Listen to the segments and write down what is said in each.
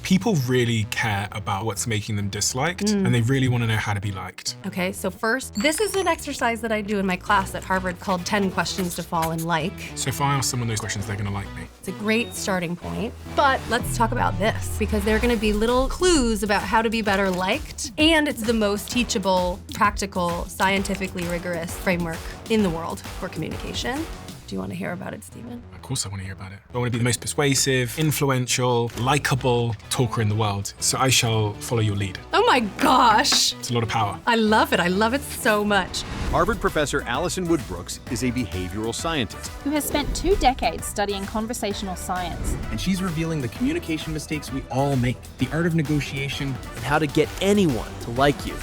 People really care about what's making them disliked, and they really want to know how to be liked. Okay, so first, this is an exercise that I do in my class at Harvard called 10 Questions to Fall in Like. So if I ask someone those questions, they're going to like me. It's a great starting point, but let's talk about this because there are going to be little clues about how to be better liked, and it's the most teachable, practical, scientifically rigorous framework in the world for communication. Do you want to hear about it, Stephen? Of course I want to hear about it. I want to be the most persuasive, influential, likable talker in the world. So I shall follow your lead. Oh my gosh! It's a lot of power. I love it. I love it so much. Harvard Professor Alison Wood Brooks is a behavioural scientist who has spent 2 decades studying conversational science. And she's revealing the communication mistakes we all make, the art of negotiation, and how to get anyone to like you.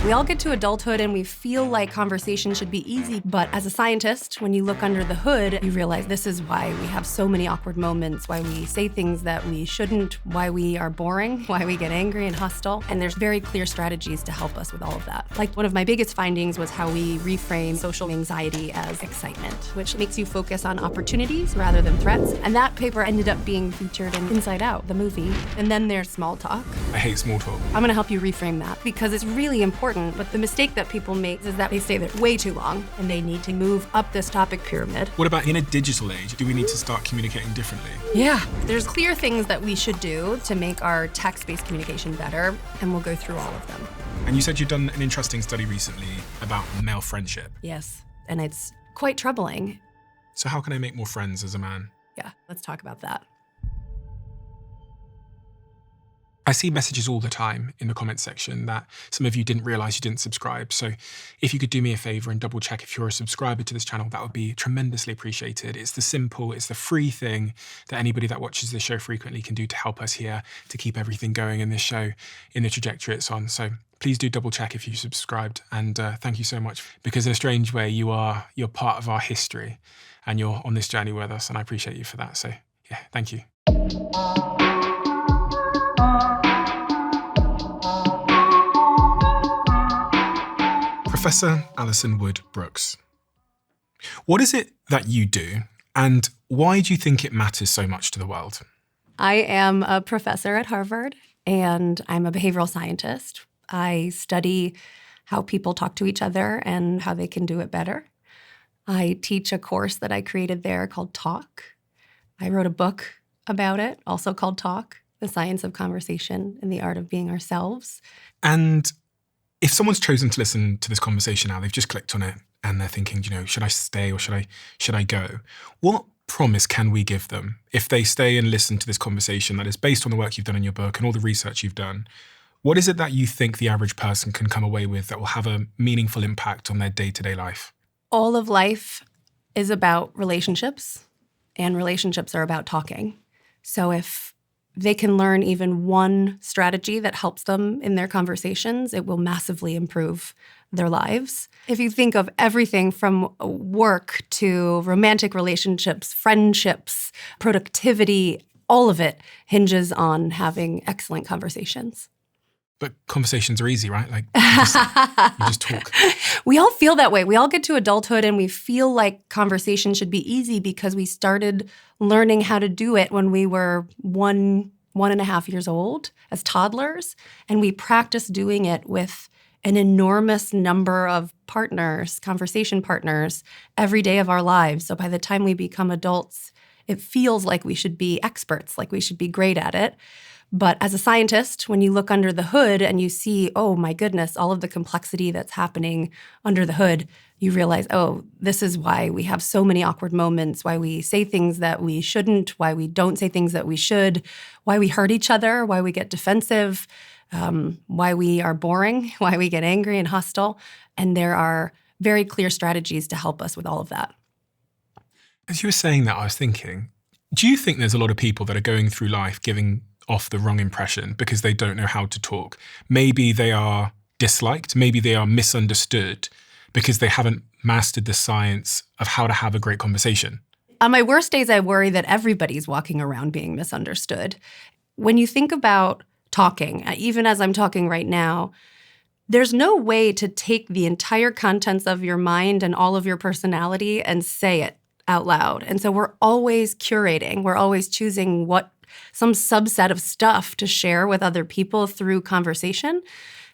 We all get to adulthood and we feel like conversation should be easy, but as a scientist, when you look under the hood, you realize this is why we have so many awkward moments, why we say things that we shouldn't, why we are boring, why we get angry and hostile, and there's very clear strategies to help us with all of that. Like one of my biggest findings was how we reframe social anxiety as excitement, which makes you focus on opportunities rather than threats, and that paper ended up being featured in Inside Out, the movie. And then there's small talk. I hate small talk. I'm gonna help you reframe that because it's really important. But the mistake that people make is that they stay there way too long and they need to move up this topic pyramid. What about in a digital age? Do we need to start communicating differently? Yeah, there's clear things that we should do to make our text-based communication better, and we'll go through all of them. And you said you've done an interesting study recently about male friendship. Yes, and it's quite troubling. So how can I make more friends as a man? Yeah, let's talk about that. I see messages all the time in the comments section that some of you didn't realize you didn't subscribe. So if you could do me a favor and double check if you're a subscriber to this channel, that would be tremendously appreciated. It's the free thing that anybody that watches this show frequently can do to help us here, to keep everything going in this show in the trajectory it's on. So please do double check if you subscribed. And thank you so much, because in a strange way, you're part of our history and you're on this journey with us. And I appreciate you for that. So yeah, thank you. Professor Alison Wood Brooks, what is it that you do, and why do you think it matters so much to the world? I am a professor at Harvard, and I'm a behavioral scientist. I study how people talk to each other and how they can do it better. I teach a course that I created there called Talk. I wrote a book about it, also called Talk, The Science of Conversation and the Art of Being Ourselves. And if someone's chosen to listen to this conversation now, they've just clicked on it and they're thinking, should I stay or should I go? What promise can we give them if they stay and listen to this conversation that is based on the work you've done in your book and all the research you've done? What is it that you think the average person can come away with that will have a meaningful impact on their day-to-day life? All of life is about relationships, and relationships are about talking. So if they can learn even one strategy that helps them in their conversations, it will massively improve their lives. If you think of everything from work to romantic relationships, friendships, productivity, all of it hinges on having excellent conversations. But conversations are easy, right? Like, you just talk. We all feel that way. We all get to adulthood and we feel like conversation should be easy because we started learning how to do it when we were 1.5 years old as toddlers. And we practiced doing it with an enormous number of partners, conversation partners, every day of our lives. So by the time we become adults, it feels like we should be experts, like we should be great at it. But as a scientist, when you look under the hood and you see, oh my goodness, all of the complexity that's happening under the hood, you realize, oh, this is why we have so many awkward moments, why we say things that we shouldn't, why we don't say things that we should, why we hurt each other, why we get defensive, why we are boring, why we get angry and hostile. And there are very clear strategies to help us with all of that. As you were saying that, I was thinking, do you think there's a lot of people that are going through life giving off the wrong impression because they don't know how to talk? Maybe they are disliked, maybe they are misunderstood because they haven't mastered the science of how to have a great conversation. On my worst days, I worry that everybody's walking around being misunderstood. When you think about talking, even as I'm talking right now, there's no way to take the entire contents of your mind and all of your personality and say it out loud. And so we're always curating. We're always choosing what some subset of stuff to share with other people through conversation.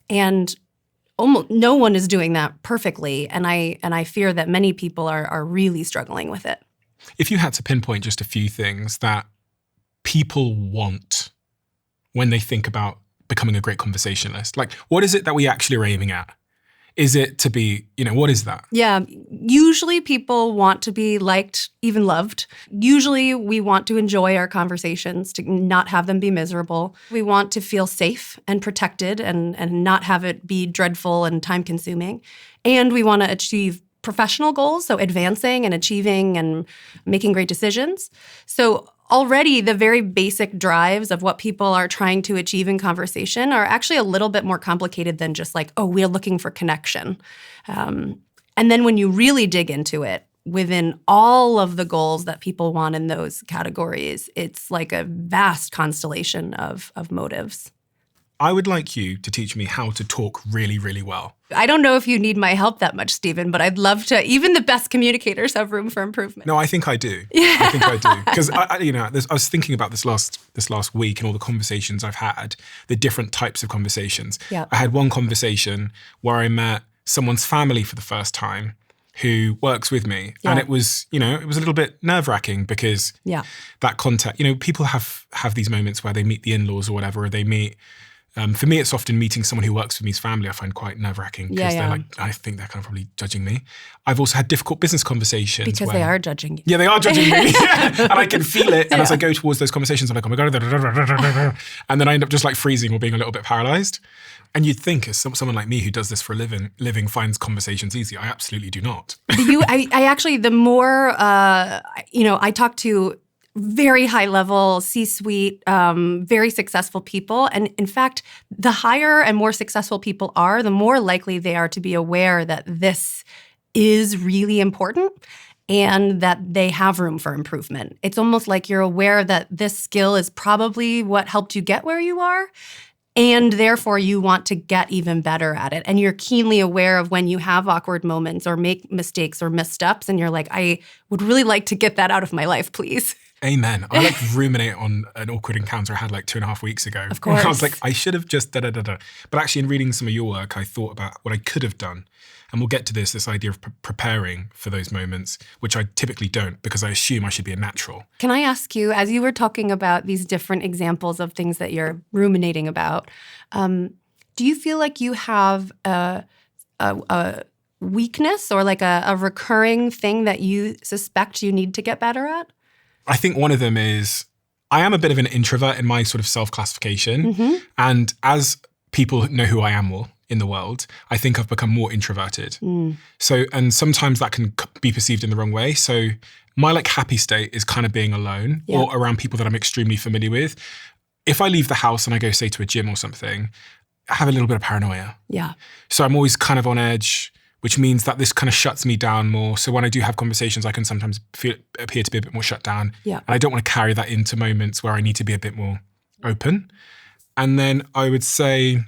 And almost no one is doing that perfectly. And I fear that many people are really struggling with it. If you had to pinpoint just a few things that people want when they think about becoming a great conversationalist, like what is it that we actually are aiming at? Is it to be, what is that? Yeah, usually people want to be liked, even loved. Usually we want to enjoy our conversations, to not have them be miserable. We want to feel safe and protected and not have it be dreadful and time-consuming. And we want to achieve professional goals, so advancing and achieving and making great decisions. So already the very basic drives of what people are trying to achieve in conversation are actually a little bit more complicated than just like, oh, we're looking for connection. And then when you really dig into it, within all of the goals that people want in those categories, it's like a vast constellation of motives. I would like you to teach me how to talk really, really well. I don't know if you need my help that much, Stephen, but I'd love to. Even the best communicators have room for improvement. No, I think I do. Yeah. I think I do. Because I was thinking about this last week and all the conversations I've had, the different types of conversations. Yeah. I had one conversation where I met someone's family for the first time who works with me. Yeah. And it was a little bit nerve-wracking because that contact, people have these moments where they meet the in-laws or whatever, or they meet. For me, it's often meeting someone who works for me's family I find quite nerve-wracking because they're like, I think they're kind of probably judging me. I've also had difficult business conversations. Because they are judging you. Yeah, they are judging me. And I can feel it. And as I go towards those conversations, I'm like, oh my God. And then I end up just like freezing or being a little bit paralyzed. And you'd think as someone like me who does this for a living finds conversations easy. I absolutely do not. I actually, the more, I talk to very high level, C-suite, very successful people. And in fact, the higher and more successful people are, the more likely they are to be aware that this is really important and that they have room for improvement. It's almost like you're aware that this skill is probably what helped you get where you are. And therefore, you want to get even better at it. And you're keenly aware of when you have awkward moments or make mistakes or missteps. And you're like, I would really like to get that out of my life, please. Amen. I ruminate on an awkward encounter I had 2.5 weeks ago. Of course. I was like, I should have just da-da-da-da. But actually in reading some of your work, I thought about what I could have done. And we'll get to this idea of preparing for those moments, which I typically don't because I assume I should be a natural. Can I ask you, as you were talking about these different examples of things that you're ruminating about, do you feel like you have a weakness or like a recurring thing that you suspect you need to get better at? I think one of them is I am a bit of an introvert in my sort of self-classification. Mm-hmm. And as people know who I am more in the world, I think I've become more introverted. So, and sometimes that can be perceived in the wrong way. So my happy state is kind of being alone or around people that I'm extremely familiar with. If I leave the house and I go, say, to a gym or something, I have a little bit of paranoia. Yeah. So I'm always kind of on edge, which means that this kind of shuts me down more. So when I do have conversations, I can sometimes appear to be a bit more shut down. Yeah. And I don't want to carry that into moments where I need to be a bit more open. And then I would say,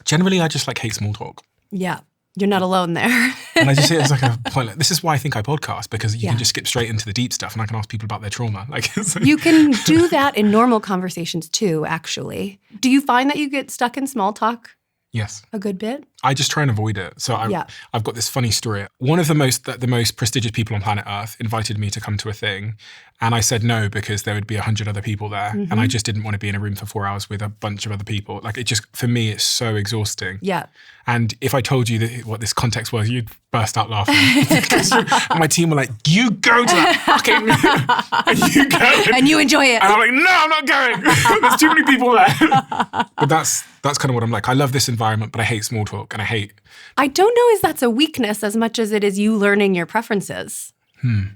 generally, I just hate small talk. Yeah. You're not alone there. And I just see it as a point. This is why I think I podcast, because you can just skip straight into the deep stuff and I can ask people about their trauma. You can do that in normal conversations too, actually. Do you find that you get stuck in small talk? Yes. A good bit? I just try and avoid it. So I've got this funny story. One of the most prestigious people on planet Earth invited me to come to a thing. And I said no because there would be 100 other people there. Mm-hmm. And I just didn't want to be in a room for 4 hours with a bunch of other people. For me, it's so exhausting. Yeah. And if I told you what this context was, you'd burst out laughing. And my team were like, you go to that fucking... and you go. And you enjoy it. And I'm like, no, I'm not going. There's too many people there. But that's kind of what I'm like. I love this environment, but I hate small talk and I don't know if that's a weakness as much as it is you learning your preferences.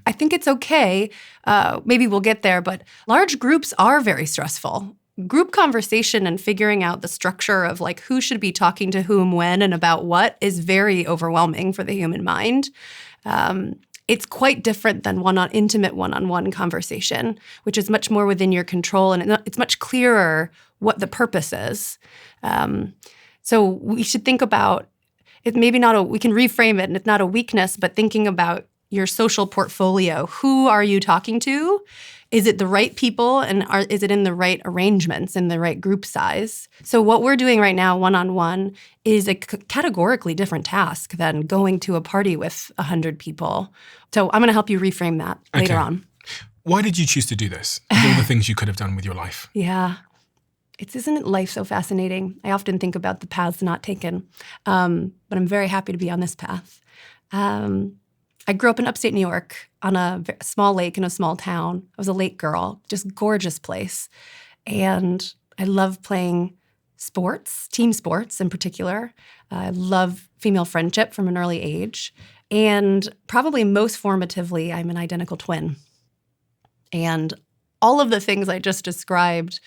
I think it's okay. Maybe we'll get there, but large groups are very stressful. Group conversation and figuring out the structure of who should be talking to whom, when, and about what is very overwhelming for the human mind. It's quite different than intimate one-on-one conversation, which is much more within your control, and it's much clearer what the purpose is. So we should think about it. Maybe we can reframe it, and it's not a weakness, but thinking about your social portfolio. Who are you talking to Is it the right people, and is it in the right arrangements, in the right group size? So what we're doing right now, one-on-one, is a categorically different task than going to a party with 100 people. So I'm going to help you reframe that later on. Why did you choose to do this? Of all the things you could have done with your life. Yeah. Isn't life so fascinating? I often think about the paths not taken, but I'm very happy to be on this path. I grew up in upstate New York on a small lake in a small town. I was a lake girl, just gorgeous place. And I love playing sports, team sports in particular. I love female friendship from an early age. And probably most formatively, I'm an identical twin. And all of the things I just described,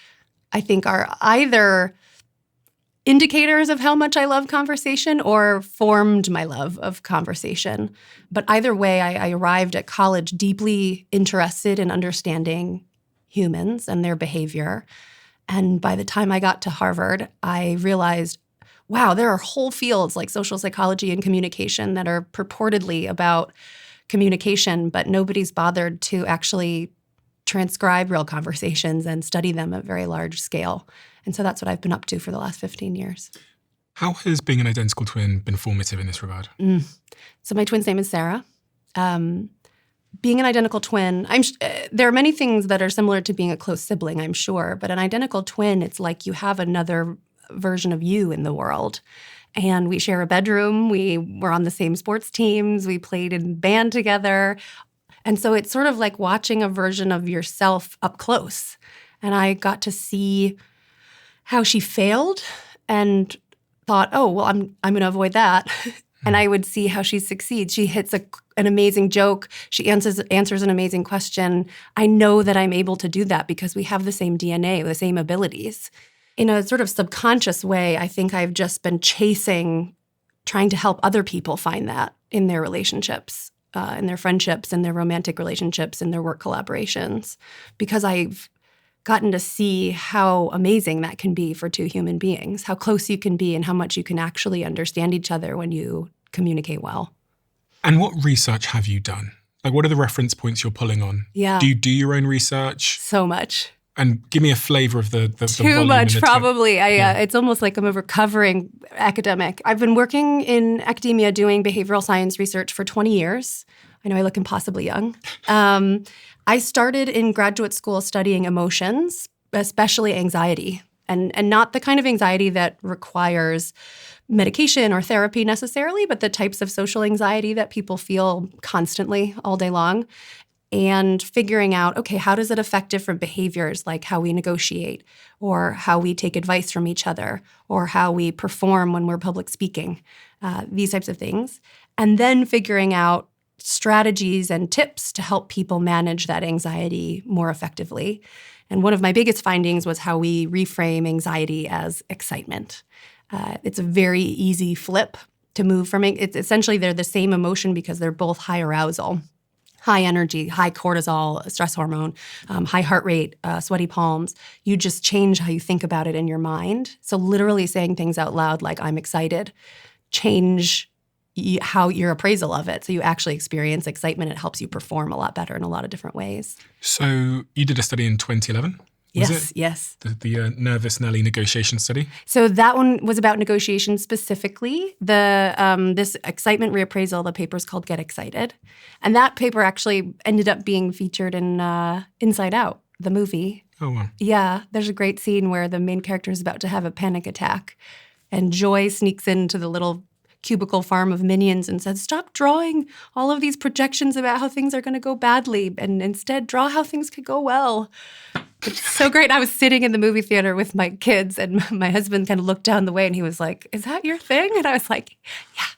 I think, are either indicators of how much I love conversation or formed my love of conversation. But either way, I arrived at college deeply interested in understanding humans and their behavior. And by the time I got to Harvard, I realized, wow, there are whole fields like social psychology and communication that are purportedly about communication, but nobody's bothered to actually transcribe real conversations and study them at very large scale. And so that's what I've been up to for the last 15 years. How has being an identical twin been formative in this regard? So my twin's name is Sarah. Being an identical twin, there are many things that are similar to being a close sibling, I'm sure. But an identical twin, it's like you have another version of you in the world. And we share a bedroom. We were on the same sports teams. We played in band together. And so it's sort of like watching a version of yourself up close. And I got to see how she failed and thought, oh, well, I'm going to avoid that. And I would see how she succeeds. She hits an amazing joke. She answers an amazing question. I know that I'm able to do that because we have the same DNA, the same abilities. In a sort of subconscious way, I think I've just been trying to help other people find that in their relationships, in their friendships, in their romantic relationships, in their work collaborations, because I've gotten to see how amazing that can be for two human beings, how close you can be and how much you can actually understand each other when you communicate well. And what research have you done? Like, what are the reference points you're pulling on? Yeah. Do you do your own research? So much. And give me a flavor of the Too much, probably. It's almost like I'm a recovering academic. I've been working in academia doing behavioral science research for 20 years. I know I look impossibly young. I started in graduate school studying emotions, especially anxiety, and not the kind of anxiety that requires medication or therapy necessarily, but the types of social anxiety that people feel constantly all day long. And figuring out, okay, how does it affect different behaviors, like how we negotiate or how we take advice from each other or how we perform when we're public speaking, these types of things. And then figuring out strategies and tips to help people manage that anxiety more effectively. And one of my biggest findings was how we reframe anxiety as excitement. It's a very easy flip to move from it. It's essentially they're the same emotion because they're both high arousal. High energy, high cortisol, stress hormone, high heart rate, sweaty palms. You just change how you think about it in your mind. So literally saying things out loud like, I'm excited, change how your appraisal of it. So you actually experience excitement. It helps you perform a lot better in a lot of different ways. So you did a study in 2011? Yes. The Nervous Nelly negotiation study? So that one was about negotiation specifically. This excitement reappraisal, the paper is called Get Excited. And that paper actually ended up being featured in Inside Out, the movie. Oh, wow. Yeah, there's a great scene where the main character is about to have a panic attack. And Joy sneaks into the little cubicle farm of minions and says, stop drawing all of these projections about how things are going to go badly and instead draw how things could go well. It's so great. I was sitting in the movie theater with my kids and my husband kind of looked down the way and he was like, is that your thing? And I was like,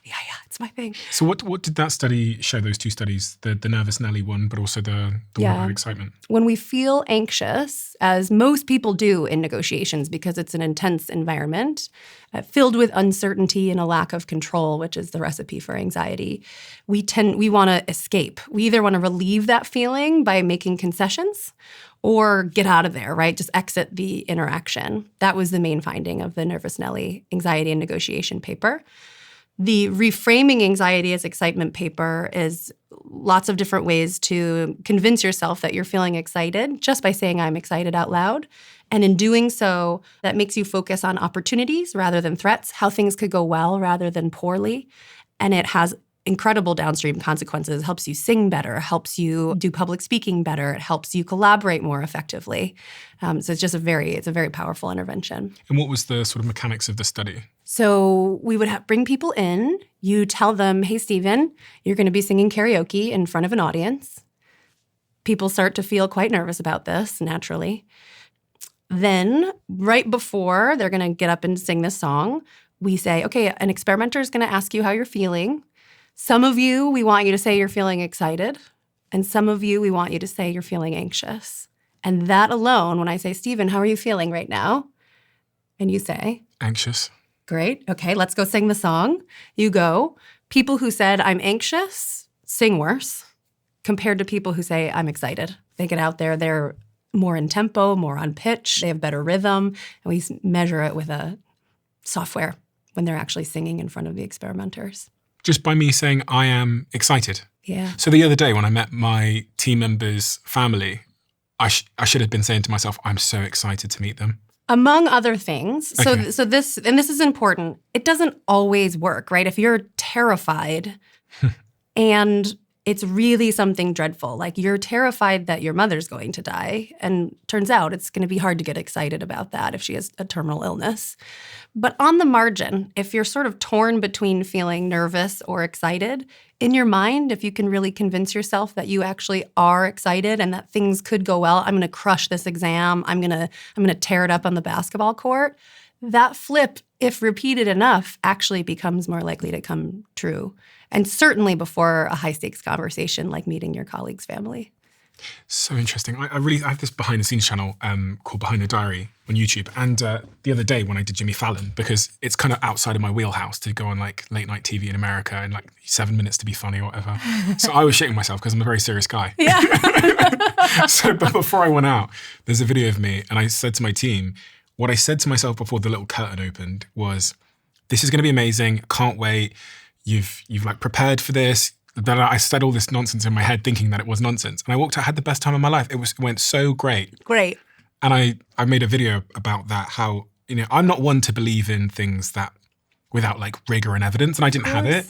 yeah, it's my thing. So what did that study show, those two studies, the Nervous Nelly one, but also the one about excitement? When we feel anxious, as most people do in negotiations because it's an intense environment, filled with uncertainty and a lack of control, which is the recipe for anxiety, we want to escape. We either want to relieve that feeling by making concessions or get out of there, right? Just exit the interaction. That was the main finding of the Nervous Nelly anxiety and negotiation paper. The Reframing Anxiety as Excitement paper is lots of different ways to convince yourself that you're feeling excited just by saying I'm excited out loud. And in doing so, that makes you focus on opportunities rather than threats, how things could go well rather than poorly. And it has incredible downstream consequences. It helps you sing better, helps you do public speaking better, it helps you collaborate more effectively. So it's just a very powerful intervention. And what was the sort of mechanics of the study? So we would bring people in. You tell them, hey, Stephen, you're going to be singing karaoke in front of an audience. People start to feel quite nervous about this, naturally. Then, right before they're going to get up and sing this song, we say, okay, an experimenter is going to ask you how you're feeling. Some of you, we want you to say you're feeling excited. And some of you, we want you to say you're feeling anxious. And that alone, when I say, Stephen, how are you feeling right now? And you say, Anxious. Great. Okay, let's go sing the song. You go. People who said, I'm anxious, sing worse compared to people who say, I'm excited. They get out there, they're more in tempo, more on pitch, they have better rhythm. And we measure it with a software when they're actually singing in front of the experimenters. Just by me saying I am excited. Yeah. So the other day when I met my team members' family, I should have been saying to myself, I'm so excited to meet them. Among other things. Okay. So this is important. It doesn't always work, right? If you're terrified and it's really something dreadful, like you're terrified that your mother's going to die, and turns out it's going to be hard to get excited about that if she has a terminal illness. But on the margin, if you're sort of torn between feeling nervous or excited, in your mind, if you can really convince yourself that you actually are excited and that things could go well, I'm going to crush this exam, I'm going to tear it up on the basketball court, that flip, if repeated enough, actually becomes more likely to come true. And certainly before a high-stakes conversation like meeting your colleague's family. So interesting. I have this behind-the-scenes channel called Behind the Diary on YouTube. And the other day when I did Jimmy Fallon, because it's kind of outside of my wheelhouse to go on like late-night TV in America and like 7 minutes to be funny or whatever. So I was shitting myself because I'm a very serious guy. Yeah. But before I went out, there's a video of me and I said to my team, what I said to myself before the little curtain opened was, this is going to be amazing. Can't wait. You've like prepared for this. That I said all this nonsense in my head thinking that it was nonsense. And I walked out, had the best time of my life. It went so great. Great. And I made a video about that, how, I'm not one to believe in things that without like rigor and evidence. And I didn't have it.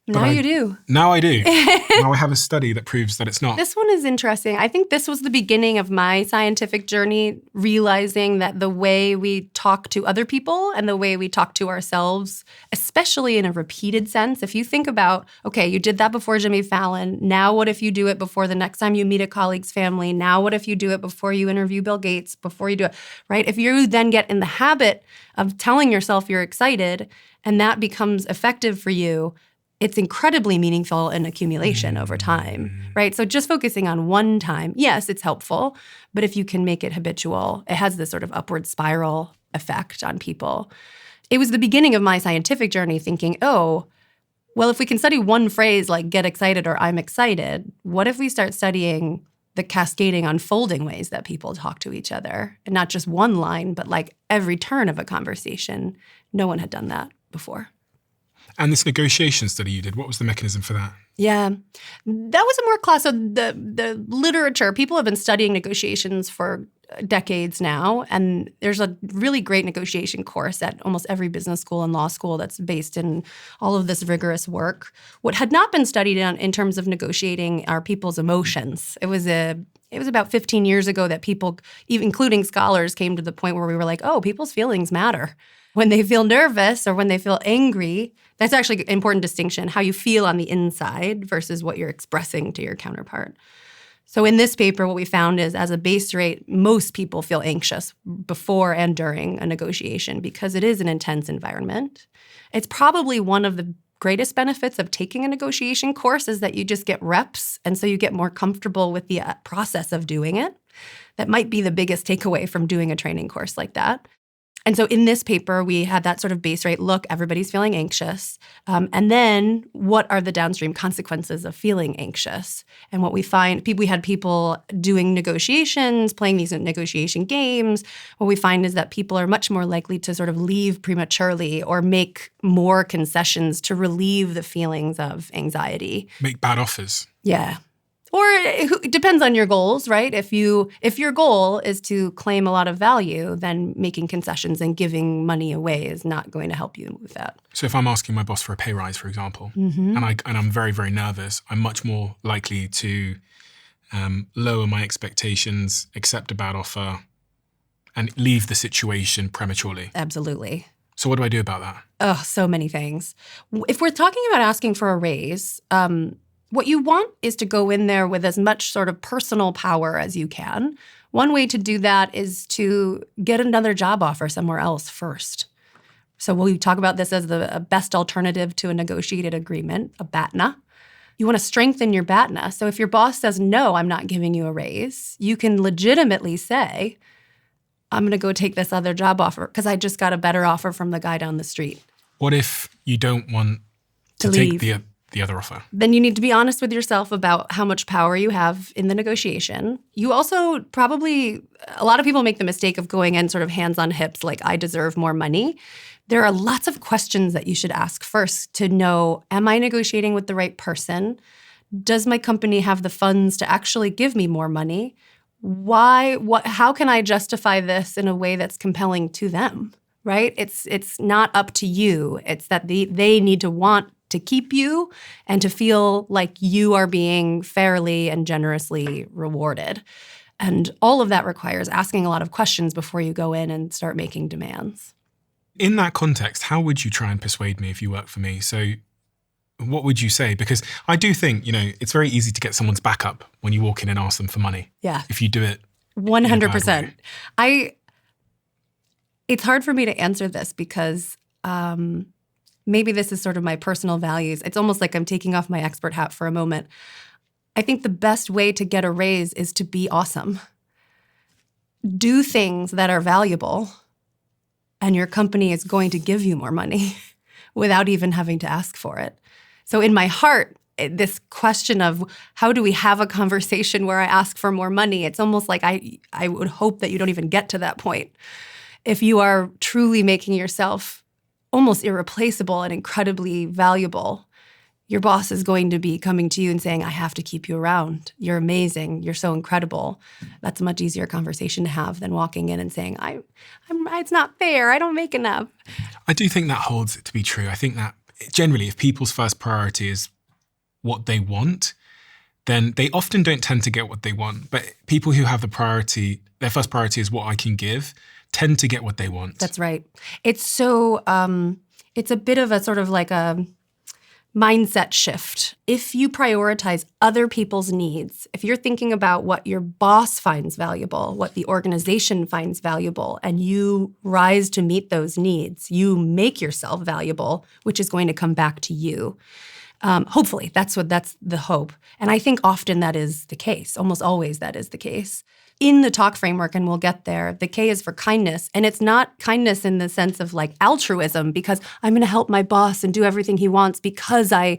Now you do. Now I do. Now I have a study that proves that it's not. This one is interesting. I think this was the beginning of my scientific journey, realizing that the way we talk to other people and the way we talk to ourselves, especially in a repeated sense, if you think about, okay, you did that before Jimmy Fallon. Now what if you do it before the next time you meet a colleague's family? Now what if you do it before you interview Bill Gates, before you do it, right? If you then get in the habit of telling yourself you're excited and that becomes effective for you, it's incredibly meaningful in accumulation over time, right? So just focusing on one time, yes, it's helpful, but if you can make it habitual, it has this sort of upward spiral effect on people. It was the beginning of my scientific journey thinking, oh, well, if we can study one phrase like get excited or I'm excited, what if we start studying the cascading, unfolding ways that people talk to each other? And not just one line, but like every turn of a conversation. No one had done that before. And this negotiation study you did, what was the mechanism for that? Yeah, that was a more class of the literature. People have been studying negotiations for decades now, and there's a really great negotiation course at almost every business school and law school that's based in all of this rigorous work. What had not been studied in terms of negotiating are people's emotions. It was about 15 years ago that people, even including scholars, came to the point where we were like, oh, people's feelings matter. When they feel nervous or when they feel angry, that's actually an important distinction, how you feel on the inside versus what you're expressing to your counterpart. So in this paper, what we found is as a base rate, most people feel anxious before and during a negotiation because it is an intense environment. It's probably one of the greatest benefits of taking a negotiation course is that you just get reps, and so you get more comfortable with the process of doing it. That might be the biggest takeaway from doing a training course like that. And so in this paper, we had that sort of base rate. Look, everybody's feeling anxious. And then what are the downstream consequences of feeling anxious? And what we find, we had people doing negotiations, playing these negotiation games. What we find is that people are much more likely to sort of leave prematurely or make more concessions to relieve the feelings of anxiety. Make bad offers. Yeah. Or it depends on your goals, right? If your goal is to claim a lot of value, then making concessions and giving money away is not going to help you with that. So if I'm asking my boss for a pay rise, for example, and I'm very, very nervous, I'm much more likely to lower my expectations, accept a bad offer, and leave the situation prematurely. Absolutely. So what do I do about that? Oh, so many things. If we're talking about asking for a raise, what you want is to go in there with as much sort of personal power as you can. One way to do that is to get another job offer somewhere else first. So we talk about this as the best alternative to a negotiated agreement, a BATNA. You want to strengthen your BATNA. So if your boss says, no, I'm not giving you a raise, you can legitimately say, I'm going to go take this other job offer because I just got a better offer from the guy down the street. What if you don't want to take the other offer? Then you need to be honest with yourself about how much power you have in the negotiation. You also probably, a lot of people make the mistake of going in sort of hands on hips, like I deserve more money. There are lots of questions that you should ask first to know, am I negotiating with the right person? Does my company have the funds to actually give me more money? How can I justify this in a way that's compelling to them, right? It's not up to you. It's that they need to want to keep you and to feel like you are being fairly and generously rewarded. And all of that requires asking a lot of questions before you go in and start making demands. In that context, how would you try and persuade me if you work for me? So what would you say? Because I do think, it's very easy to get someone's back up when you walk in and ask them for money. Yeah. If you do it 100%. It's hard for me to answer this because maybe this is sort of my personal values. It's almost like I'm taking off my expert hat for a moment. I think the best way to get a raise is to be awesome. Do things that are valuable, and your company is going to give you more money without even having to ask for it. So in my heart, this question of how do we have a conversation where I ask for more money, it's almost like I would hope that you don't even get to that point. If you are truly making yourself almost irreplaceable and incredibly valuable, your boss is going to be coming to you and saying, I have to keep you around. You're amazing. You're so incredible. That's a much easier conversation to have than walking in and saying, it's not fair. I don't make enough. I do think that holds it to be true. I think that generally, if people's first priority is what they want, then they often don't tend to get what they want. But people who have their first priority is what I can give, tend to get what they want. That's right. It's so, it's a bit of a sort of like a mindset shift. If you prioritize other people's needs, if you're thinking about what your boss finds valuable, what the organization finds valuable, and you rise to meet those needs, you make yourself valuable, which is going to come back to you. Hopefully, that's the hope. And I think often that is the case. Almost always that is the case. In the talk framework, and we'll get there, the K is for kindness. And it's not kindness in the sense of like altruism, because I'm going to help my boss and do everything he wants because I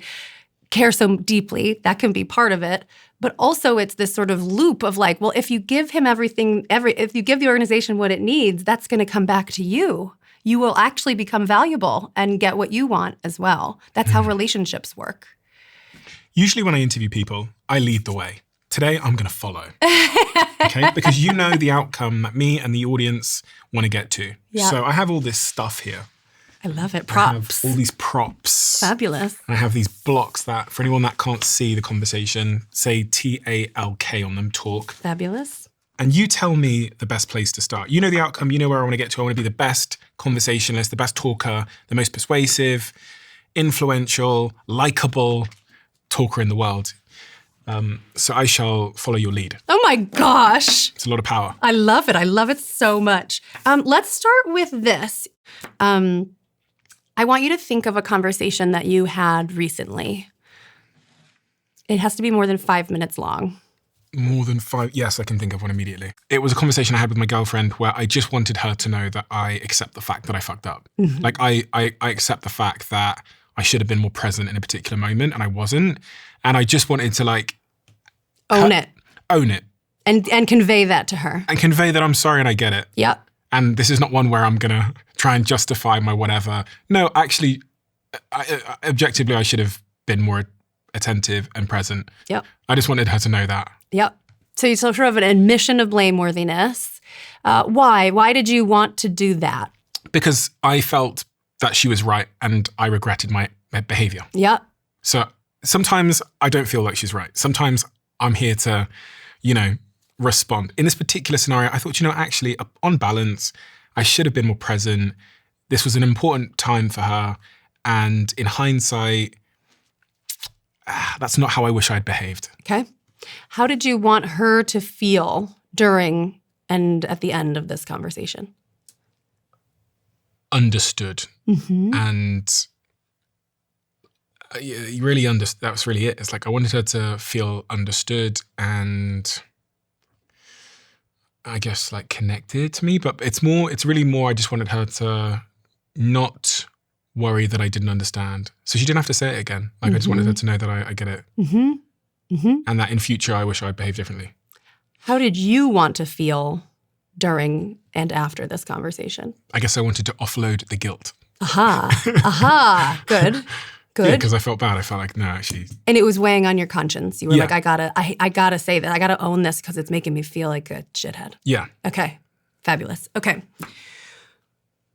care so deeply. That can be part of it. But also it's this sort of loop of like, well, if you give him if you give the organization what it needs, that's going to come back to you. You will actually become valuable and get what you want as well. That's how relationships work. Usually when I interview people, I lead the way. Today, I'm going to follow. Okay? Because you know the outcome that me and the audience want to get to. Yeah. So I have all this stuff here. I love it. I Props. have all these props. Fabulous. And I have these blocks that, for anyone that can't see the conversation, say TALK on them, talk. Fabulous. And you tell me the best place to start. You know the outcome. You know where I want to get to. I want to be the best conversationalist, the best talker, the most persuasive, influential, likable talker in the world. So I shall follow your lead. Oh my gosh. It's a lot of power. I love it. I love it so much. Let's start with this. I want you to think of a conversation that you had recently. It has to be more than 5 minutes long. More than 5. Yes, I can think of one immediately. It was a conversation I had with my girlfriend where I just wanted her to know that I accept the fact that I fucked up. Like I accept the fact that I should have been more present in a particular moment and I wasn't. And I just wanted to like Own it. And convey that to her. And convey that I'm sorry and I get it. Yep. And this is not one where I'm going to try and justify my whatever. No, actually, objectively, I should have been more attentive and present. Yep. I just wanted her to know that. Yep. So you sort of an admission of blameworthiness. Why? Why did you want to do that? Because I felt that she was right and I regretted my behavior. Yep. So sometimes I don't feel like she's right. Sometimes I'm here to, respond. In this particular scenario, I thought, actually, on balance, I should have been more present. This was an important time for her. And in hindsight, that's not how I wish I'd behaved. Okay. How did you want her to feel during and at the end of this conversation? Understood. And you really that was really it. It's like I wanted her to feel understood and I guess like connected to me, but it's really more I just wanted her to not worry that I didn't understand. So she didn't have to say it again. Like I just wanted her to know that I get it. And that in future I wish I'd behave differently. How did you want to feel during and after this conversation? I guess I wanted to offload the guilt. Aha. Good. Yeah, because I felt bad. I felt like, no, actually. And it was weighing on your conscience. You were like, I gotta say that. I gotta own this because it's making me feel like a shithead. Yeah. Okay. Fabulous. Okay.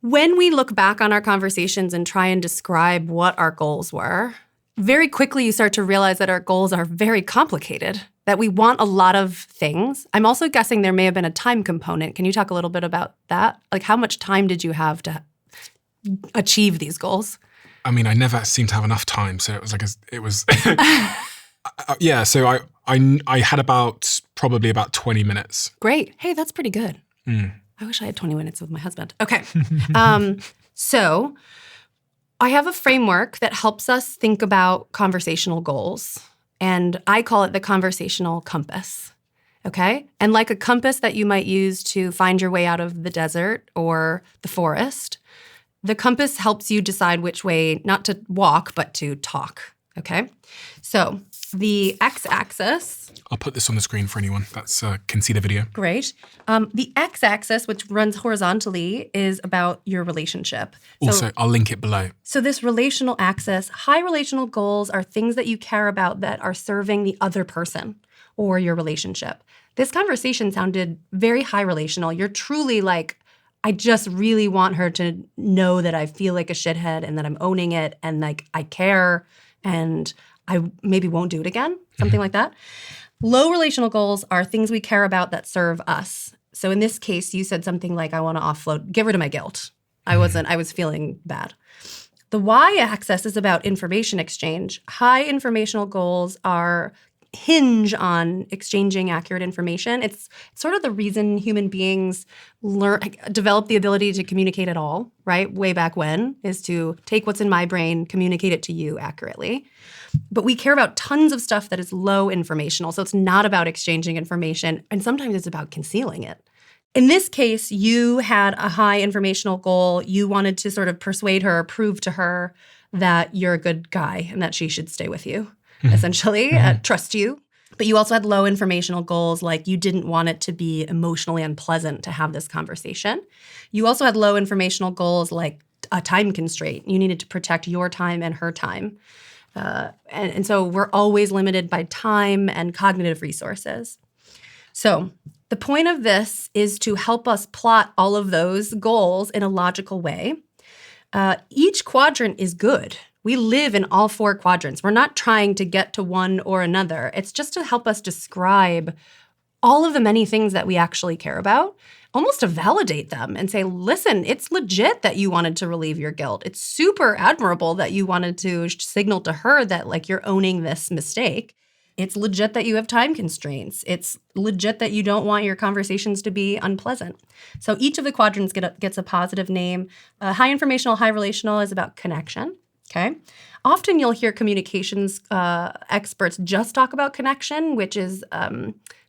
When we look back on our conversations and try and describe what our goals were, very quickly you start to realize that our goals are very complicated, that we want a lot of things. I'm also guessing there may have been a time component. Can you talk a little bit about that? Like how much time did you have to achieve these goals? I mean, I never seemed to have enough time, so it was yeah. So I had probably about 20 minutes. Great. Hey, that's pretty good. I wish I had 20 minutes with my husband. Okay. So I have a framework that helps us think about conversational goals, and I call it the Conversational Compass. Okay? And like a compass that you might use to find your way out of the desert or the forest, the compass helps you decide which way not to walk, but to talk, okay? So the x-axis... I'll put this on the screen for anyone that can see the video. Great. The x-axis, which runs horizontally, is about your relationship. Also, I'll link it below. So this relational axis, high relational goals are things that you care about that are serving the other person or your relationship. This conversation sounded very high relational. You're truly like... I just really want her to know that I feel like a shithead and that I'm owning it and like I care and I maybe won't do it again, something like that. Low relational goals are things we care about that serve us. So in this case, you said something like, I want to offload, get rid of my guilt. I was feeling bad. The y-axis is about information exchange. High informational goals hinge on exchanging accurate information. It's sort of the reason human beings develop the ability to communicate at all, right? Way back when, is to take what's in my brain, communicate it to you accurately. But we care about tons of stuff that is low informational. So it's not about exchanging information. And sometimes it's about concealing it. In this case, you had a high informational goal. You wanted to sort of persuade her, prove to her that you're a good guy and that she should stay with you. Essentially, trust you. But you also had low informational goals, like you didn't want it to be emotionally unpleasant to have this conversation. You also had low informational goals, like a time constraint. You needed to protect your time and her time. And so we're always limited by time and cognitive resources. So the point of this is to help us plot all of those goals in a logical way. Each quadrant is good. We live in all 4 quadrants. We're not trying to get to one or another. It's just to help us describe all of the many things that we actually care about, almost to validate them and say, listen, it's legit that you wanted to relieve your guilt. It's super admirable that you wanted to signal to her that like you're owning this mistake. It's legit that you have time constraints. It's legit that you don't want your conversations to be unpleasant. So each of the quadrants gets a positive name. High informational, high relational is about connection. Okay. Often you'll hear communications experts just talk about connection, which is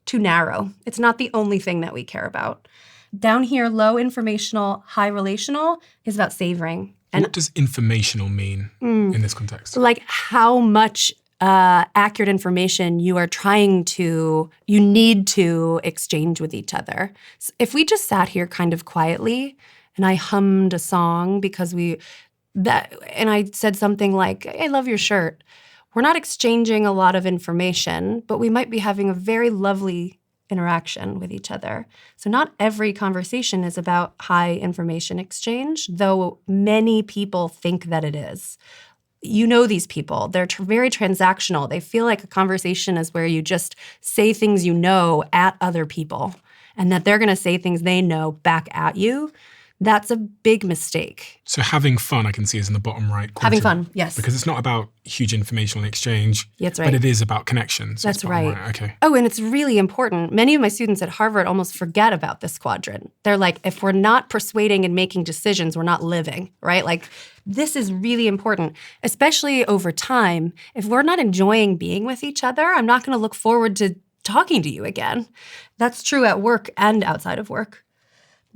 too narrow. It's not the only thing that we care about. Down here, low informational, high relational is about savoring. And what does informational mean in this context? like how much accurate information you need to exchange with each other. So if we just sat here kind of quietly and I hummed a song and I said something like, I love your shirt, we're not exchanging a lot of information, but we might be having a very lovely interaction with each other. So not every conversation is about high information exchange, though many people think that it is. You know these people. They're very transactional. They feel like a conversation is where you just say things you know at other people and that they're going to say things they know back at you. That's a big mistake. So having fun, I can see, is in the bottom right quadrant. Having fun, yes. Because it's not about huge informational exchange. That's right. But it is about connections. So That's right. Okay. Oh, and it's really important. Many of my students at Harvard almost forget about this quadrant. They're like, if we're not persuading and making decisions, we're not living, right? Like, this is really important, especially over time. If we're not enjoying being with each other, I'm not going to look forward to talking to you again. That's true at work and outside of work.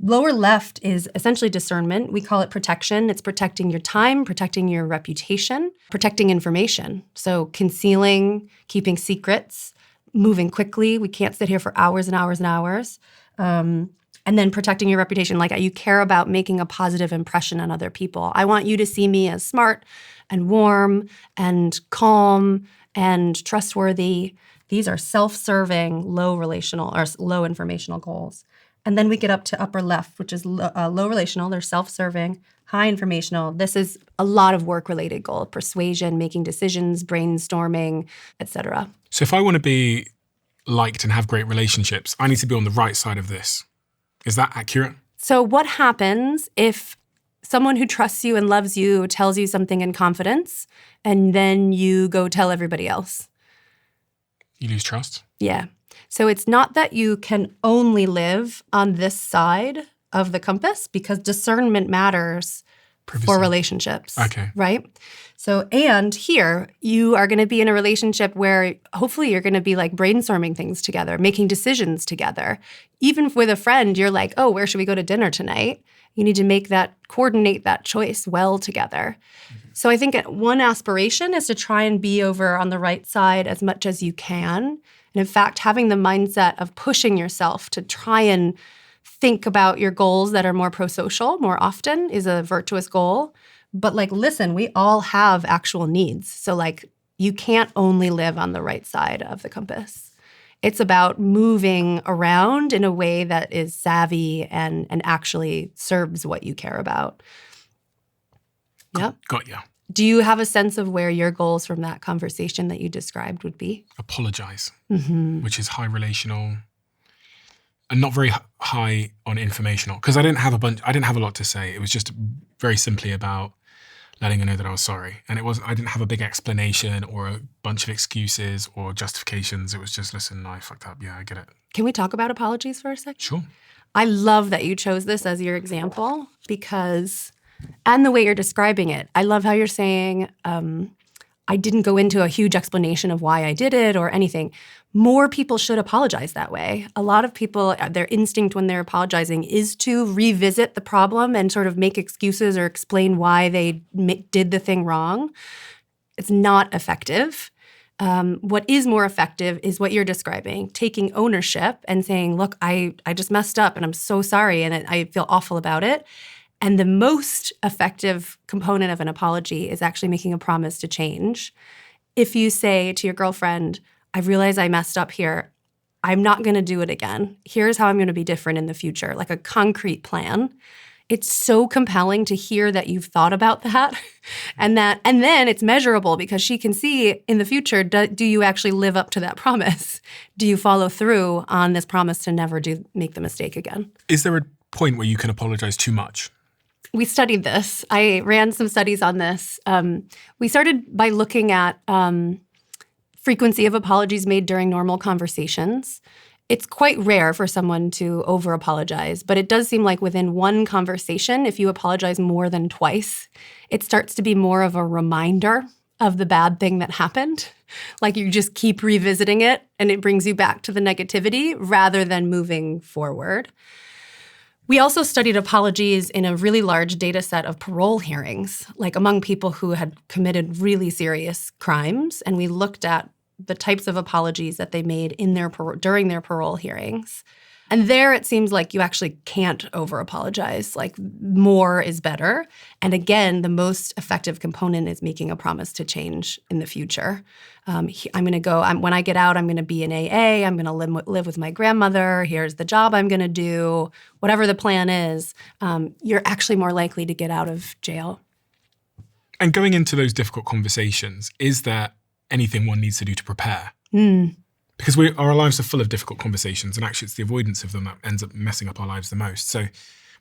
Lower left is essentially discernment. We call it protection. It's protecting your time, protecting your reputation, protecting information. So concealing, keeping secrets, moving quickly. We can't sit here for hours and hours and hours. And then protecting your reputation, like you care about making a positive impression on other people. I want you to see me as smart and warm and calm and trustworthy. These are self-serving, low relational or low informational goals. And then we get up to upper left, which is low relational. They're self-serving, high informational. This is a lot of work-related goal, persuasion, making decisions, brainstorming, etc. So if I want to be liked and have great relationships, I need to be on the right side of this. Is that accurate? So what happens if someone who trusts you and loves you tells you something in confidence, and then you go tell everybody else? You lose trust? Yeah. So it's not that you can only live on this side of the compass, because discernment matters for relationships. Okay. Right? So, and here you are going to be in a relationship where hopefully you're going to be like brainstorming things together, making decisions together. Even with a friend, you're like, oh, where should we go to dinner tonight? You need to coordinate that choice well together. So I think one aspiration is to try and be over on the right side as much as you can. And in fact, having the mindset of pushing yourself to try and think about your goals that are more pro-social more often is a virtuous goal. But listen, we all have actual needs. So you can't only live on the right side of the compass. It's about moving around in a way that is savvy and actually serves what you care about. Yep. Got you. Do you have a sense of where your goals from that conversation that you described would be? Apologize, which is high relational and not very high on informational, because I didn't have a lot to say. It was just very simply about letting her know that I was sorry. And I didn't have a big explanation or a bunch of excuses or justifications. It was just, listen, I fucked up. Yeah, I get it. Can we talk about apologies for a second? Sure. I love that you chose this as your example and the way you're describing it. I love how you're saying, I didn't go into a huge explanation of why I did it or anything. More people should apologize that way. A lot of people, their instinct when they're apologizing is to revisit the problem and sort of make excuses or explain why they did the thing wrong. It's not effective. What is more effective is what you're describing, taking ownership and saying, look, I just messed up and I'm so sorry and I feel awful about it. And the most effective component of an apology is actually making a promise to change. If you say to your girlfriend, I realize I messed up here. I'm not going to do it again. Here's how I'm going to be different in the future, like a concrete plan. It's so compelling to hear that you've thought about that and then it's measurable because she can see in the future, do you actually live up to that promise? Do you follow through on this promise to never make the mistake again? Is there a point where you can apologize too much? We studied this. I ran some studies on this. We started by looking at frequency of apologies made during normal conversations. It's quite rare for someone to over-apologize, but it does seem like within one conversation, if you apologize more than twice, it starts to be more of a reminder of the bad thing that happened. Like you just keep revisiting it and it brings you back to the negativity rather than moving forward. We also studied apologies in a really large data set of parole hearings, like among people who had committed really serious crimes. And we looked at the types of apologies that they made in their during their parole hearings. And there it seems like you actually can't over-apologize. Like more is better. And again, the most effective component is making a promise to change in the future. When I get out, I'm going to be in AA. I'm going to live with my grandmother. Here's the job I'm going to do. Whatever the plan is, you're actually more likely to get out of jail. And going into those difficult conversations, is there anything one needs to do to prepare? Because our lives are full of difficult conversations, and actually it's the avoidance of them that ends up messing up our lives the most. So when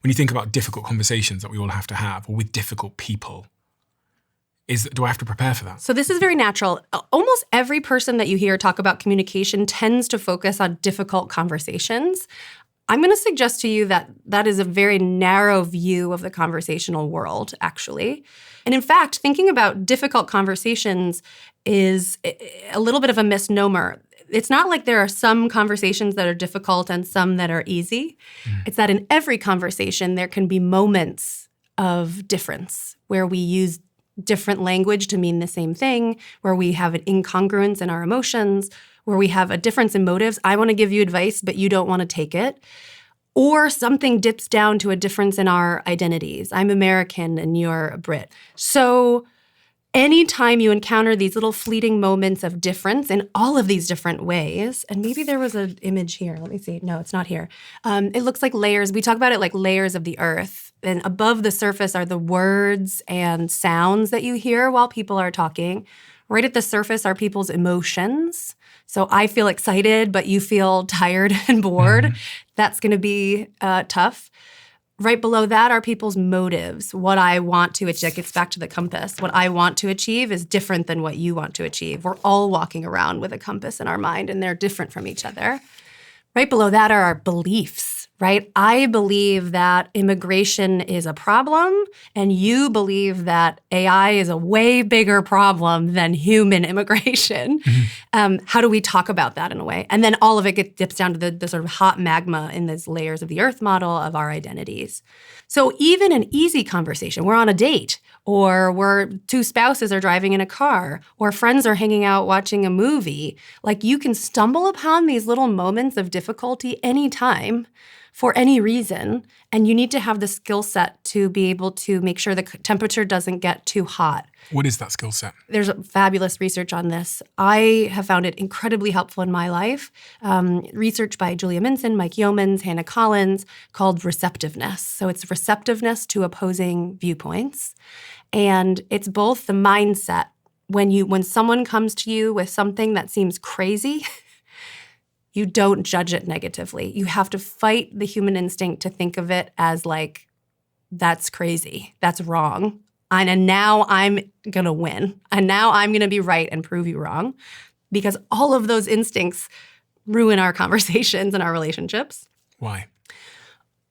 you think about difficult conversations that we all have to have, or with difficult people, do I have to prepare for that? So this is very natural. Almost every person that you hear talk about communication tends to focus on difficult conversations. I'm going to suggest to you that that is a very narrow view of the conversational world, actually. And in fact, thinking about difficult conversations is a little bit of a misnomer. It's not like there are some conversations that are difficult and some that are easy. It's that in every conversation, there can be moments of difference where we use different language to mean the same thing, where we have an incongruence in our emotions, where we have a difference in motives. I want to give you advice, but you don't want to take it. Or something dips down to a difference in our identities. I'm American and you're a Brit. So anytime you encounter these little fleeting moments of difference in all of these different ways, and maybe there was an image here. Let me see. No, it's not here. It looks like layers. We talk about it like layers of the earth. And above the surface are the words and sounds that you hear while people are talking. Right at the surface are people's emotions. So I feel excited, but you feel tired and bored. That's going to be tough. Right below that are people's motives. What I want to achieve. That gets back to the compass. What I want to achieve is different than what you want to achieve. We're all walking around with a compass in our mind, and they're different from each other. Right below that are our beliefs. Right? I believe that immigration is a problem, and you believe that AI is a way bigger problem than human immigration. How do we talk about that in a way? And then all of it dips down to the sort of hot magma in these layers of the earth model of our identities. So even an easy conversation, we're on a date, or two spouses are driving in a car, or friends are hanging out watching a movie, like you can stumble upon these little moments of difficulty anytime, for any reason, and you need to have the skill set to be able to make sure the temperature doesn't get too hot. What is that skill set? There's fabulous research on this. I have found it incredibly helpful in my life. Research by Julia Minson, Mike Yeomans, Hannah Collins, called receptiveness. So it's receptiveness to opposing viewpoints. And it's both the mindset. When someone comes to you with something that seems crazy, you don't judge it negatively. You have to fight the human instinct to think of it as like, that's crazy, that's wrong. And now I'm going to win. And now I'm going to be right and prove you wrong. Because all of those instincts ruin our conversations and our relationships. Why?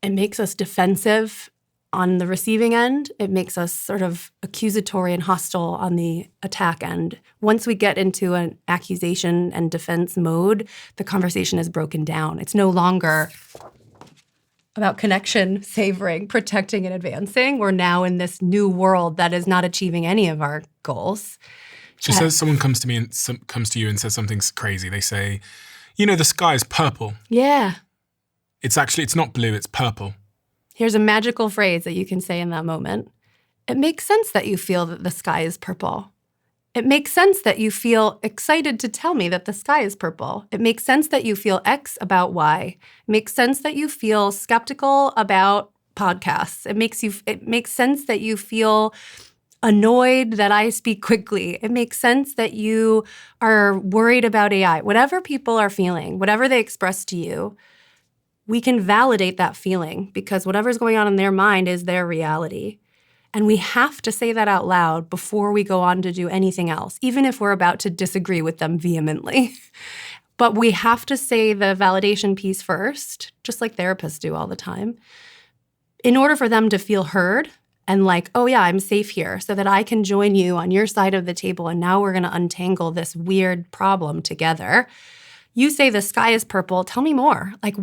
It makes us defensive on the receiving end. It makes us sort of accusatory and hostile on the attack end. Once we get into an accusation and defense mode, the conversation is broken down. It's no longer about connection, savoring, protecting, and advancing. We're now in this new world that is not achieving any of our goals. So says someone comes to you and says something crazy. They say, the sky is purple. Yeah. It's not blue, it's purple. Here's a magical phrase that you can say in that moment. It makes sense that you feel that the sky is purple. It makes sense that you feel excited to tell me that the sky is purple. It makes sense that you feel X about Y. It makes sense that you feel skeptical about podcasts. It makes sense that you feel annoyed that I speak quickly. It makes sense that you are worried about AI. Whatever people are feeling, whatever they express to you, we can validate that feeling because whatever's going on in their mind is their reality. And we have to say that out loud before we go on to do anything else, even if we're about to disagree with them vehemently. But we have to say the validation piece first, just like therapists do all the time, in order for them to feel heard and like, oh yeah, I'm safe here so that I can join you on your side of the table and now we're going to untangle this weird problem together. You say the sky is purple. Tell me more. Like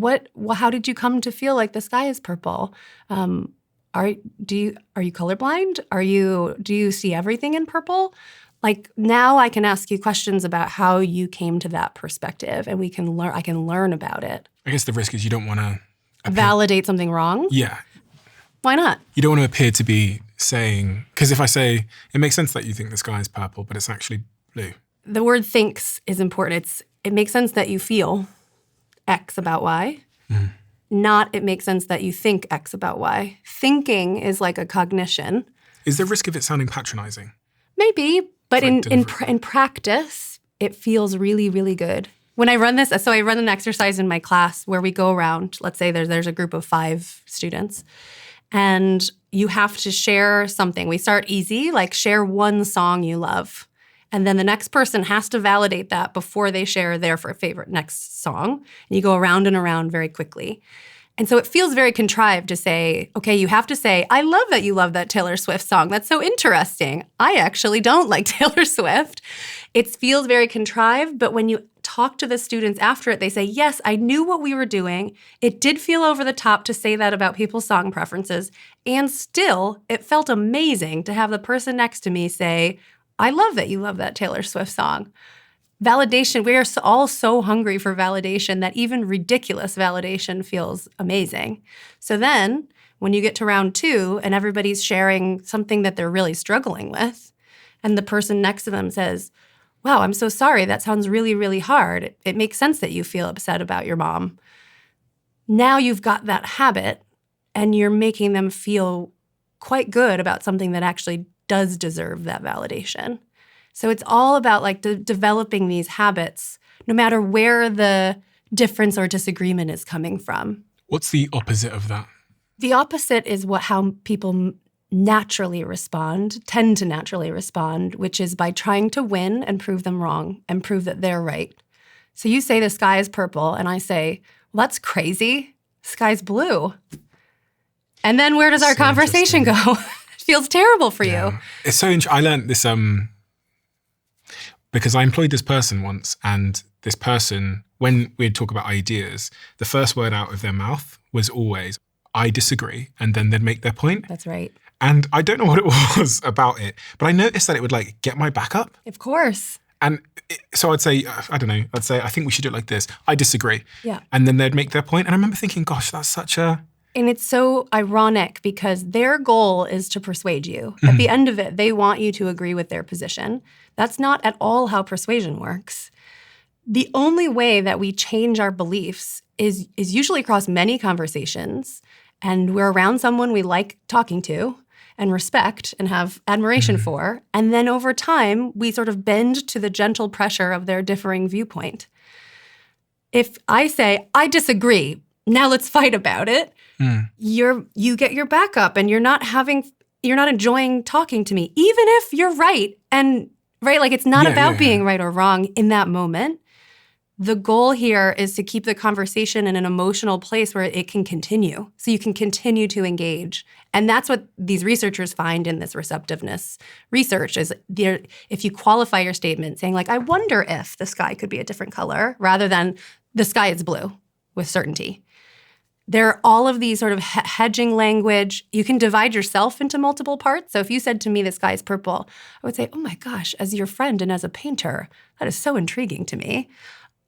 how did you come to feel like the sky is purple? Are you colorblind? Do you see everything in purple? Like now I can ask you questions about how you came to that perspective and I can learn about it. I guess the risk is you don't want to validate something wrong? Yeah. Why not? You don't want to appear to be saying, because if I say, it makes sense that you think the sky is purple, but it's actually blue. The word thinks is important. It makes sense that you feel X about Y. Not it makes sense that you think X about Y. Thinking is like a cognition. Is there risk of it sounding patronizing? Maybe, but Like in practice, it feels really, really good. When I run this, so I run an exercise in my class where we go around, let's say there's a group of 5 students, and you have to share something. We start easy, like share one song you love. And then the next person has to validate that before they share their favorite next song. And you go around and around very quickly. And so it feels very contrived to say, okay, you have to say, I love that you love that Taylor Swift song. That's so interesting. I actually don't like Taylor Swift. It feels very contrived, but when you talk to the students after it, they say, yes, I knew what we were doing. It did feel over the top to say that about people's song preferences. And still, it felt amazing to have the person next to me say, I love that you love that Taylor Swift song. Validation, we are all so hungry for validation that even ridiculous validation feels amazing. So then when you get to round 2 and everybody's sharing something that they're really struggling with, and the person next to them says, wow, I'm so sorry, that sounds really, really hard. It makes sense that you feel upset about your mom. Now you've got that habit and you're making them feel quite good about something that actually does deserve that validation. So it's all about like developing these habits, no matter where the difference or disagreement is coming from. What's the opposite of that? The opposite is how people naturally respond, tend to naturally respond, which is by trying to win and prove them wrong and prove that they're right. So you say the sky is purple, and I say, well, that's crazy. The sky's blue. And then where does our conversation go? It feels terrible for you. It's so interesting. I learned this because I employed this person once, and this person, when we'd talk about ideas, the first word out of their mouth was always, I disagree, and then they'd make their point. That's right. And I don't know what it was about it, but I noticed that it would like get my back up. Of course. And so I'd say, I don't know, I'd say, I think we should do it like this. I disagree. Yeah. And then they'd make their point. And I remember thinking, gosh, that's such a... And it's so ironic because their goal is to persuade you. At the end of it, they want you to agree with their position. That's not at all how persuasion works. The only way that we change our beliefs is usually across many conversations, and we're around someone we like talking to and respect and have admiration for, and then over time, we sort of bend to the gentle pressure of their differing viewpoint. If I say, I disagree, now let's fight about it, you get your back up and you're not enjoying talking to me, even if you're right. And right, like it's not about being right or wrong in that moment. The goal here is to keep the conversation in an emotional place where it can continue, so you can continue to engage. And that's what these researchers find in this receptiveness research is if you qualify your statement saying like, I wonder if the sky could be a different color, rather than the sky is blue with certainty. There are all of these sort of hedging language. You can divide yourself into multiple parts. So if you said to me, the sky is purple, I would say, oh my gosh, as your friend and as a painter, that is so intriguing to me.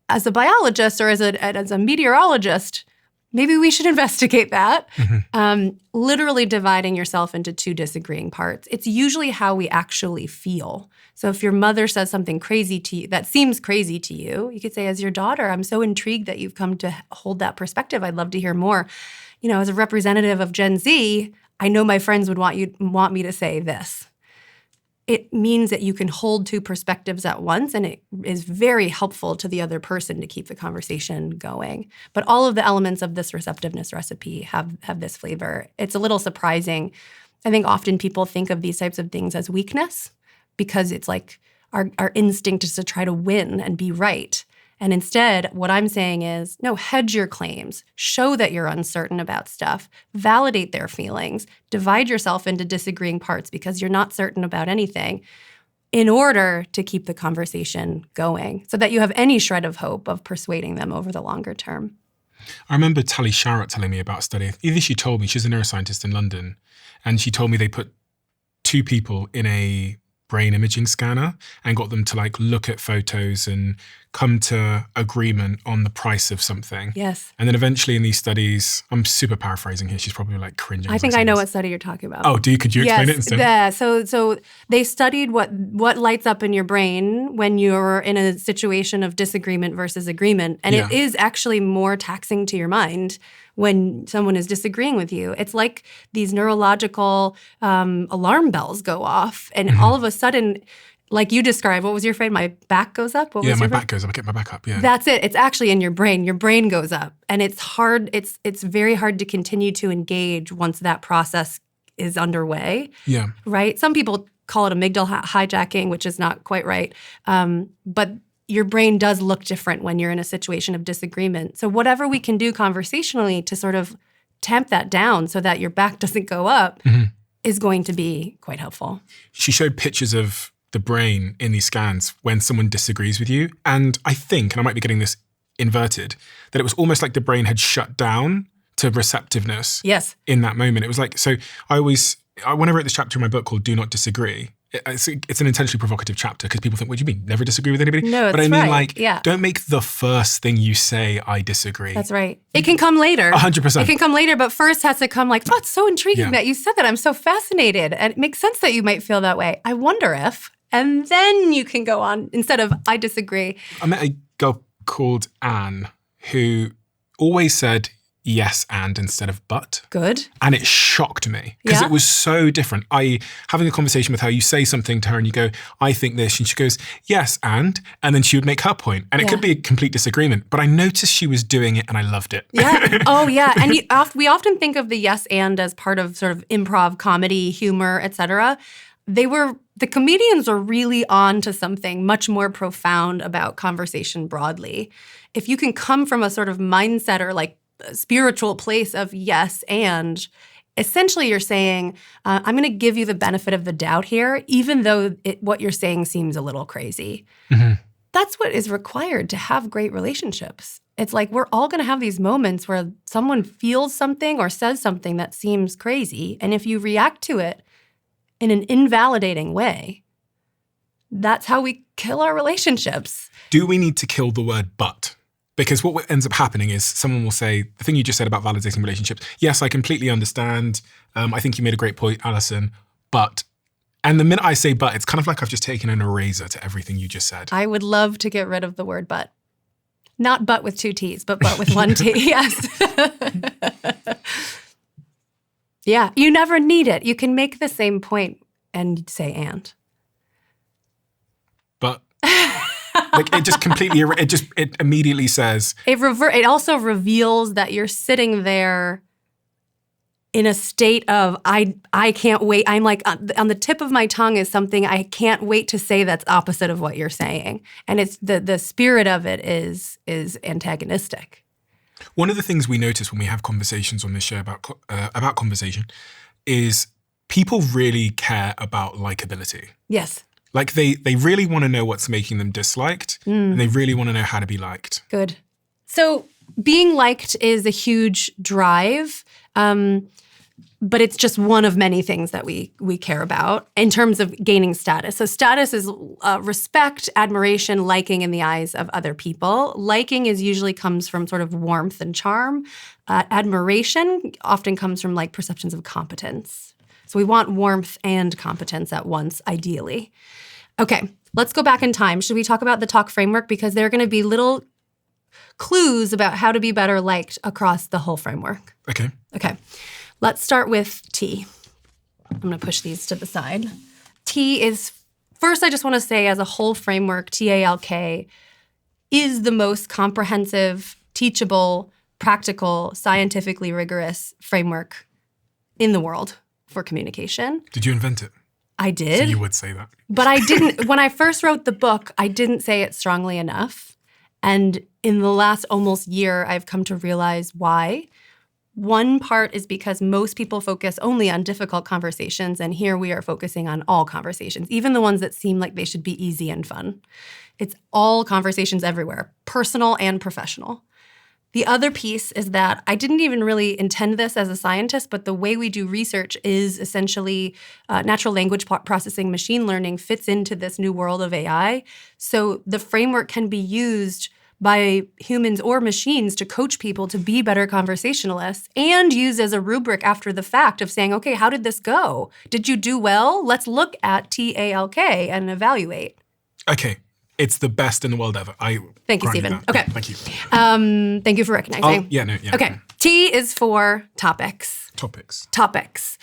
As a biologist or as a meteorologist, maybe we should investigate that. Literally dividing yourself into 2 disagreeing parts. It's usually how we actually feel. So if your mother says something crazy to you, that seems crazy to you, you could say, as your daughter, I'm so intrigued that you've come to hold that perspective. I'd love to hear more. You know, as a representative of Gen Z, I know my friends would want me to say this. It means that you can hold 2 perspectives at once, and it is very helpful to the other person to keep the conversation going. But all of the elements of this receptiveness recipe have this flavor. It's a little surprising. I think often people think of these types of things as weakness because it's like our instinct is to try to win and be right. And instead, what I'm saying is, no, hedge your claims. Show that you're uncertain about stuff. Validate their feelings. Divide yourself into disagreeing parts because you're not certain about anything in order to keep the conversation going so that you have any shred of hope of persuading them over the longer term. I remember Tali Sharot telling me about a study. Either she told me, she's a neuroscientist in London, and she told me they put 2 people in a brain imaging scanner and got them to like look at photos and come to agreement on the price of something. Yes. And then eventually in these studies, I'm super paraphrasing here, she's probably like cringing. I think I know what study you're talking about. Oh, could you explain it instead? Yes. So they studied what lights up in your brain when you're in a situation of disagreement versus agreement. And it is actually more taxing to your mind when someone is disagreeing with you. It's like these neurological alarm bells go off. And all of a sudden, like you described, what was your phrase? My back goes up? What was my your back goes up. I get my back up, yeah. That's it. It's actually in your brain. Your brain goes up. And it's hard. It's very hard to continue to engage once that process is underway. Yeah. Right? Some people call it amygdala hijacking, which is not quite right. But your brain does look different when you're in a situation of disagreement. So whatever we can do conversationally to sort of tamp that down so that your back doesn't go up is going to be quite helpful. She showed pictures of the brain in these scans when someone disagrees with you. And I think, and I might be getting this inverted, that it was almost like the brain had shut down to receptiveness in that moment. It was like, so when I wrote this chapter in my book called Do Not Disagree, it's an intentionally provocative chapter because people think, what do you mean? Never disagree with anybody? No, but I mean right. Don't make the first thing you say, I disagree. That's right. It can come later. 100%. It can come later, but first has to come like, oh, it's so intriguing that you said that. I'm so fascinated. And it makes sense that you might feel that way. I wonder if, and then you can go on instead of, I disagree. I met a girl called Anne who always said yes and instead of but. Good. And it shocked me because it was so different. Having a conversation with her, you say something to her and you go, I think this. And she goes, yes, and then she would make her point. And it could be a complete disagreement, but I noticed she was doing it and I loved it. Yeah. Oh, yeah. And we often think of the yes and as part of sort of improv, comedy, humor, et cetera. The comedians are really on to something much more profound about conversation broadly. If you can come from a sort of mindset or like a spiritual place of yes and, essentially you're saying, I'm going to give you the benefit of the doubt here, even though what you're saying seems a little crazy. That's what is required to have great relationships. It's like we're all going to have these moments where someone feels something or says something that seems crazy. And if you react to it in an invalidating way, that's how we kill our relationships. Do we need to kill the word but? Because what ends up happening is someone will say, the thing you just said about validating relationships, yes, I completely understand. I think you made a great point, Alison, but, and the minute I say but, it's kind of like I've just taken an eraser to everything you just said. I would love to get rid of the word but. Not but with 2 T's, but with 1 T, yes. Yeah, you never need it. You can make the same point and say and. But like it just completely, it immediately says. It also reveals that you're sitting there in a state of, I can't wait. I'm like, on the tip of my tongue is something I can't wait to say that's opposite of what you're saying. And it's the spirit of it is antagonistic. One of the things we notice when we have conversations on this show about conversation is people really care about likability. Yes. Like they really want to know what's making them disliked and they really want to know how to be liked. Good. So being liked is a huge drive, but it's just one of many things that we care about in terms of gaining status. So status is respect, admiration, liking in the eyes of other people. Liking usually comes from sort of warmth and charm. Admiration often comes from like perceptions of competence. So we want warmth and competence at once, ideally. Okay, let's go back in time. Should we talk about the talk framework? Because there are going to be little clues about how to be better liked across the whole framework. Okay. Okay, let's start with T. I'm going to push these to the side. T is, first I just want to say as a whole framework, TALK is the most comprehensive, teachable, practical, scientifically rigorous framework in the world for communication. Did you invent it? I did. So you would say that. But I didn't, when I first wrote the book, I didn't say it strongly enough. And in the last almost year, I've come to realize why. One part is because most people focus only on difficult conversations, and here we are focusing on all conversations, even the ones that seem like they should be easy and fun. It's all conversations everywhere, personal and professional. The other piece is that I didn't even really intend this as a scientist, but the way we do research is essentially natural language processing, machine learning fits into this new world of AI. So the framework can be used by humans or machines to coach people to be better conversationalists and used as a rubric after the fact of saying, okay, how did this go? Did you do well? Let's look at TALK and evaluate. Okay. It's the best in the world ever. Thank you, Stephen. That. Okay. Yeah, thank you. Thank you for recognizing. Okay. T is for topics. Topics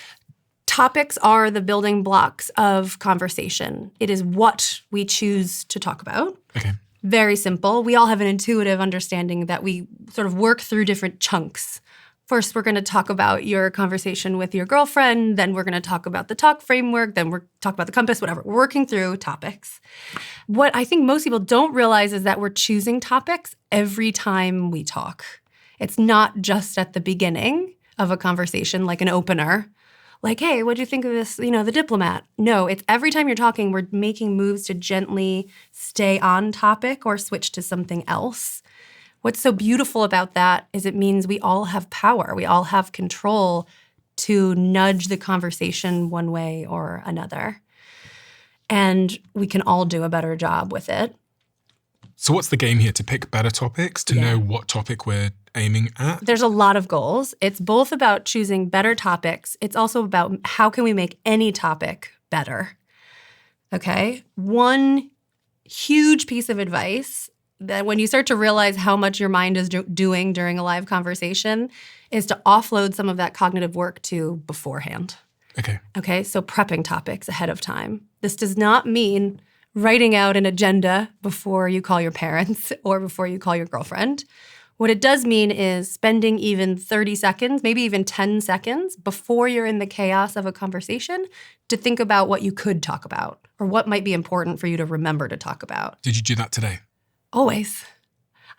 are the building blocks of conversation. It is what we choose to talk about. Okay. Very simple. We all have an intuitive understanding that we sort of work through different chunks. First, we're going to talk about your conversation with your girlfriend. Then we're going to talk about the talk framework. Then we're talk about the compass, whatever. We're working through topics. What I think most people don't realize is that we're choosing topics every time we talk. It's not just at the beginning of a conversation, like an opener. Like, hey, what do you think of this, the diplomat? No, it's every time you're talking, we're making moves to gently stay on topic or switch to something else. What's so beautiful about that is it means we all have power. We all have control to nudge the conversation one way or another. And we can all do a better job with it. So what's the game here? To pick better topics, to know what topic we're aiming at? There's a lot of goals. It's both about choosing better topics. It's also about how can we make any topic better, okay? One huge piece of advice that when you start to realize how much your mind is doing during a live conversation is to offload some of that cognitive work to beforehand. Okay, so prepping topics ahead of time. This does not mean writing out an agenda before you call your parents or before you call your girlfriend. What it does mean is spending even 30 seconds, maybe even 10 seconds before you're in the chaos of a conversation to think about what you could talk about or what might be important for you to remember to talk about. Did you do that today? Always.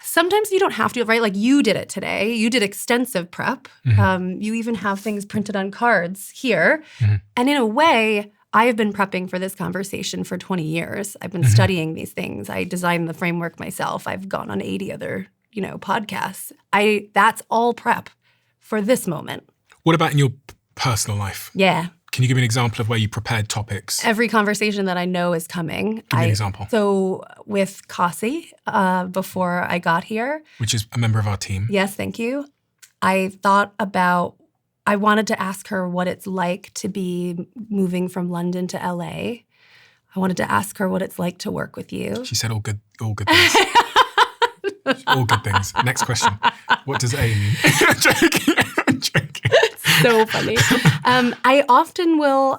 Sometimes you don't have to, right? Like you did it today. You did extensive prep. Mm-hmm. You even have things printed on cards here. Mm-hmm. And in a way, I have been prepping for this conversation for 20 years. I've been studying these things. I designed the framework myself. I've gone on 80 other, podcasts. That's all prep for this moment. What about in your personal life? Yeah. Can you give me an example of where you prepared topics? Every conversation that I know is coming. Give me an example. So with Kasi, before I got here. Which is a member of our team. Yes, thank you. I wanted to ask her what it's like to be moving from London to LA. I wanted to ask her what it's like to work with you. She said all good things. All good things. Next question. What does A mean? I'm joking. So funny. I often will,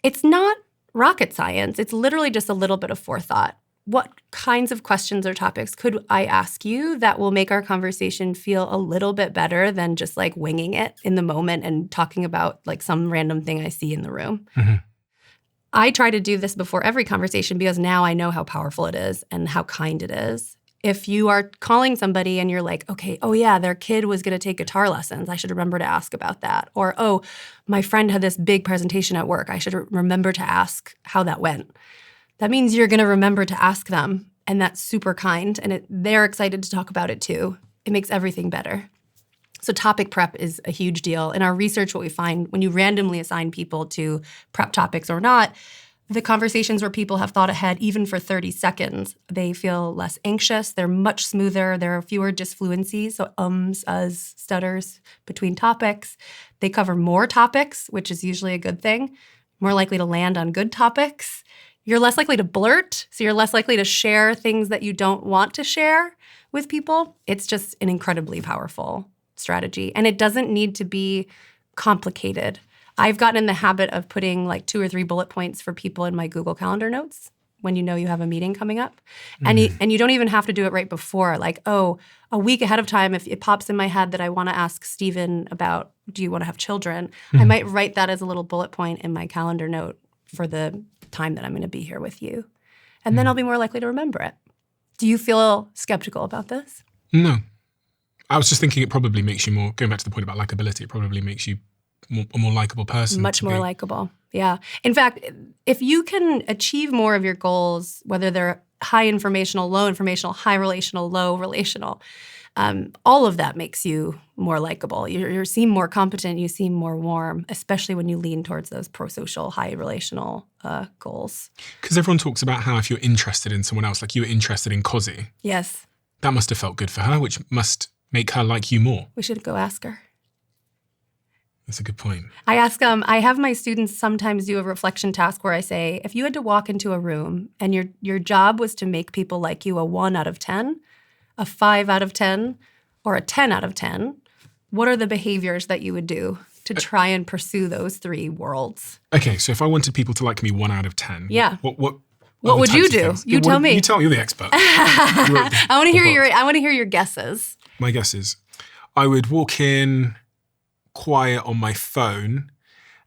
it's not rocket science. It's literally just a little bit of forethought. What kinds of questions or topics could I ask you that will make our conversation feel a little bit better than just like winging it in the moment and talking about like some random thing I see in the room? Mm-hmm. I try to do this before every conversation because now I know how powerful it is and how kind it is. If you are calling somebody and you're like, okay, oh yeah, their kid was going to take guitar lessons. I should remember to ask about that. Or, oh, my friend had this big presentation at work. I should remember to ask how that went. That means you're going to remember to ask them, and that's super kind, and they're excited to talk about it too. It makes everything better. So topic prep is a huge deal. In our research, what we find when you randomly assign people to prep topics or not, the conversations where people have thought ahead, even for 30 seconds, they feel less anxious. They're much smoother. There are fewer disfluencies, so ums, uhs, stutters between topics. They cover more topics, which is usually a good thing. More likely to land on good topics. You're less likely to blurt, so you're less likely to share things that you don't want to share with people. It's just an incredibly powerful strategy. And it doesn't need to be complicated. I've gotten in the habit of putting like 2 or 3 bullet points for people in my Google Calendar notes when you know you have a meeting coming up. Mm. And you don't even have to do it right before. Like, oh, a week ahead of time, if it pops in my head that I want to ask Stephen about, do you want to have children? I might write that as a little bullet point in my calendar note for the time that I'm going to be here with you. And then I'll be more likely to remember it. Do you feel skeptical about this? No. I was just thinking it probably makes you more, going back to the point about likability, it probably makes you a more likable person. Much more likable. Yeah. In fact, if you can achieve more of your goals, whether they're high informational, low informational, high relational, low relational, all of that makes you more likable. You seem more competent, you seem more warm, especially when you lean towards those pro-social, high relational goals. Because everyone talks about how if you're interested in someone else, like you were interested in Cozy, Yes. that must have felt good for her, which must make her like you more. We should go ask her. That's a good point. I ask I have my students sometimes do a reflection task where I say, if you had to walk into a room and your job was to make people like you a 1 out of 10, a 5 out of 10, or a 10 out of 10, what are the behaviors that you would do to try and pursue those 3 worlds? Okay, so if I wanted people to like me 1 out of 10, Yeah. what would you do? You tell me. You tell me. You're the expert. I want to hear your guesses. My guess is I would walk in quiet on my phone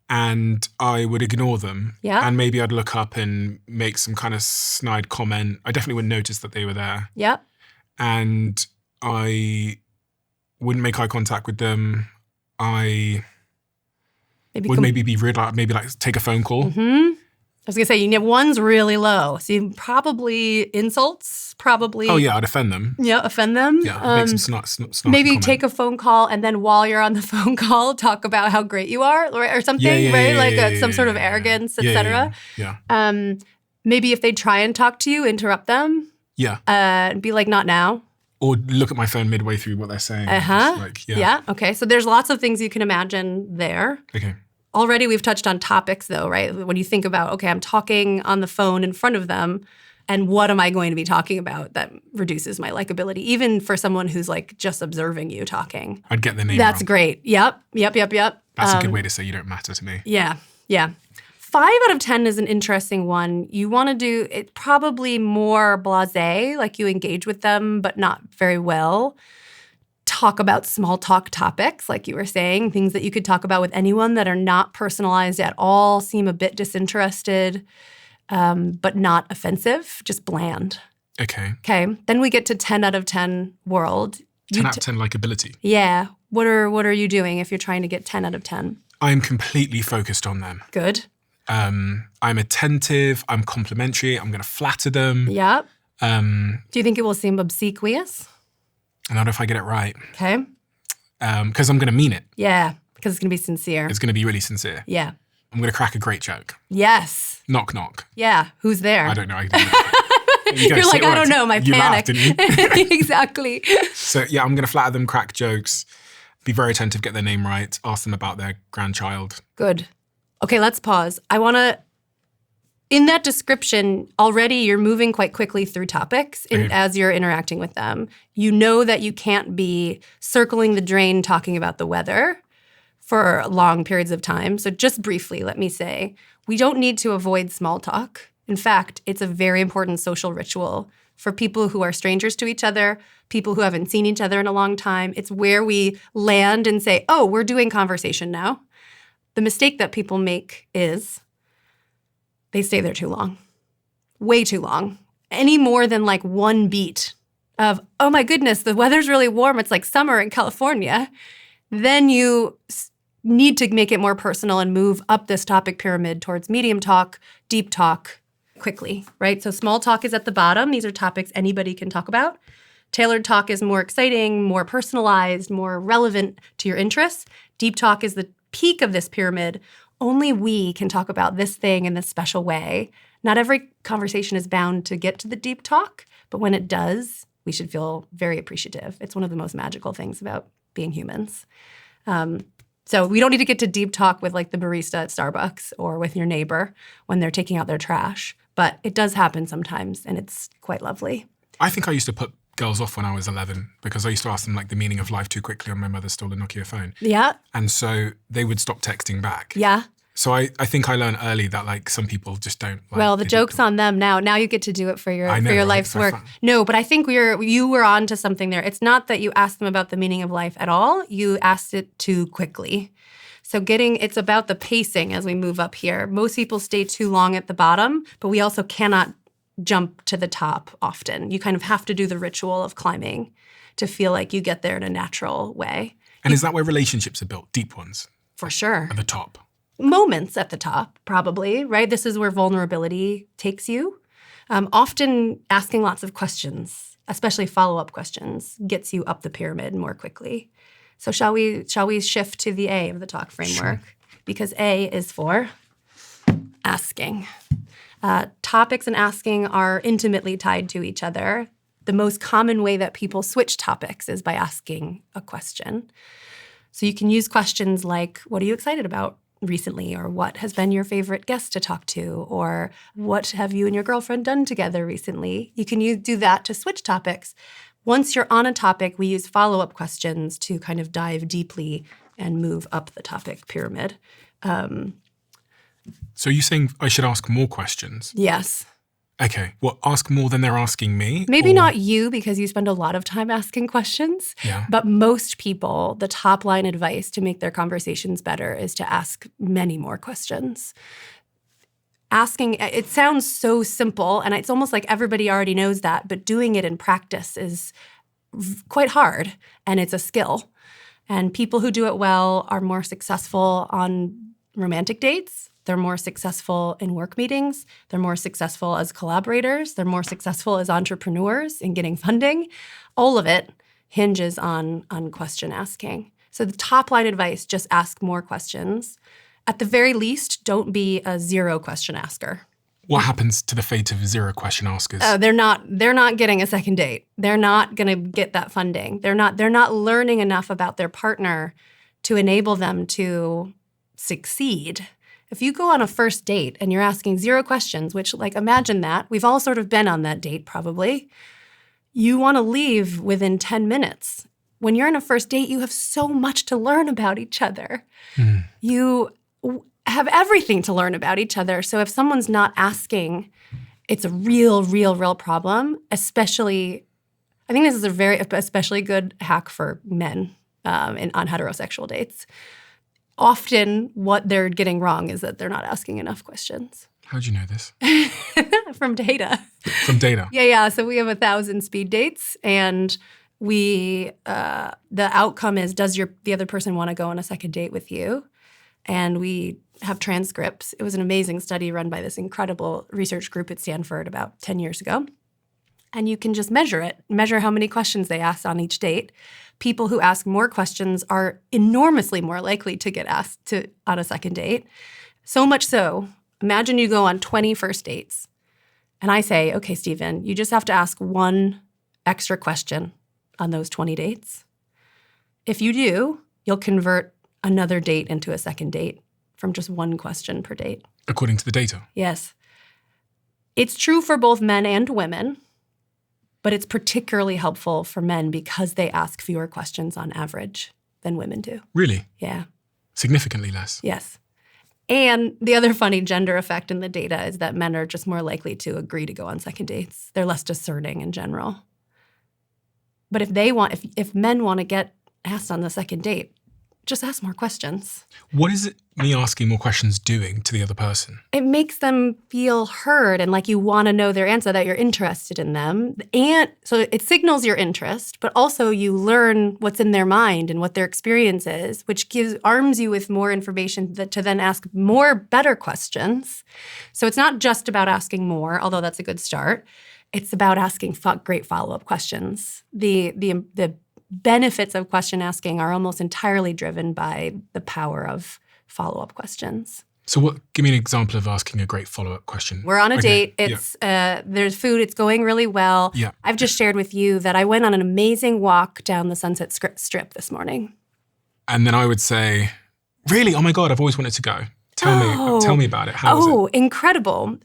and I would ignore them. Yeah. And maybe I'd look up and make some kind of snide comment. I definitely wouldn't notice that they were there. Yeah. And I wouldn't make eye contact with them. I would maybe be rude, maybe like take a phone call. Mm-hmm. I was going to say, you know, 1's really low. So you probably insults, probably. Oh, yeah, I'd offend them. Yeah, offend them. Yeah, make some snarky maybe comment. take a phone call and then while you're on the phone call, talk about how great you are or something, right? Some sort of arrogance, etc. Yeah. Maybe if they try and talk to you, interrupt them. Yeah. And be like, not now. Or look at my phone midway through what they're saying. Yeah. Okay. So there's lots of things you can imagine there. Okay. Already we've touched on topics though, right? When you think about, okay, I'm talking on the phone in front of them and what am I going to be talking about that reduces my likability, even for someone who's like just observing you talking. I'd get their name That's wrong. great. Yep. That's a good way to say you don't matter to me. Yeah. 5 out of 10 is an interesting one. You want to do it probably more blasé, like you engage with them, but not very well. Talk about small talk topics, like you were saying, things that you could talk about with anyone that are not personalized at all, seem a bit disinterested, but not offensive, just bland. Okay. Then we get to 10 out of 10 world. 10 out of 10 likability. Yeah. What are you doing if you're trying to get 10 out of 10? I'm completely focused on them. Good. I'm attentive. I'm complimentary. I'm going to flatter them. Yep. Do you think it will seem obsequious? Not if I get it right. Okay. Because I'm going to mean it. Yeah, because it's going to be sincere. It's going to be really sincere. Yeah. I'm going to crack a great joke. Yes. Knock, knock. Yeah. Who's there? I don't know. You're like, I don't know. My you panic. Laughed, didn't you? Exactly. So, yeah, I'm going to flatter them, crack jokes, be very attentive, get their name right, ask them about their grandchild. Good. Okay, let's pause. I want to, in that description, already you're moving quite quickly through topics as you're interacting with them. You know that you can't be circling the drain talking about the weather for long periods of time. So just briefly, let me say, we don't need to avoid small talk. In fact, it's a very important social ritual for people who are strangers to each other, people who haven't seen each other in a long time. It's where we land and say, oh, we're doing conversation now. The mistake that people make is they stay there too long, way too long. Any more than like one beat of, oh my goodness, the weather's really warm, it's like summer in California, then you need to make it more personal and move up this topic pyramid towards medium talk, deep talk quickly, right? So small talk is at the bottom. These are topics anybody can talk about. Tailored talk is more exciting, more personalized, more relevant to your interests. Deep talk is the peak of this pyramid. Only we can talk about this thing in this special way. Not every conversation is bound to get to the deep talk, but when it does, we should feel very appreciative. It's one of the most magical things about being humans. So we don't need to get to deep talk with like the barista at Starbucks or with your neighbor when they're taking out their trash, but it does happen sometimes and it's quite lovely. I think I used to put girls off when I was 11 because I used to ask them like the meaning of life too quickly on my mother's stolen Nokia phone. Yeah. And so they would stop texting back. Yeah. So I think I learned early that like some people just don't. Like, well, the joke's on them now. Now you get to do it for your life's work. Fun. No, but I think you were on to something there. It's not that you asked them about the meaning of life at all. You asked it too quickly. So it's about the pacing as we move up here. Most people stay too long at the bottom, but we also cannot jump to the top often. You kind of have to do the ritual of climbing to feel like you get there in a natural way. And is that where relationships are built? Deep ones? For sure. At the top? Moments at the top, probably, right? This is where vulnerability takes you. Often asking lots of questions, especially follow-up questions, gets you up the pyramid more quickly. So shall we shift to the A of the talk framework? Sure. Because A is for asking. Topics and asking are intimately tied to each other. The most common way that people switch topics is by asking a question. So you can use questions like, what are you excited about recently? Or what has been your favorite guest to talk to? Or what have you and your girlfriend done together recently? You can do that to switch topics. Once you're on a topic, we use follow-up questions to kind of dive deeply and move up the topic pyramid. So you're saying I should ask more questions? Yes. Okay. Well, ask more than they're asking me? Maybe not you, because you spend a lot of time asking questions. Yeah. But most people, the top line advice to make their conversations better is to ask many more questions. Asking, it sounds so simple, and it's almost like everybody already knows that, but doing it in practice is quite hard, and it's a skill. And people who do it well are more successful on romantic dates. They're more successful in work meetings. They're more successful as collaborators. They're more successful as entrepreneurs in getting funding. All of it hinges on question asking. So the top line advice, just ask more questions. At the very least, don't be a zero question asker. What happens to the fate of zero question askers? They're not getting a second date. They're not going to get that funding. They're not learning enough about their partner to enable them to succeed. If you go on a first date and you're asking zero questions, which, like, imagine that. We've all sort of been on that date, probably. You want to leave within 10 minutes. When you're on a first date, you have so much to learn about each other. You have everything to learn about each other. So if someone's not asking, it's a real problem, especially, I think this is a very especially good hack for men on heterosexual dates. Often what they're getting wrong is that they're not asking enough questions. How'd you know this? From data. From data? Yeah. So we have 1,000 speed dates, and the outcome is, does the other person want to go on a second date with you? And we have transcripts. It was an amazing study run by this incredible research group at Stanford about 10 years ago. And you can just measure how many questions they asked on each date. People who ask more questions are enormously more likely to get asked on a second date. So much so, imagine you go on 20 first dates. And I say, okay, Stephen, you just have to ask one extra question on those 20 dates. If you do, you'll convert another date into a second date from just one question per date. According to the data? Yes. It's true for both men and women, but it's particularly helpful for men because they ask fewer questions on average than women do. Really? Yeah. Significantly less? Yes. And the other funny gender effect in the data is that men are just more likely to agree to go on second dates. They're less discerning in general. But if men want to get asked on the second date, just ask more questions. What is it me asking more questions doing to the other person? It makes them feel heard and like you want to know their answer, that you're interested in them. And so it signals your interest, but also you learn what's in their mind and what their experience is, which arms you with more information to then ask better questions. So it's not just about asking more, although that's a good start. It's about asking great follow-up questions. The benefits of question asking are almost entirely driven by the power of follow-up questions. So give me an example of asking a great follow-up question. We're on a date. It's there's food. It's going really well. Yeah. I've just shared with you that I went on an amazing walk down the Sunset Strip this morning. And then I would say, really? Oh my God, I've always wanted to go. Tell me about it. How was it? Oh, incredible.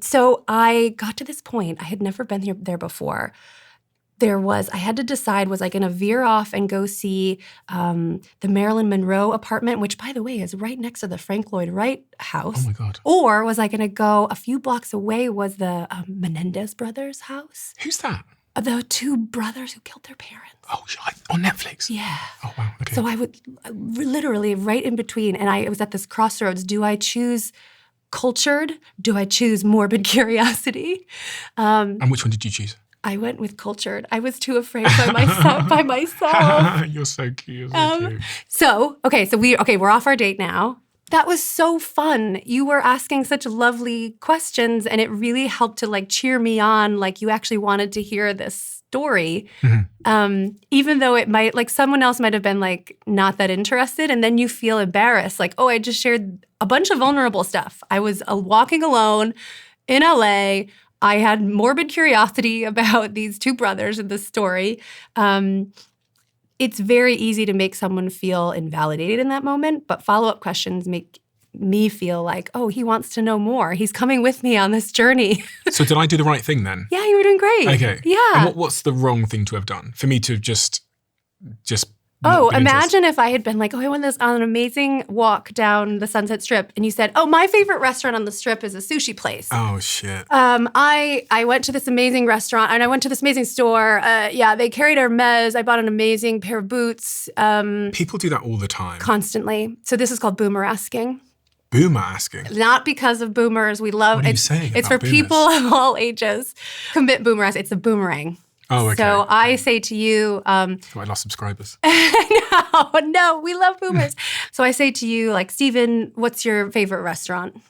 So I got to this point. I had never been there before. I had to decide, was I going to veer off and go see the Marilyn Monroe apartment, which, by the way, is right next to the Frank Lloyd Wright house. Oh, my God. Or was I going to go a few blocks away was the Menendez brothers' house. Who's that? The two brothers who killed their parents. Oh, on Netflix? Yeah. Oh, wow. Okay. So I would literally right in between, and I was at this crossroads. Do I choose cultured? Do I choose morbid curiosity? And which one did you choose? I went with cultured. I was too afraid by myself. You're so cute. You're so cute. So we're off our date now. That was so fun. You were asking such lovely questions, and it really helped to like cheer me on. Like you actually wanted to hear this story, even though it might like someone else might have been like not that interested, and then you feel embarrassed. Like, oh, I just shared a bunch of vulnerable stuff. I was walking alone in LA. I had morbid curiosity about these two brothers in this story. It's very easy to make someone feel invalidated in that moment, but follow-up questions make me feel like, oh, he wants to know more. He's coming with me on this journey. So did I do the right thing then? Yeah, you were doing great. Okay. Yeah. And what's the wrong thing to have done? For me to just Oh, imagine if I had been like, oh, I went on an amazing walk down the Sunset Strip, and you said, oh, my favorite restaurant on the Strip is a sushi place. Oh, shit. I went to this amazing restaurant, and I went to this amazing store. They carried Hermes. I bought an amazing pair of boots. People do that all the time. Constantly. So this is called boomer asking. Boomer asking? Not because of boomers. We love What are you saying It's about for people boomers? of all ages. Commit boomer asking. It's a boomerang. Oh, okay. So I say to you, So I lost subscribers. no, we love boomers. So I say to you, like, Stephen, what's your favorite restaurant?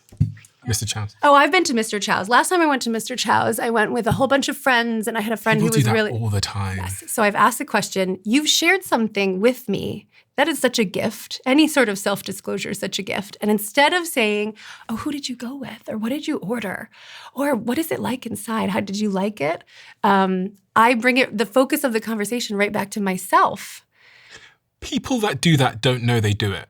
Mr. Chow's. Oh, I've been to Mr. Chow's. Last time I went to Mr. Chow's, I went with a whole bunch of friends, and I had a friend People who was do that really all the time. Yes. So I've asked the question, you've shared something with me. That is such a gift. Any sort of self-disclosure is such a gift. And instead of saying, oh, who did you go with? Or what did you order? Or what is it like inside? How did you like it? I bring the focus of the conversation right back to myself. People that do that don't know they do it.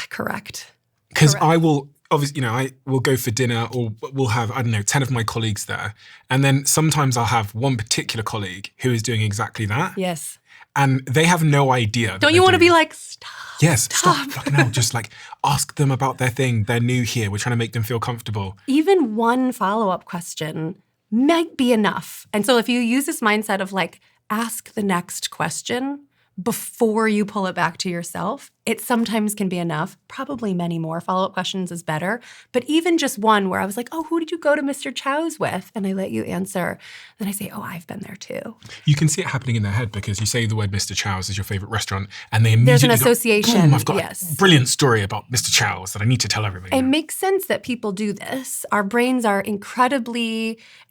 Correct. Because I will, obviously, I will go for dinner, or we'll have, 10 of my colleagues there. And then sometimes I'll have one particular colleague who is doing exactly that. Yes. And they have no idea. Don't you want to be like, stop? Yes, stop. Fucking hell. Just like ask them about their thing. They're new here. We're trying to make them feel comfortable. Even one follow-up question might be enough. And so if you use this mindset of like, ask the next question before you pull it back to yourself, it sometimes can be enough. Probably many more follow-up questions is better. But even just one where I was like, oh, who did you go to Mr. Chow's with? And I let you answer. Then I say, oh, I've been there too. You can see it happening in their head because you say the word Mr. Chow's is your favorite restaurant, and they immediately There's an association. Boom, I've got yes. a brilliant story about Mr. Chow's that I need to tell everybody. It makes sense that people do this. Our brains are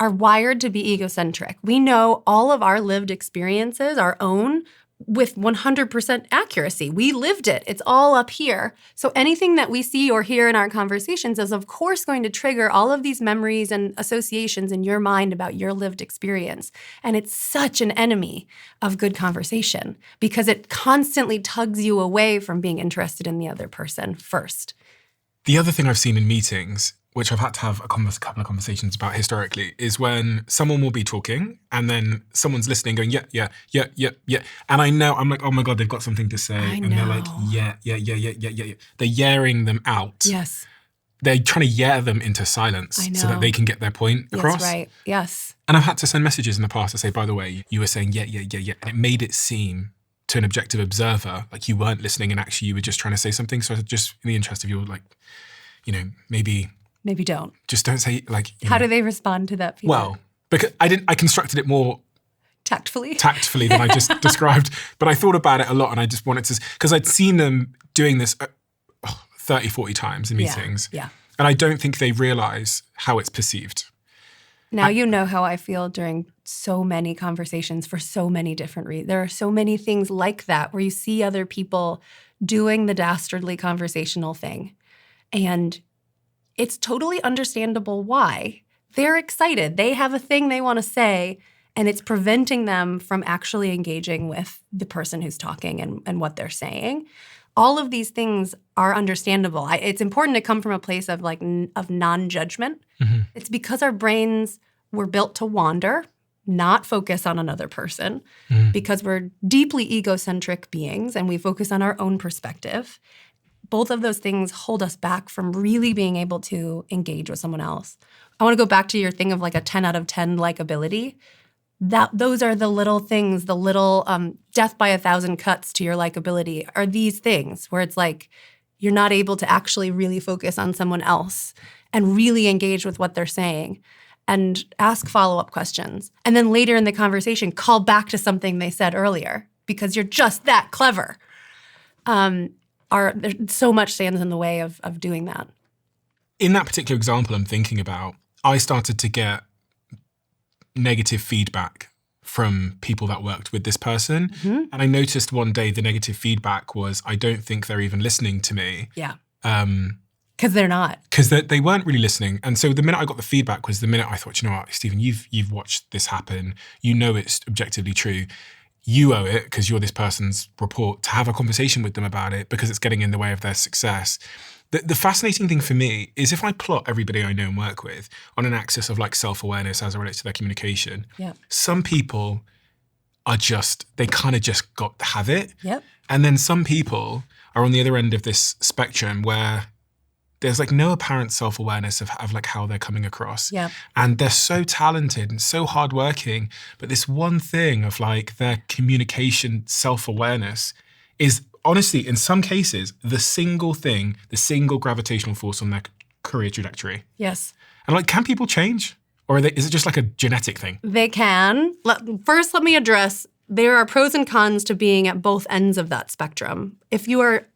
wired to be egocentric. We know all of our lived experiences, our own, with 100% accuracy. We lived it. It's all up here. So anything that we see or hear in our conversations is, of course, going to trigger all of these memories and associations in your mind about your lived experience. And it's such an enemy of good conversation because it constantly tugs you away from being interested in the other person first. The other thing I've seen in meetings, which I've had to have a couple of conversations about historically, is when someone will be talking and then someone's listening going, yeah. And I know, I'm like, oh my God, they've got something to say. And they're like, yeah. They're yaring them out. Yes. They're trying to yeah them into silence so that they can get their point across. That's right. Yes. And I've had to send messages in the past to say, by the way, you were saying yeah. And it made it seem to an objective observer like you weren't listening and actually you were just trying to say something. So just in the interest of your, like, Maybe don't. Just don't say, like... How do they respond to that feedback? Well, because I constructed it more... Tactfully than I just described. But I thought about it a lot and I just wanted to... Because I'd seen them doing this 30, 40 times in meetings. Yeah. And I don't think they realise how it's perceived. Now you know how I feel during so many conversations for so many different reasons. There are so many things like that where you see other people doing the dastardly conversational thing. And it's totally understandable why. They're excited. They have a thing they want to say, and it's preventing them from actually engaging with the person who's talking and what they're saying. All of these things are understandable. It's important to come from a place of non-judgment. Mm-hmm. It's because our brains were built to wander, not focus on another person, because we're deeply egocentric beings and we focus on our own perspective. Both of those things hold us back from really being able to engage with someone else. I want to go back to your thing of like a 10 out of 10 likability. Those are the little things, the little death by 1,000 cuts to your likability are these things where it's like you're not able to actually really focus on someone else and really engage with what they're saying and ask follow-up questions. And then later in the conversation, call back to something they said earlier because you're just that clever. There's so much stands in the way of doing that. In that particular example I'm thinking about, I started to get negative feedback from people that worked with this person. Mm-hmm. And I noticed one day the negative feedback was, I don't think they're even listening to me. Yeah. Because they're not. Because they weren't really listening. And so the minute I got the feedback was the minute I thought, you know what, Stephen, you've watched this happen. You know it's objectively true. You owe it, because you're this person's report, to have a conversation with them about it because it's getting in the way of their success. The fascinating thing for me is if I plot everybody I know and work with on an axis of like self-awareness as it relates to their communication, some people are they kind of just have it. Yep. And then some people are on the other end of this spectrum where there's like no apparent self-awareness of like how they're coming across. Yep. And they're so talented and so hardworking, but this one thing of like their communication self-awareness is honestly, in some cases, the single gravitational force on their career trajectory. Yes. And like, can people change? Or is it just like a genetic thing? They can. First, let me address, there are pros and cons to being at both ends of that spectrum. If you are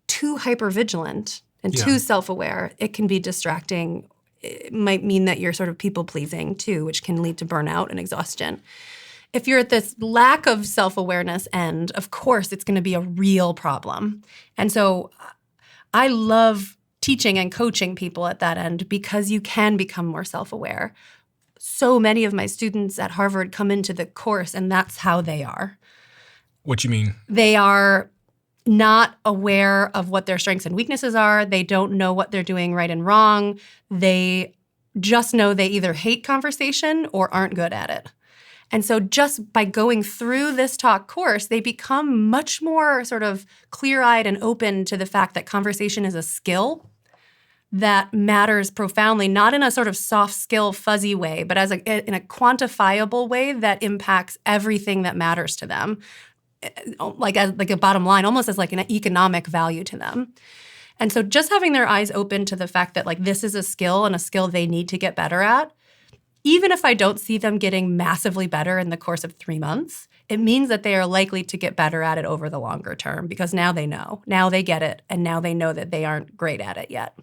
too hypervigilant and too self-aware, it can be distracting. It might mean that you're sort of people-pleasing too, which can lead to burnout and exhaustion. If you're at this lack of self-awareness end, of course, it's going to be a real problem. And so I love teaching and coaching people at that end because you can become more self-aware. So many of my students at Harvard come into the course and that's how they are. What do you mean? They are not aware of what their strengths and weaknesses are. They don't know what they're doing right and wrong. They just know they either hate conversation or aren't good at it. And so just by going through this talk course, they become much more sort of clear-eyed and open to the fact that conversation is a skill that matters profoundly, not in a sort of soft skill, fuzzy way, but in a quantifiable way that impacts everything that matters to them, like a bottom line, almost as like an economic value to them. And so just having their eyes open to the fact that like this is a skill and a skill they need to get better at, even if I don't see them getting massively better in the course of 3 months, it means that they are likely to get better at it over the longer term because now they know, now they get it, and now they know that they aren't great at it yet.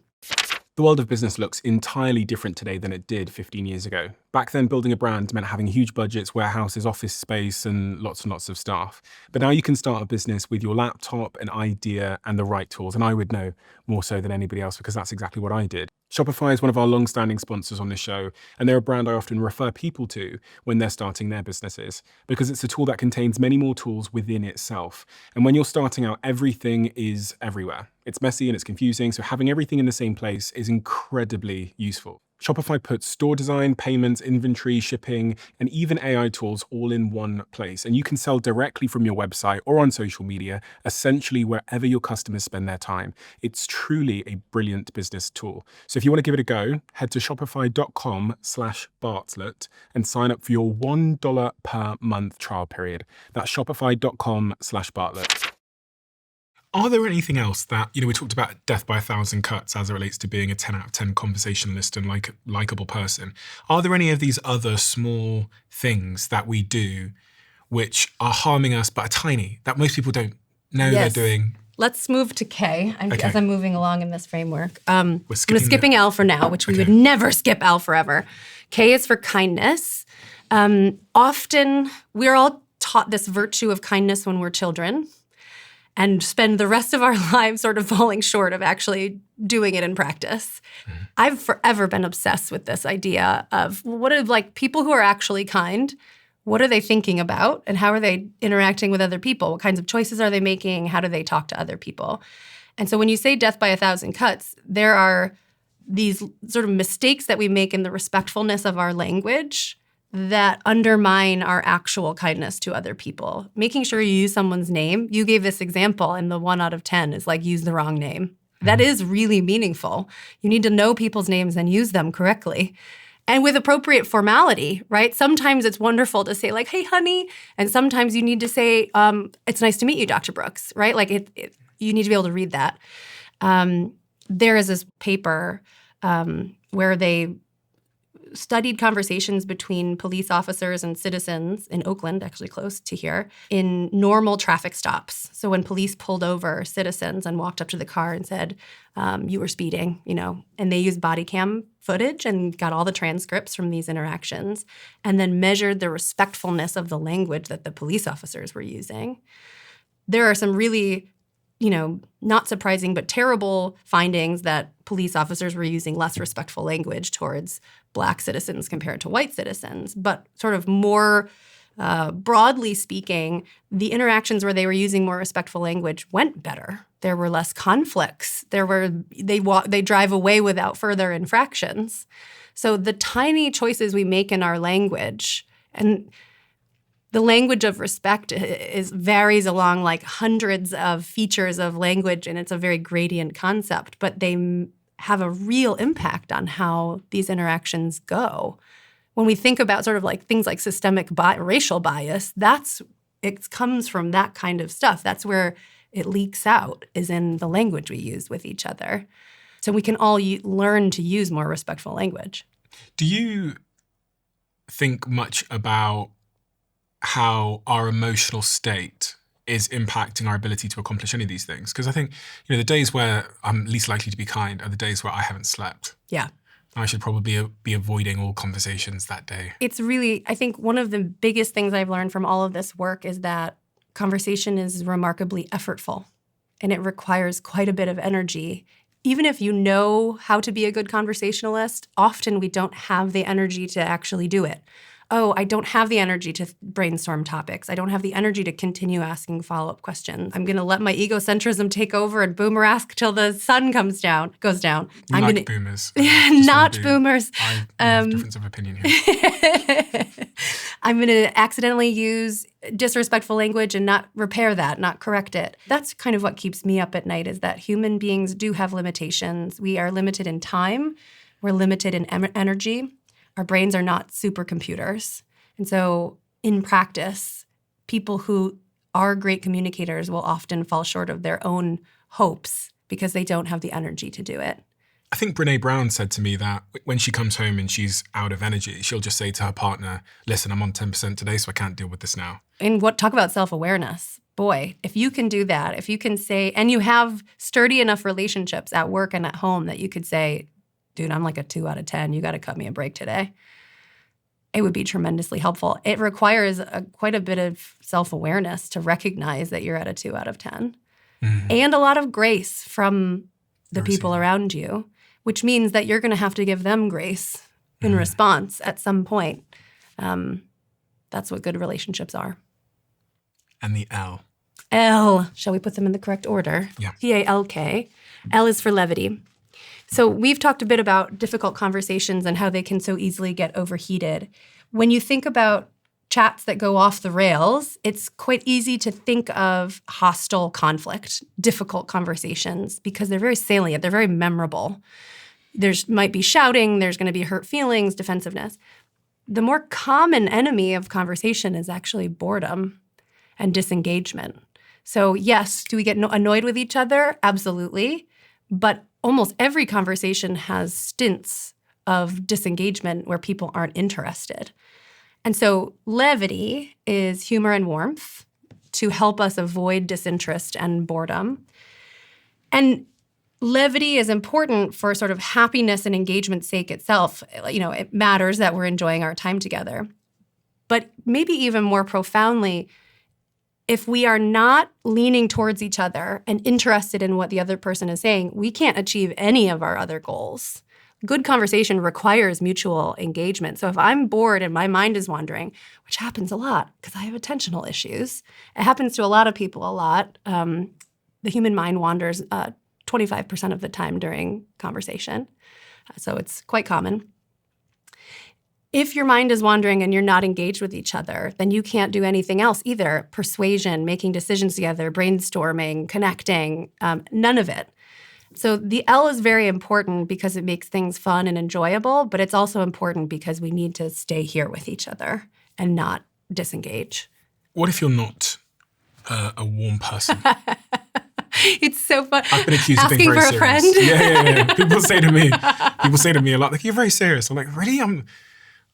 The world of business looks entirely different today than it did 15 years ago. Back then, building a brand meant having huge budgets, warehouses, office space, and lots of staff. But now you can start a business with your laptop, an idea, and the right tools. And I would know more so than anybody else because that's exactly what I did. Shopify is one of our long-standing sponsors on this show, and they're a brand I often refer people to when they're starting their businesses because it's a tool that contains many more tools within itself. And when you're starting out, everything is everywhere. It's messy and it's confusing, so having everything in the same place is incredibly useful. Shopify puts store design, payments, inventory, shipping, and even AI tools all in one place. And you can sell directly from your website or on social media, essentially wherever your customers spend their time. It's truly a brilliant business tool. So if you want to give it a go, head to shopify.com/Bartlett and sign up for your $1 per month trial period. That's shopify.com/Bartlett. Are there anything else that, we talked about death by 1,000 cuts as it relates to being a 10 out of 10 conversationalist and likable person. Are there any of these other small things that we do which are harming us but are tiny, that most people don't know they're doing? Let's move to K as I'm moving along in this framework. We're skipping L for now, which we would never skip L forever. K is for kindness. Often we're all taught this virtue of kindness when we're children, and spend the rest of our lives sort of falling short of actually doing it in practice. Mm-hmm. I've forever been obsessed with this idea of what are like people who are actually kind, what are they thinking about, and how are they interacting with other people? What kinds of choices are they making? How do they talk to other people? And so when you say death by 1,000 cuts, there are these sort of mistakes that we make in the respectfulness of our language that undermine our actual kindness to other people. Making sure you use someone's name. You gave this example, and the 1 out of 10 is like use the wrong name. That is really meaningful. You need to know people's names and use them correctly. And with appropriate formality, right? Sometimes it's wonderful to say like, hey, honey. And sometimes you need to say, it's nice to meet you, Dr. Brooks, right? Like you need to be able to read that. There is this paper where they studied conversations between police officers and citizens in Oakland, actually close to here, in normal traffic stops. So when police pulled over citizens and walked up to the car and said, you were speeding, and they used body cam footage and got all the transcripts from these interactions and then measured the respectfulness of the language that the police officers were using. There are some really not surprising but terrible findings that police officers were using less respectful language towards Black citizens compared to white citizens. But sort of more broadly speaking, the interactions where they were using more respectful language went better. There were less conflicts. They drive away without further infractions. So the tiny choices we make in our language, and the language of respect varies along like hundreds of features of language, and it's a very gradient concept, but they have a real impact on how these interactions go. When we think about sort of like things like systemic racial bias, it comes from that kind of stuff. That's where it leaks out, is in the language we use with each other. So we can all learn to use more respectful language. Do you think much about how our emotional state is impacting our ability to accomplish any of these things? Because I think, the days where I'm least likely to be kind are the days where I haven't slept. Yeah. I should probably be avoiding all conversations that day. It's really, I think one of the biggest things I've learned from all of this work is that conversation is remarkably effortful, and it requires quite a bit of energy. Even if you know how to be a good conversationalist, often we don't have the energy to actually do it. Oh, I don't have the energy to brainstorm topics. I don't have the energy to continue asking follow-up questions. I'm going to let my egocentrism take over and boomer ask till the sun goes down. Boomers. Not boomers. I have difference of opinion here. I'm going to accidentally use disrespectful language and not repair that, not correct it. That's kind of what keeps me up at night, is that human beings do have limitations. We are limited in time. We're limited in energy. Our brains are not supercomputers. And so in practice, people who are great communicators will often fall short of their own hopes because they don't have the energy to do it. I think Brené Brown said to me that when she comes home and she's out of energy, she'll just say to her partner, listen, I'm on 10% today, so I can't deal with this now. And talk about self-awareness. Boy, if you can do that, if you can say, and you have sturdy enough relationships at work and at home that you could say, dude, I'm like a 2 out of 10. You got to cut me a break today. It would be tremendously helpful. It requires quite a bit of self-awareness to recognize that you're at a 2 out of 10. Mm-hmm. And a lot of grace from the people around you, which means that you're going to have to give them grace in response at some point. That's what good relationships are. And the L. L. Shall we put them in the correct order? Yeah. P-A-L-K. L is for levity. So we've talked a bit about difficult conversations and how they can so easily get overheated. When you think about chats that go off the rails, it's quite easy to think of hostile conflict, difficult conversations, because they're very salient, they're very memorable. Might be shouting, there's going to be hurt feelings, defensiveness. The more common enemy of conversation is actually boredom and disengagement. So yes, do we get annoyed with each other? Absolutely. But almost every conversation has stints of disengagement where people aren't interested. And so levity is humor and warmth to help us avoid disinterest and boredom. And levity is important for sort of happiness and engagement's sake itself. It matters that we're enjoying our time together. But maybe even more profoundly, if we are not leaning towards each other and interested in what the other person is saying, we can't achieve any of our other goals. Good conversation requires mutual engagement. So if I'm bored and my mind is wandering, which happens a lot because I have attentional issues, it happens to a lot of people a lot. The human mind wanders 25% of the time during conversation. So it's quite common. If your mind is wandering and you're not engaged with each other, then you can't do anything else either. Persuasion, making decisions together, brainstorming, connecting, none of it. So the L is very important because it makes things fun and enjoyable, but it's also important because we need to stay here with each other and not disengage. What if you're not a warm person? It's so fun. I've been accused of being Asking very for a serious. friend. Yeah. People say to me a lot, like, you're very serious. I'm like, really?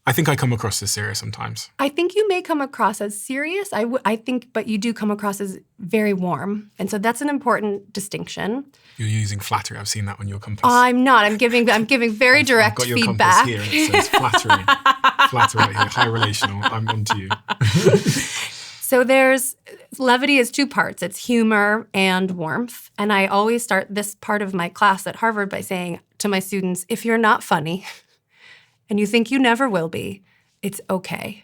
I think I come across as serious sometimes. I think you may come across as serious. I think, but you do come across as very warm. And so that's an important distinction. You're using flattery. I've seen that on your compass. I'm not. I'm giving very direct I've got your feedback. compass here and it says flattery. Flattery right here. High relational. I'm onto you. So levity is two parts. It's humor and warmth. And I always start this part of my class at Harvard by saying to my students, if you're not funny and you think you never will be, it's okay.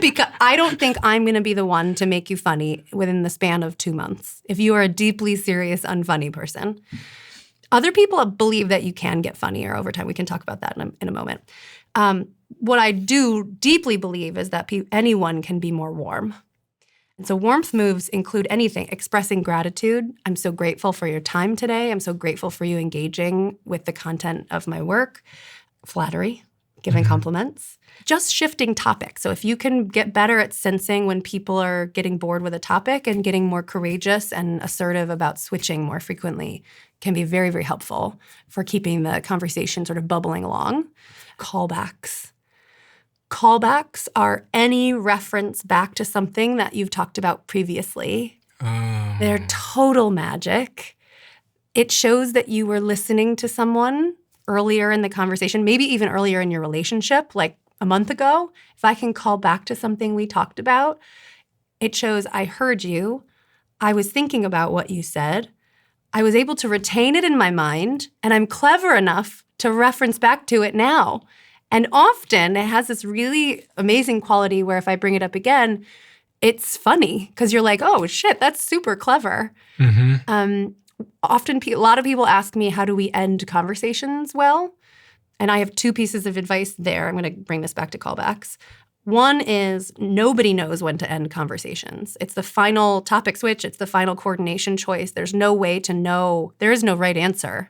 Because I don't think I'm going to be the one to make you funny within the span of 2 months if you are a deeply serious, unfunny person. Other people believe that you can get funnier over time. We can talk about that in a moment. What I do deeply believe is that anyone can be more warm. And so warmth moves include anything, expressing gratitude. I'm so grateful for your time today. I'm so grateful for you engaging with the content of my work. Flattery, giving compliments. Just shifting topics. So if you can get better at sensing when people are getting bored with a topic and getting more courageous and assertive about switching more frequently can be very, very helpful for keeping the conversation sort of bubbling along. Callbacks. Callbacks are any reference back to something that you've talked about previously. They're total magic. It shows that you were listening to someone earlier in the conversation, maybe even earlier in your relationship, like a month ago. If I can call back to something we talked about, it shows I heard you. I was thinking about what you said. I was able to retain it in my mind, and I'm clever enough to reference back to it now. And often it has this really amazing quality where if I bring it up again, it's funny because you're like, oh, shit, that's super clever. Often, a lot of people ask me, how do we end conversations well? And I have two pieces of advice there. I'm going to bring this back to callbacks. One is nobody knows when to end conversations. It's the final topic switch. It's the final coordination choice. There's no way to know. There is no right answer.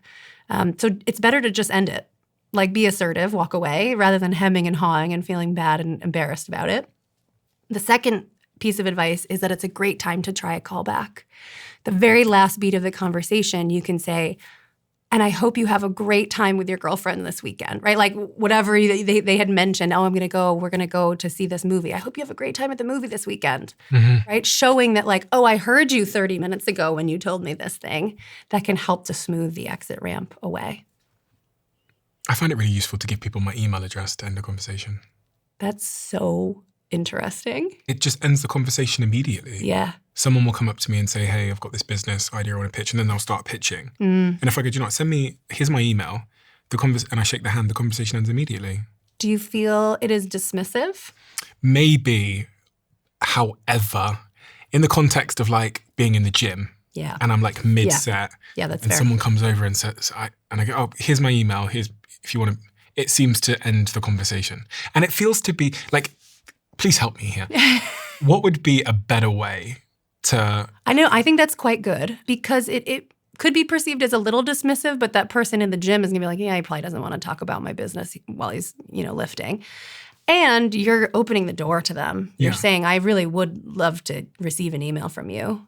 So it's better to just end it. Like be assertive, walk away, rather than hemming and hawing and feeling bad and embarrassed about it. The second piece of advice is that it's a great time to try a callback. The very last beat of the conversation, you can say, and I hope you have a great time with your girlfriend this weekend, right? Like whatever they had mentioned, we're going to go to see this movie. I hope you have a great time at the movie this weekend, right? Showing that like, oh, I heard you 30 minutes ago when you told me this thing. That can help to smooth the exit ramp away. I find it really useful to give people my email address to end the conversation. That's so interesting. It just ends the conversation immediately. Yeah. Someone will come up to me and say, hey, I've got this business idea I want to pitch, and then they'll start pitching. And if I go, here's my email, and I shake the hand, the conversation ends immediately. Do you feel it is dismissive? Maybe, however, in the context of like being in the gym, and I'm like mid-set, that's and fair. someone comes over and says, and I go, oh, here's my email, if you want to, it seems to end the conversation. And it feels to be like, please help me here. What would be a better way to... I think that's quite good because it could be perceived as a little dismissive, but that person in the gym is going to be like, yeah, he probably doesn't want to talk about my business while he's, lifting. And you're opening the door to them. You're saying, I really would love to receive an email from you.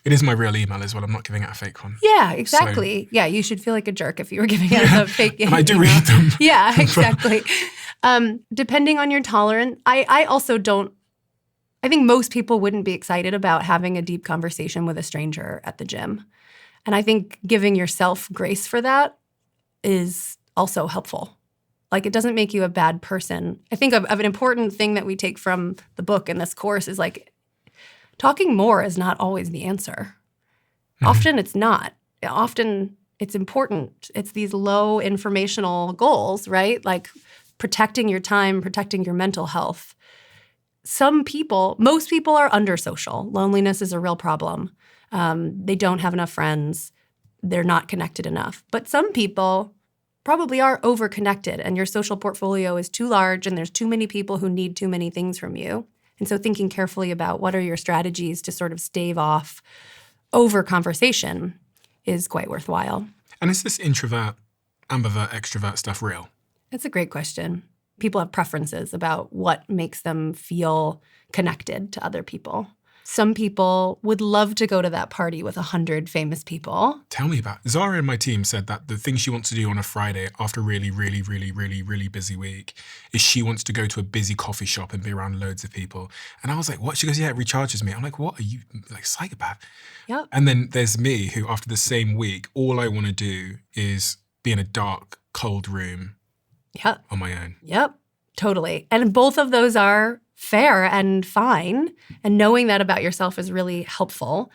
It is my real email as well. I'm not giving out a fake one. Yeah, exactly. So, you should feel like a jerk if you were giving out a fake email. And I do read them. Yeah, exactly. Depending on your tolerance, I also don't, I think most people wouldn't be excited about having a deep conversation with a stranger at the gym. And I think giving yourself grace for that is also helpful. Like it doesn't make you a bad person. I think of an important thing that we take from the book and this course is like, talking more is not always the answer. Often it's not. Often it's important. It's these low informational goals, right? Like protecting your time, protecting your mental health. Most people are under-social. Loneliness is a real problem. They don't have enough friends. They're not connected enough. But some people probably are over-connected and your social portfolio is too large and there's too many people who need too many things from you. And so thinking carefully about what are your strategies to sort of stave off over conversation is quite worthwhile. And is this introvert, ambivert, extrovert stuff real? It's a great question. People have preferences about what makes them feel connected to other people. Some people would love to go to that party with 100 famous people. Tell me about it. Zara in my team said that the thing she wants to do on a Friday after a really, really, really, really, really busy week is she wants to go to a busy coffee shop and be around loads of people. And I was like, what? She goes, yeah, it recharges me. I'm like, what? Are you like psychopath? Yep. And then there's me who after the same week, all I want to do is be in a dark, cold room Yep. on my own. Yep. Totally. And both of those are fair and fine. And knowing that about yourself is really helpful.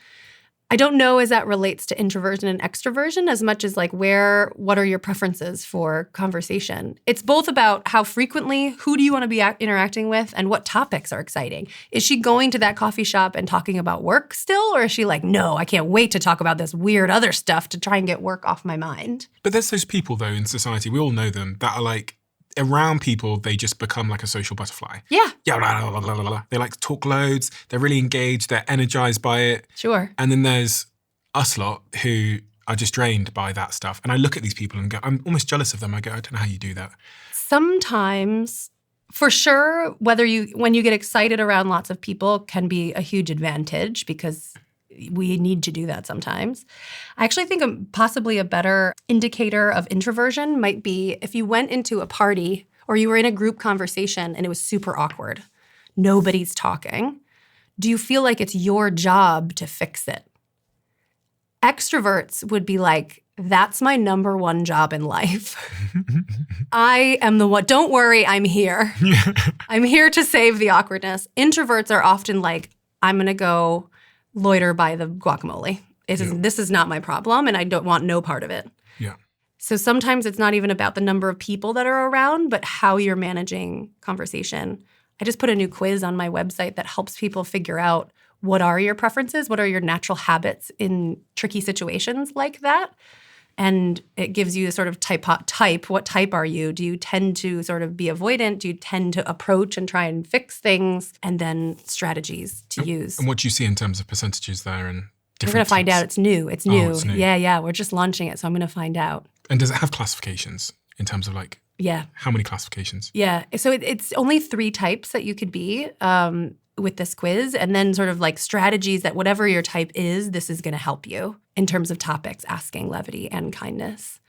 I don't know as that relates to introversion and extroversion as much as like what are your preferences for conversation? It's both about how frequently, who do you want to be interacting with, and what topics are exciting. Is she going to that coffee shop and talking about work still? Or is she like, no, I can't wait to talk about this weird other stuff to try and get work off my mind? But there's those people though in society, we all know them, that are like, around people, they just become like a social butterfly. Yeah. Yeah, blah, blah, blah, blah, blah. They like to talk loads. They're really engaged. They're energized by it. Sure. And then there's us lot who are just drained by that stuff. And I look at these people and go, I'm almost jealous of them. I go, I don't know how you do that. Sometimes, for sure, when you get excited around lots of people can be a huge advantage because we need to do that sometimes. I actually think possibly a better indicator of introversion might be if you went into a party or you were in a group conversation and it was super awkward. Nobody's talking. Do you feel like it's your job to fix it? Extroverts would be like, that's my number one job in life. I am the one. Don't worry, I'm here. I'm here to save the awkwardness. Introverts are often like, I'm going to go loiter by the guacamole. This is not my problem, and I don't want no part of it. Yeah. So sometimes it's not even about the number of people that are around, but how you're managing conversation. I just put a new quiz on my website that helps people figure out what are your preferences, what are your natural habits in tricky situations like that. And it gives you a sort of type. What type are you? Do you tend to sort of be avoidant? Do you tend to approach and try and fix things? And then strategies to use. And what do you see in terms of percentages there and different We're going to find types? out. It's new. It's Oh, new. it's new. Yeah. We're just launching it, so I'm going to find out. And does it have classifications in terms of like, Yeah. how many classifications? Yeah. So it's only 3 types that you could be with this quiz, and then sort of like strategies that whatever your type is, this is going to help you in terms of topics, asking, levity, and kindness.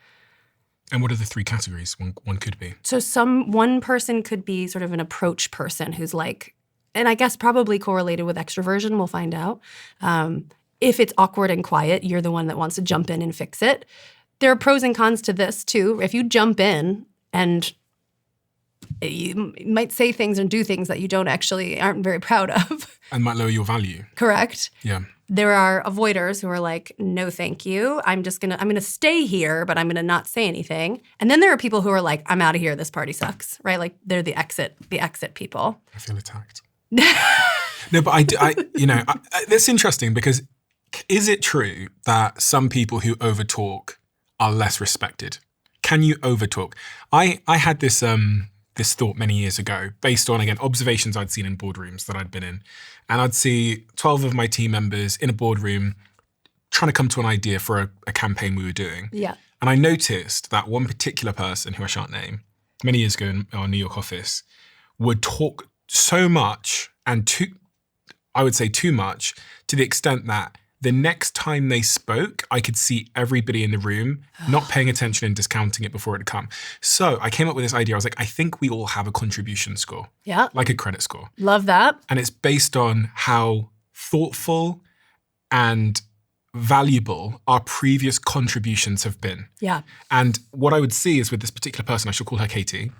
And what are the 3 categories one could be? So one person could be sort of an approach person who's like, and I guess probably correlated with extroversion, we'll find out. If it's awkward and quiet, you're the one that wants to jump in and fix it. There are pros and cons to this too. If you jump in and you might say things and do things that you aren't very proud of. And might lower your value. Correct. Yeah. There are avoiders who are like, no, thank you. I'm going to stay here, but I'm going to not say anything. And then there are people who are like, I'm out of here. This party sucks, right? Like they're the exit people. I feel attacked. No, but that's interesting because is it true that some people who overtalk are less respected? Can you overtalk? I had this thought many years ago based on, again, observations I'd seen in boardrooms that I'd been in. And I'd see 12 of my team members in a boardroom trying to come to an idea for a campaign we were doing. Yeah. And I noticed that one particular person, who I shan't name, many years ago in our New York office, would talk so much and I would say too much, to the extent that the next time they spoke, I could see everybody in the room not paying attention and discounting it before it had come. So I came up with this idea. I was like, I think we all have a contribution score. Yeah. Like a credit score. Love that. And it's based on how thoughtful and valuable our previous contributions have been. Yeah. And what I would see is with this particular person, I shall call her Katie,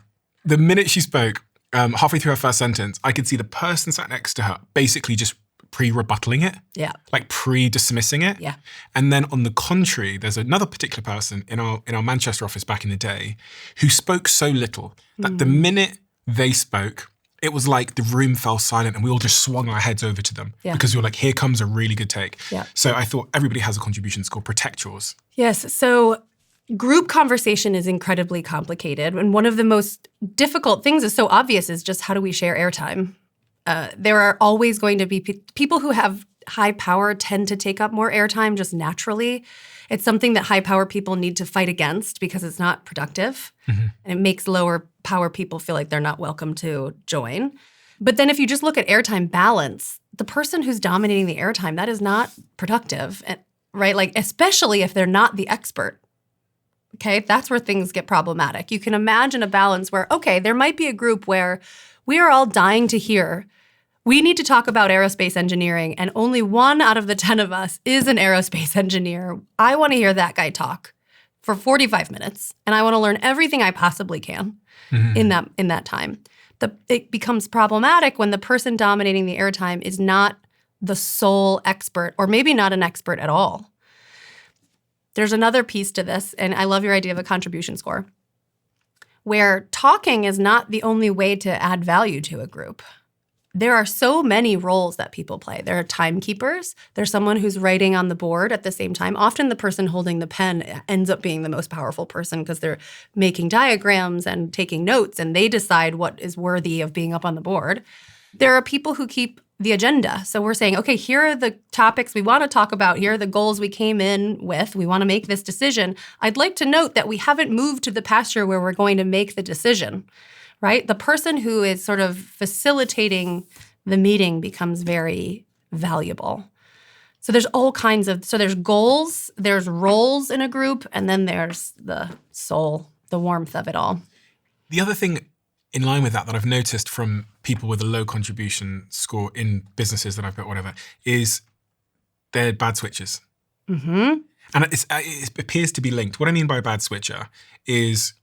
the minute she spoke, halfway through her first sentence, I could see the person sat next to her basically just pre-rebuttaling it. Yeah. Like pre-dismissing it. Yeah. And then on the contrary, there's another particular person in our Manchester office back in the day who spoke so little that the minute they spoke, it was like the room fell silent and we all just swung our heads over to them because we were like, here comes a really good take. Yeah. So I thought everybody has a contribution score. Protect yours. Yes. So group conversation is incredibly complicated. And one of the most difficult things is so obvious is just how do we share airtime? There are always going to be people who have high power tend to take up more airtime just naturally. It's something that high power people need to fight against because it's not productive. And it makes lower power people feel like they're not welcome to join. But then if you just look at airtime balance, the person who's dominating the airtime, that is not productive, right? Like, especially if they're not the expert. Okay, that's where things get problematic. You can imagine a balance where, okay, there might be a group where we are all dying to hear, we need to talk about aerospace engineering, and only 1 out of the 10 of us is an aerospace engineer. I want to hear that guy talk for 45 minutes, and I want to learn everything I possibly can in that time. It becomes problematic when the person dominating the airtime is not the sole expert, or maybe not an expert at all. There's another piece to this, and I love your idea of a contribution score, where talking is not the only way to add value to a group. There are so many roles that people play. There are timekeepers. There's someone who's writing on the board at the same time. Often the person holding the pen ends up being the most powerful person because they're making diagrams and taking notes, and they decide what is worthy of being up on the board. There are people who keep the agenda. So we're saying, okay, here are the topics we want to talk about. Here are the goals we came in with. We want to make this decision. I'd like to note that we haven't moved to the pasture where we're going to make the decision, right? The person who is sort of facilitating the meeting becomes very valuable. So there's all kinds of, so there's goals, there's roles in a group, and then there's the soul, the warmth of it all. The other thing in line with that I've noticed from people with a low contribution score in businesses that I've built, whatever, is they're bad switchers. And it appears to be linked. What I mean by a bad switcher is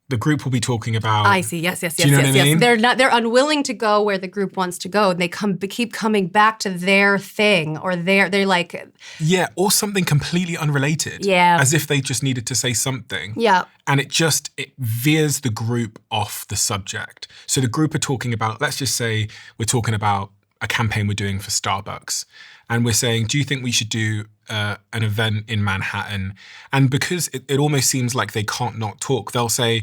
the group will be talking about. I see. Yes. Do you know what I mean? They're unwilling to go where the group wants to go, and they keep coming back to their thing, or they're like, yeah, or something completely unrelated. Yeah, as if they just needed to say something. Yeah, and it veers the group off the subject. So the group are talking about, let's just say we're talking about a campaign we're doing for Starbucks, and we're saying, do you think we should do an event in Manhattan? And because it almost seems like they can't not talk, they'll say,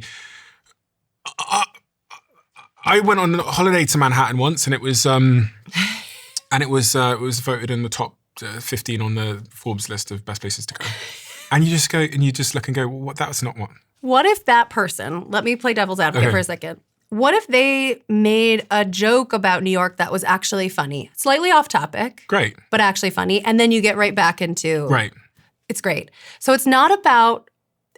I went on a holiday to Manhattan once, and it was voted in the top 15 on the Forbes list of best places to go. And you just go and you just look and go, well, what? That's not one. What if that person? Let me play devil's advocate for a second. What if they made a joke about New York that was actually funny? Slightly off topic. Great. But actually funny. And then you get right back into. Right. It's great. So it's not about,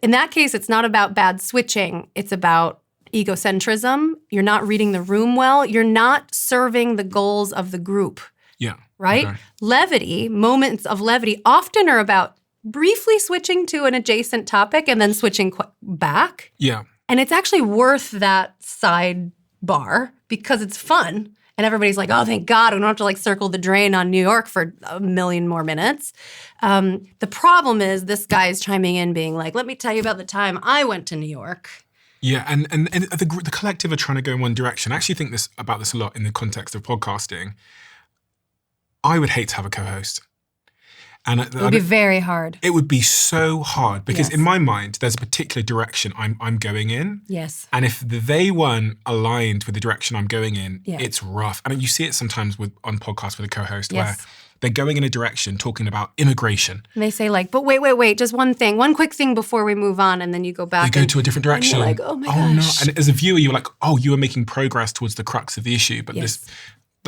in that case, it's not about bad switching. It's about egocentrism. You're not reading the room well. You're not serving the goals of the group. Yeah. Right? Okay. Levity, moments of levity often are about briefly switching to an adjacent topic and then switching back. Yeah. And it's actually worth that sidebar because it's fun. And everybody's like, oh, thank God, we don't have to circle the drain on New York for a million more minutes. The problem is this guy's chiming in being like, let me tell you about the time I went to New York. Yeah, and the collective are trying to go in one direction. I actually think about this a lot in the context of podcasting. I would hate to have a co-host. And it would be very hard. It would be so hard because in my mind, there's a particular direction I'm going in. Yes. And if they weren't aligned with the direction I'm going in, it's rough. And you see it sometimes on podcasts with a co-host where they're going in a direction talking about immigration. And they say but wait, just one quick thing before we move on, and then you go back. They go to a different direction. And you're like, oh my gosh. No. And as a viewer, you're like, oh, you are making progress towards the crux of the issue. But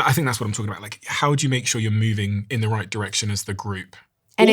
I think that's what I'm talking about. How do you make sure you're moving in the right direction as the group? And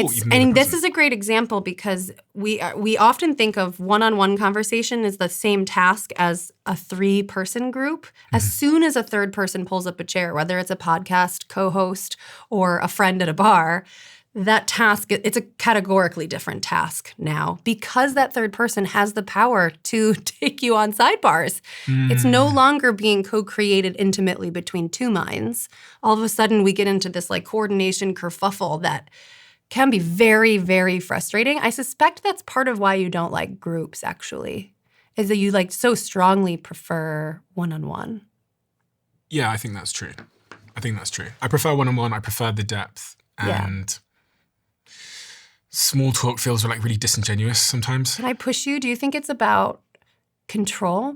this is a great example because we often think of one-on-one conversation as the same task as a 3-person group. As soon as a third person pulls up a chair, whether it's a podcast co-host or a friend at a bar, that task, it's a categorically different task now because that third person has the power to take you on sidebars. It's no longer being co-created intimately between 2 minds. All of a sudden, we get into this coordination kerfuffle that can be very, very frustrating. I suspect that's part of why you don't like groups, actually, is that you so strongly prefer one-on-one. Yeah, I think that's true. I prefer one-on-one. I prefer the depth. And small talk feels really disingenuous sometimes. Can I push you? Do you think it's about control?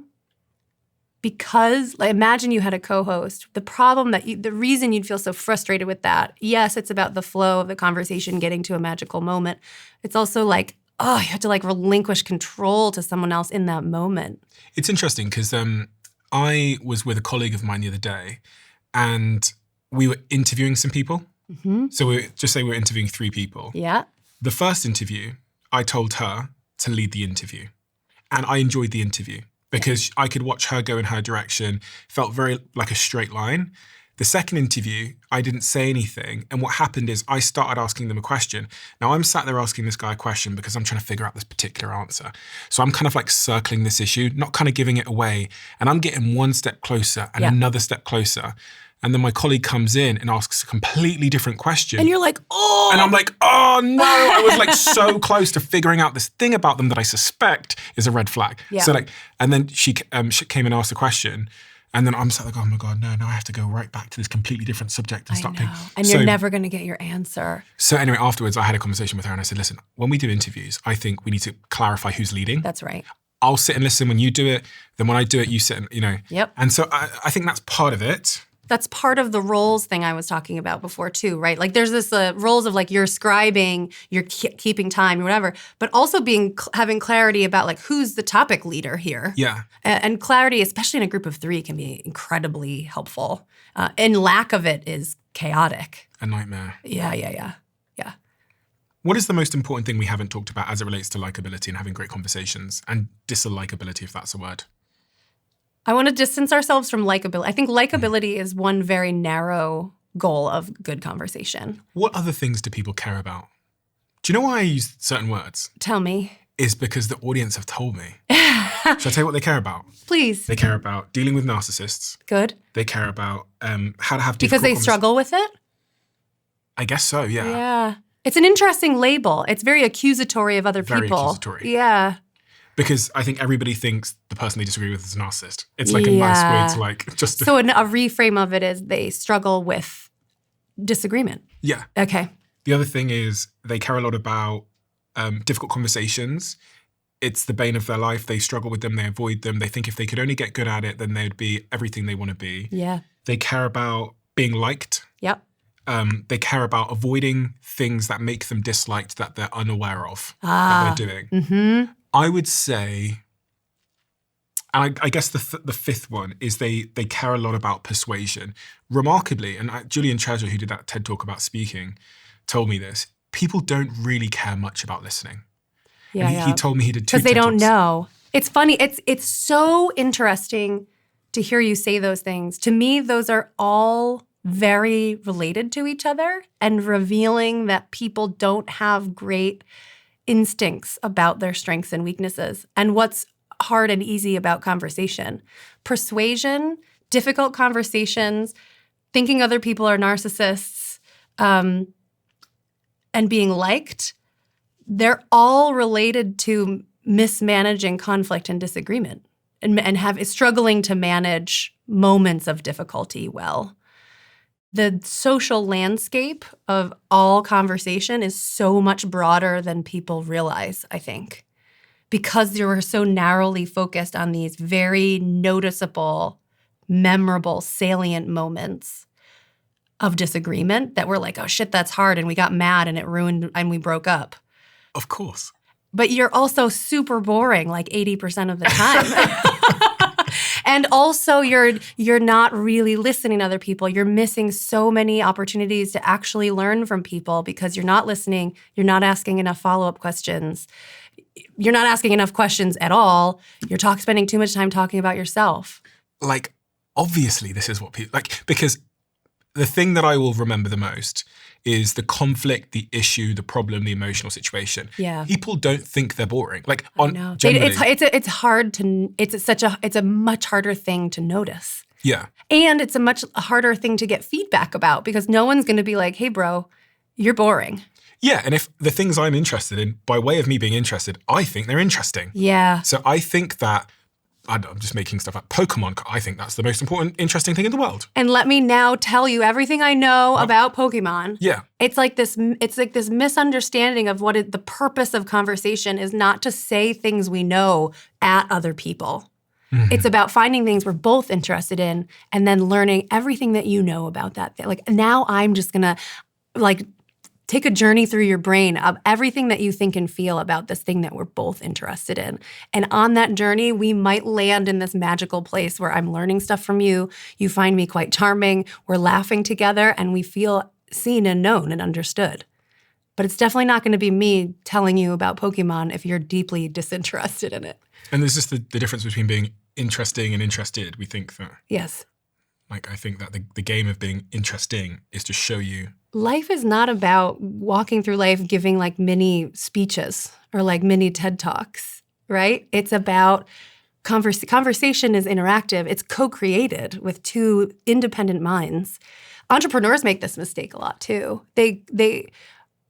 Because imagine you had a co-host. The reason you'd feel so frustrated with that, yes, it's about the flow of the conversation getting to a magical moment. It's also you have to relinquish control to someone else in that moment. It's interesting because I was with a colleague of mine the other day and we were interviewing some people. Mm-hmm. So we were interviewing 3 people. Yeah. The first interview, I told her to lead the interview. And I enjoyed the interview because I could watch her go in her direction, felt very like a straight line. The second interview, I didn't say anything. And what happened is I started asking them a question. Now I'm sat there asking this guy a question because I'm trying to figure out this particular answer. So I'm kind of like circling this issue, not kind of giving it away. And I'm getting one step closer and another step closer. And then my colleague comes in and asks a completely different question. And you're like, oh. And I'm like, oh no, I was like so close to figuring out this thing about them that I suspect is a red flag. Yeah. So like, and then she came and asked a question. And then I'm sat like, oh my God, no, I have to go right back to this completely different subject and start thinking. And you're never going to get your answer. So anyway, afterwards, I had a conversation with her and I said, listen, when we do interviews, I think we need to clarify who's leading. That's right. I'll sit and listen when you do it. Then when I do it, you sit and, Yep. And so I think that's part of it. That's part of the roles thing I was talking about before too, right? Like there's this roles of like you're scribing, you're keeping time or whatever, but also having clarity about like who's the topic leader here. Yeah. And clarity, especially in a group of 3, can be incredibly helpful. And lack of it is chaotic. A nightmare. Yeah. What is the most important thing we haven't talked about as it relates to likability and having great conversations and dislikability, if that's a word? I want to distance ourselves from likability. I think likability is one very narrow goal of good conversation. What other things do people care about? Do you know why I use certain words? Tell me. Is because the audience have told me. Shall I tell you what they care about? Please. They care about dealing with narcissists. Good. They care about how to have difficult because they struggle with it? I guess so, yeah. Yeah. It's an interesting label. It's very accusatory of other people. Very accusatory. Yeah. Because I think everybody thinks the person they disagree with is a narcissist. It's like a nice way to like just... So a reframe of it is they struggle with disagreement. Yeah. Okay. The other thing is they care a lot about difficult conversations. It's the bane of their life. They struggle with them. They avoid them. They think if they could only get good at it, then they'd be everything they want to be. Yeah. They care about being liked. Yep. They care about avoiding things that make them disliked that they're unaware of that they're doing. Mm-hmm. I would say, and I guess the fifth one is they care a lot about persuasion. Remarkably, and Julian Treasure, who did that TED Talk about speaking, told me this, people don't really care much about listening. Yeah, and he told me he did 2 because they TED don't Talks. know. It's funny. It's so interesting to hear you say those things. To me, those are all very related to each other and revealing that people don't have great instincts about their strengths and weaknesses and what's hard and easy about conversation. Persuasion, difficult conversations, thinking other people are narcissists, and being liked, they're all related to mismanaging conflict and disagreement and struggling to manage moments of difficulty well. The social landscape of all conversation is so much broader than people realize, I think, because you were so narrowly focused on these very noticeable, memorable, salient moments of disagreement that were like, oh shit, that's hard, and we got mad and it ruined and we broke up. Of course. But you're also super boring like 80% of the time. And also you're not really listening to other people. You're missing so many opportunities to actually learn from people because you're not listening, you're not asking enough follow-up questions. You're not asking enough questions at all. You're spending too much time talking about yourself. Like, obviously this is what people, like, because the thing that I will remember the most is the conflict, the issue, the problem, the emotional situation. Yeah. People don't think they're boring. Like, No. generally. It's hard to, it's a much harder thing to notice. Yeah. And it's a much harder thing to get feedback about because no one's going to be like, hey, bro, you're boring. Yeah, and if the things I'm interested in, by way of me being interested, I think they're interesting. Yeah. So I think that, I'm just making stuff up, Pokemon, I think that's the most important, interesting thing in the world. And let me now tell you everything I know about Pokemon. Yeah. It's like this misunderstanding of the purpose of conversation is not to say things we know at other people. Mm-hmm. It's about finding things we're both interested in and then learning everything that you know about that. Like now I'm just gonna like take a journey through your brain of everything that you think and feel about this thing that we're both interested in. And on that journey, we might land in this magical place where I'm learning stuff from you. You find me quite charming. We're laughing together and we feel seen and known and understood. But it's definitely not going to be me telling you about Pokemon if you're deeply disinterested in it. And there's just the difference between being interesting and interested. We think that. Yes. Like, I think that the game of being interesting is to show you. Life is not about walking through life giving like mini speeches or like mini TED Talks, right? It's about conversation is interactive. It's co-created with two independent minds. Entrepreneurs make this mistake a lot too. They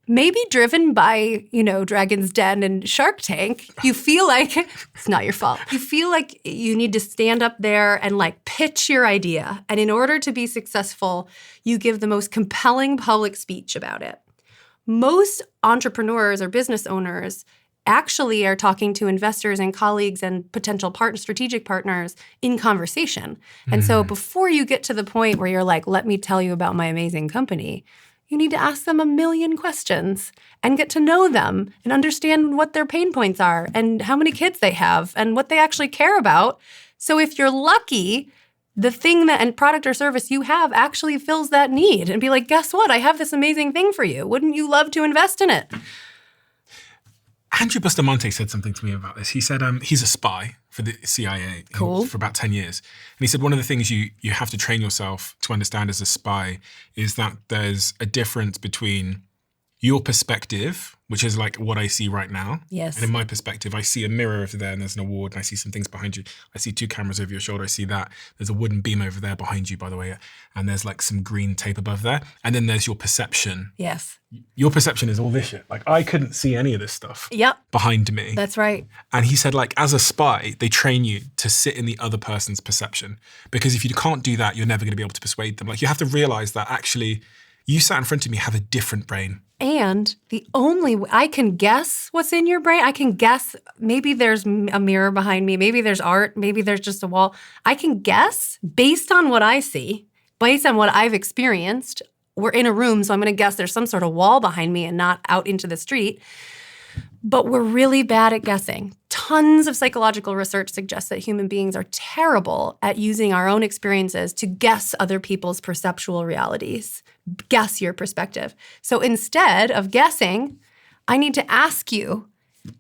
may be driven by, Dragon's Den and Shark Tank. You feel like it's not your fault. You feel like you need to stand up there and like pitch your idea. And in order to be successful, you give the most compelling public speech about it. Most entrepreneurs or business owners actually are talking to investors and colleagues and potential strategic partners in conversation. And so before you get to the point where you're like, let me tell you about my amazing company, you need to ask them a million questions and get to know them and understand what their pain points are and how many kids they have and what they actually care about. So if you're lucky, the thing and product or service you have actually fills that need and be like, guess what? I have this amazing thing for you. Wouldn't you love to invest in it? Andrew Bustamante said something to me about this. He said he's a spy for the CIA for about 10 years. And he said one of the things you have to train yourself to understand as a spy is that there's a difference between your perspective, which is like what I see right now. Yes. And in my perspective, I see a mirror over there and there's an award and I see some things behind you. I see two cameras over your shoulder. I see that. There's a wooden beam over there behind you, by the way. And there's like some green tape above there. And then there's your perception. Yes. Your perception is all this shit. Like I couldn't see any of this stuff behind me. That's right. And he said like as a spy, they train you to sit in the other person's perception. Because if you can't do that, you're never going to be able to persuade them. Like you have to realize that actually you sat in front of me have a different brain. And the only I can guess what's in your brain. I can guess maybe there's a mirror behind me. Maybe there's art. Maybe there's just a wall. I can guess based on what I see, based on what I've experienced. We're in a room, so I'm going to guess there's some sort of wall behind me and not out into the street. But we're really bad at guessing. Tons of psychological research suggests that human beings are terrible at using our own experiences to guess other people's perceptual realities, guess your perspective. So instead of guessing, I need to ask you,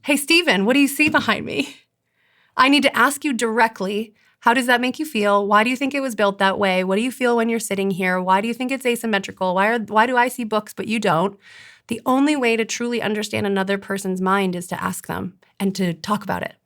hey, Stephen, what do you see behind me? I need to ask you directly, how does that make you feel? Why do you think it was built that way? What do you feel when you're sitting here? Why do you think it's asymmetrical? Why do I see books but you don't? The only way to truly understand another person's mind is to ask them and to talk about it.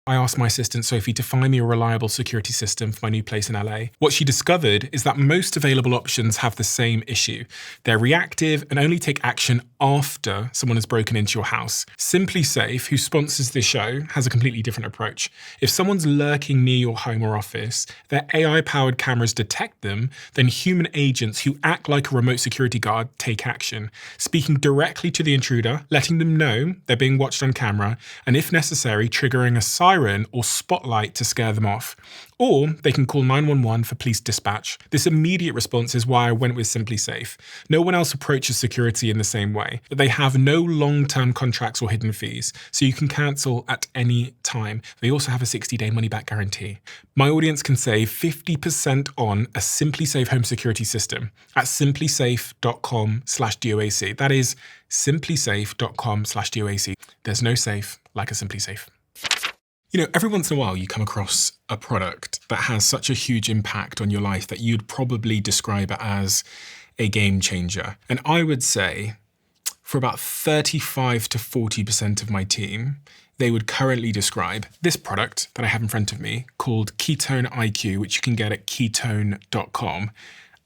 I asked my assistant Sophie to find me a reliable security system for my new place in LA. What she discovered is that most available options have the same issue. They're reactive and only take action after someone has broken into your house. Simply Safe, who sponsors this show, has a completely different approach. If someone's lurking near your home or office, their AI-powered cameras detect them, then human agents who act like a remote security guard take action, speaking directly to the intruder, letting them know they're being watched on camera, and if necessary, triggering a siren or spotlight to scare them off. Or they can call 911 for police dispatch. This immediate response is why I went with Simply Safe. No one else approaches security in the same way. They have no long-term contracts or hidden fees, so you can cancel at any time. They also have a 60-day money-back guarantee. My audience can save 50% on a Simply Safe home security system at simplysafe.com/DOAC. That is simplysafe.com/DOAC. There's no safe like a Simply Safe. You know, every once in a while you come across a product that has such a huge impact on your life that you'd probably describe it as a game changer. And I would say for about 35 to 40% of my team, they would currently describe this product that I have in front of me called Ketone IQ, which you can get at ketone.com,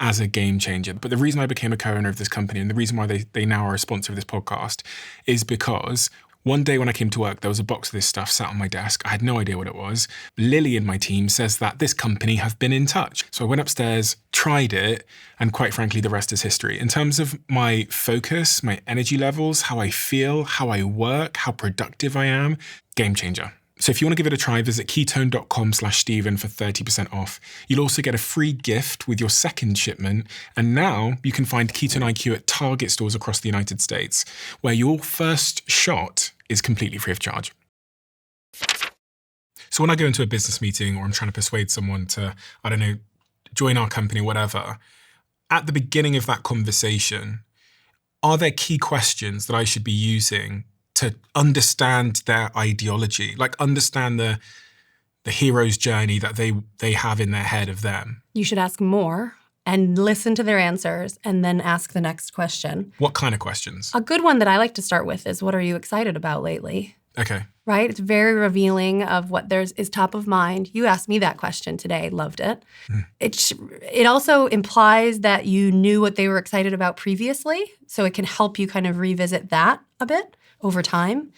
as a game changer. But the reason I became a co-owner of this company and the reason why they now are a sponsor of this podcast is because one day when I came to work, there was a box of this stuff sat on my desk. I had no idea what it was. Lily in my team says that this company have been in touch. So I went upstairs, tried it, and quite frankly, the rest is history. In terms of my focus, my energy levels, how I feel, how I work, how productive I am, game changer. So if you want to give it a try, visit ketone.com/Stephen for 30% off. You'll also get a free gift with your second shipment. And now you can find Ketone IQ at Target stores across the United States, where your first shot is completely free of charge. So when I go into a business meeting or I'm trying to persuade someone to, I don't know, join our company or whatever, at the beginning of that conversation, are there key questions that I should be using to understand their ideology, like understand the hero's journey that they have in their head of them? You should ask more and listen to their answers and then ask the next question. What kind of questions? A good one that I like to start with is, what are you excited about lately? Okay. Right? It's very revealing of what is top of mind. You asked me that question today. Loved it. It also implies that you knew what they were excited about previously, so it can help you kind of revisit that a bit over time.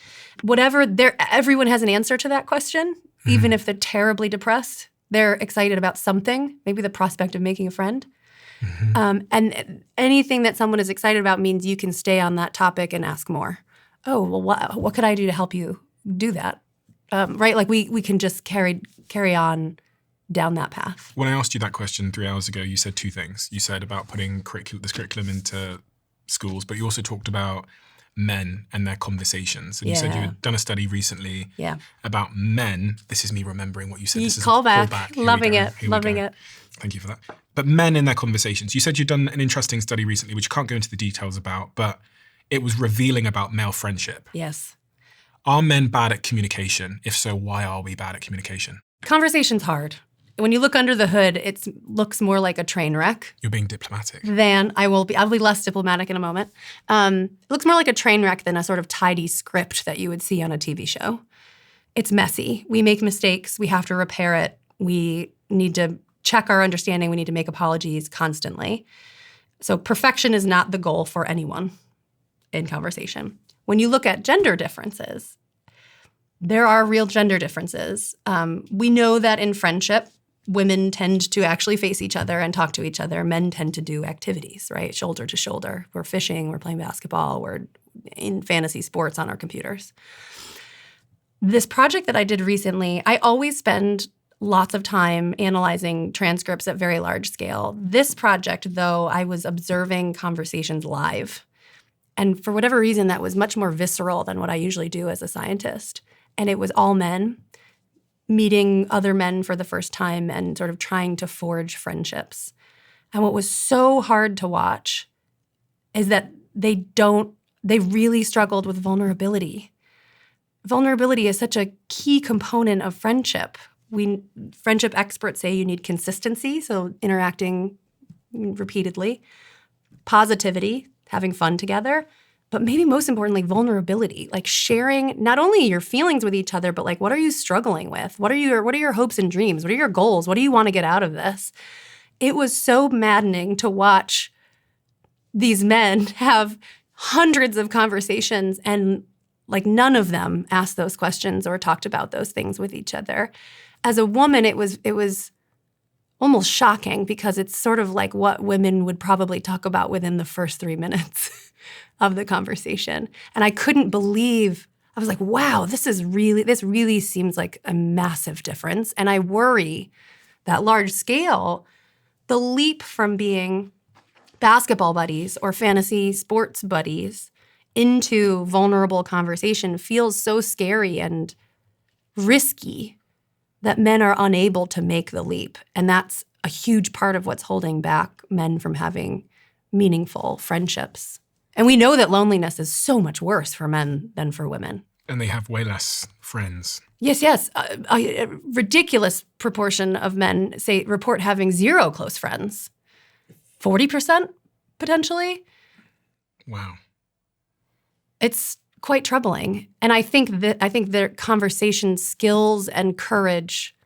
Everyone has an answer to that question, even if they're terribly depressed. They're excited about something, maybe the prospect of making a friend. And anything that someone is excited about means you can stay on that topic and ask more. Oh, well, what could I do to help you do that? Right? Like we can just carry on down that path. When I asked you that question 3 hours ago, you said two things. You said about putting this curriculum into schools, but you also talked about men and their conversations. And you said you had done a study recently about men. This is me remembering what you said. This is call back. Here Loving we go. it. Here we Loving go. it. Thank you for that. But men in their conversations. You said you'd done an interesting study recently, which you can't go into the details about, but it was revealing about male friendship. Yes. Are men bad at communication? If so, why are we bad at communication? Conversation's hard. When you look under the hood, it looks more like a train wreck. You're being diplomatic. I'll be less diplomatic in a moment. It looks more like a train wreck than a sort of tidy script that you would see on a TV show. It's messy. We make mistakes. We have to repair it. We need to check our understanding. We need to make apologies constantly. So perfection is not the goal for anyone in conversation. When you look at gender differences, there are real gender differences. We know that in friendship, women tend to actually face each other and talk to each other. Men tend to do activities, right? Shoulder to shoulder. We're fishing, we're playing basketball, we're in fantasy sports on our computers. This project that I did recently, I always spend lots of time analyzing transcripts at very large scale. This project, though, I was observing conversations live. And for whatever reason, that was much more visceral than what I usually do as a scientist. And it was all men meeting other men for the first time and sort of trying to forge friendships. And what was so hard to watch is that they really struggled with vulnerability. Vulnerability is such a key component of friendship. Friendship experts say you need consistency, so interacting repeatedly, positivity, having fun together, but maybe most importantly, vulnerability, like sharing not only your feelings with each other, but like, what are you struggling with? What are your hopes and dreams? What are your goals? What do you want to get out of this? It was so maddening to watch these men have hundreds of conversations and like none of them asked those questions or talked about those things with each other. As a woman, it was almost shocking because it's sort of like what women would probably talk about within the first 3 minutes of the conversation. And I couldn't believe, I was like, wow, this really seems like a massive difference. And I worry that large scale, the leap from being basketball buddies or fantasy sports buddies into vulnerable conversation feels so scary and risky that men are unable to make the leap. And that's a huge part of what's holding back men from having meaningful friendships. And we know that loneliness is so much worse for men than for women. And they have way less friends. Yes. A ridiculous proportion of men report having 0 close friends. 40% potentially. Wow. It's quite troubling. And I think their conversation skills and courage.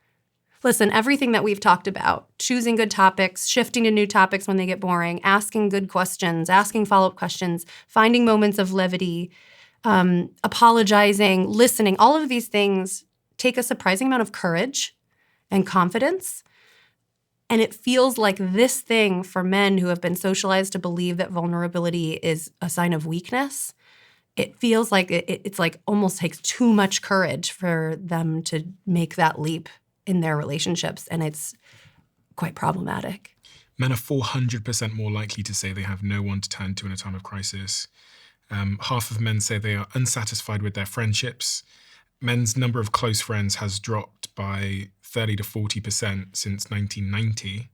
Listen, everything that we've talked about, choosing good topics, shifting to new topics when they get boring, asking good questions, asking follow-up questions, finding moments of levity, apologizing, listening, all of these things take a surprising amount of courage and confidence. And it feels like this thing for men who have been socialized to believe that vulnerability is a sign of weakness it feels like it's like almost takes too much courage for them to make that leap in their relationships, and it's quite problematic. Men are 400% more likely to say they have no one to turn to in a time of crisis. Half of men say they are unsatisfied with their friendships. Men's number of close friends has dropped by 30 to 40% since 1990.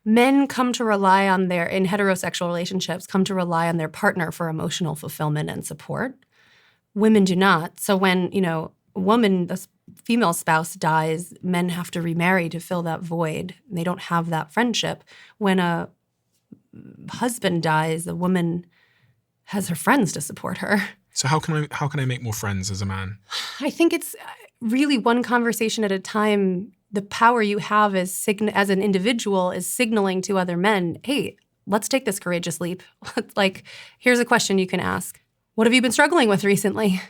Men come to rely on in heterosexual relationships, come to rely on their partner for emotional fulfillment and support. Women do not. So when, a woman, the female spouse dies, men have to remarry to fill that void. They don't have that friendship. When a husband dies, the woman has her friends to support her. So how can I make more friends as a man? I think it's really one conversation at a time. The power you have as an individual is signaling to other men, hey, let's take this courageous leap. Like, here's a question you can ask. What have you been struggling with recently?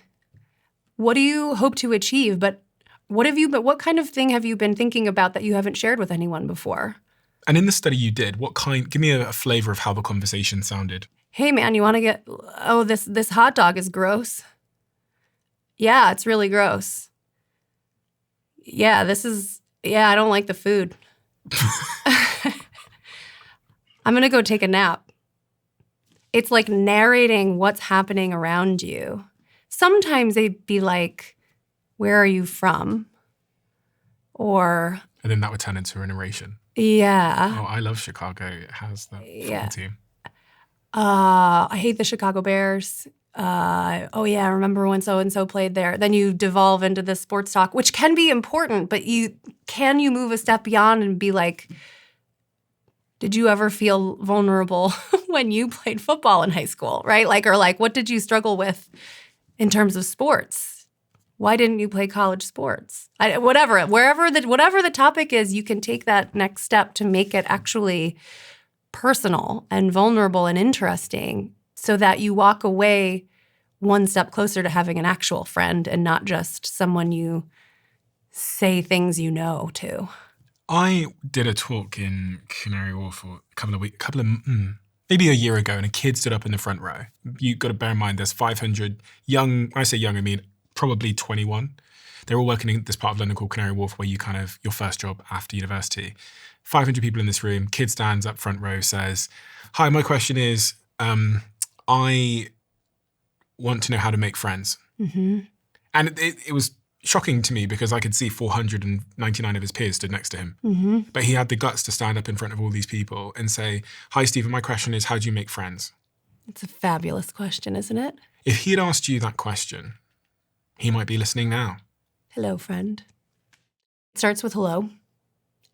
What do you hope to achieve? But what kind of thing have you been thinking about that you haven't shared with anyone before? And in the study you did, give me a flavor of how the conversation sounded. Hey man, you want to this hot dog is gross. Yeah, it's really gross. Yeah, I don't like the food. I'm going to go take a nap. It's like narrating what's happening around you. Sometimes they'd be like, where are you from? And then that would turn into a narration. Yeah. Oh, I love Chicago. It has that football team. I hate the Chicago Bears. I remember when so-and-so played there. Then you devolve into the sports talk, which can be important, but can you move a step beyond and be like, did you ever feel vulnerable when you played football in high school, right? What did you struggle with in terms of sports? Why didn't you play college sports? Whatever the topic is, you can take that next step to make it actually personal and vulnerable and interesting so that you walk away one step closer to having an actual friend and not just someone you say things you know to. I did a talk in Canary Wharf maybe a year ago, and a kid stood up in the front row. You've got to bear in mind there's 500 young, when I say young, I mean probably 21. They're all working in this part of London called Canary Wharf where you your first job after university. 500 people in this room, kid stands up front row, says, hi, my question is, I want to know how to make friends. Mm-hmm. And it was shocking to me because I could see 499 of his peers stood next to him. Mm-hmm. But he had the guts to stand up in front of all these people and say, hi, Stephen, my question is, how do you make friends? It's a fabulous question, isn't it? If he had asked you that question, he might be listening now. Hello, friend. It starts with hello.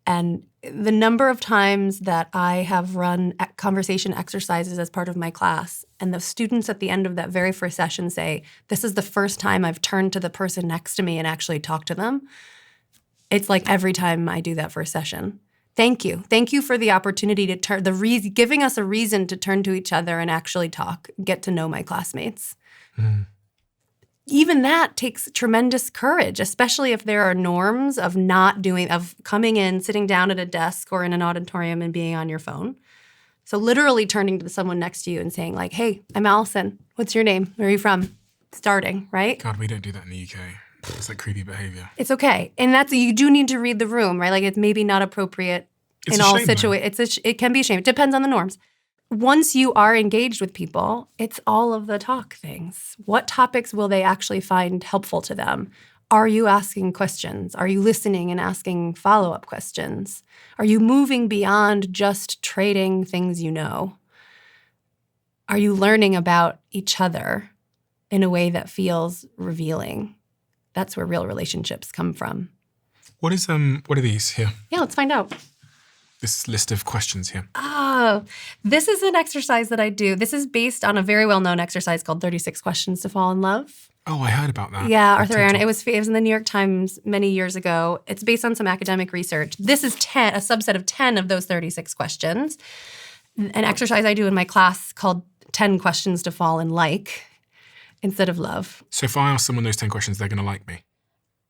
And the number of times that I have run conversation exercises as part of my class, and the students at the end of that very first session say, this is the first time I've turned to the person next to me and actually talked to them. It's like every time I do that first session. Thank you. Thank you for the opportunity to giving us a reason to turn to each other and actually talk, get to know my classmates. Mm. Even that takes tremendous courage, especially if there are norms of coming in, sitting down at a desk or in an auditorium and being on your phone. So literally turning to someone next to you and saying like, hey, I'm Alison. What's your name? Where are you from? Starting, right? God, we don't do that in the UK. It's like creepy behavior. It's okay. And you do need to read the room, right? Like it's maybe not appropriate in all situations. It can be a shame. It depends on the norms. Once you are engaged with people, it's all of the talk things. What topics will they actually find helpful to them? Are you asking questions? Are you listening and asking follow-up questions? Are you moving beyond just trading things you know? Are you learning about each other in a way that feels revealing? That's where real relationships come from. What are these here? Yeah, let's find out. This list of questions here. Oh, this is an exercise that I do. This is based on a very well-known exercise called 36 Questions to Fall in Love. Oh, I heard about that. Yeah, Arthur Aaron. It was in the New York Times many years ago. It's based on some academic research. This is a subset of 10 of those 36 questions. An exercise I do in my class called 10 Questions to Fall in Like instead of love. So if I ask someone those 10 questions, they're going to like me?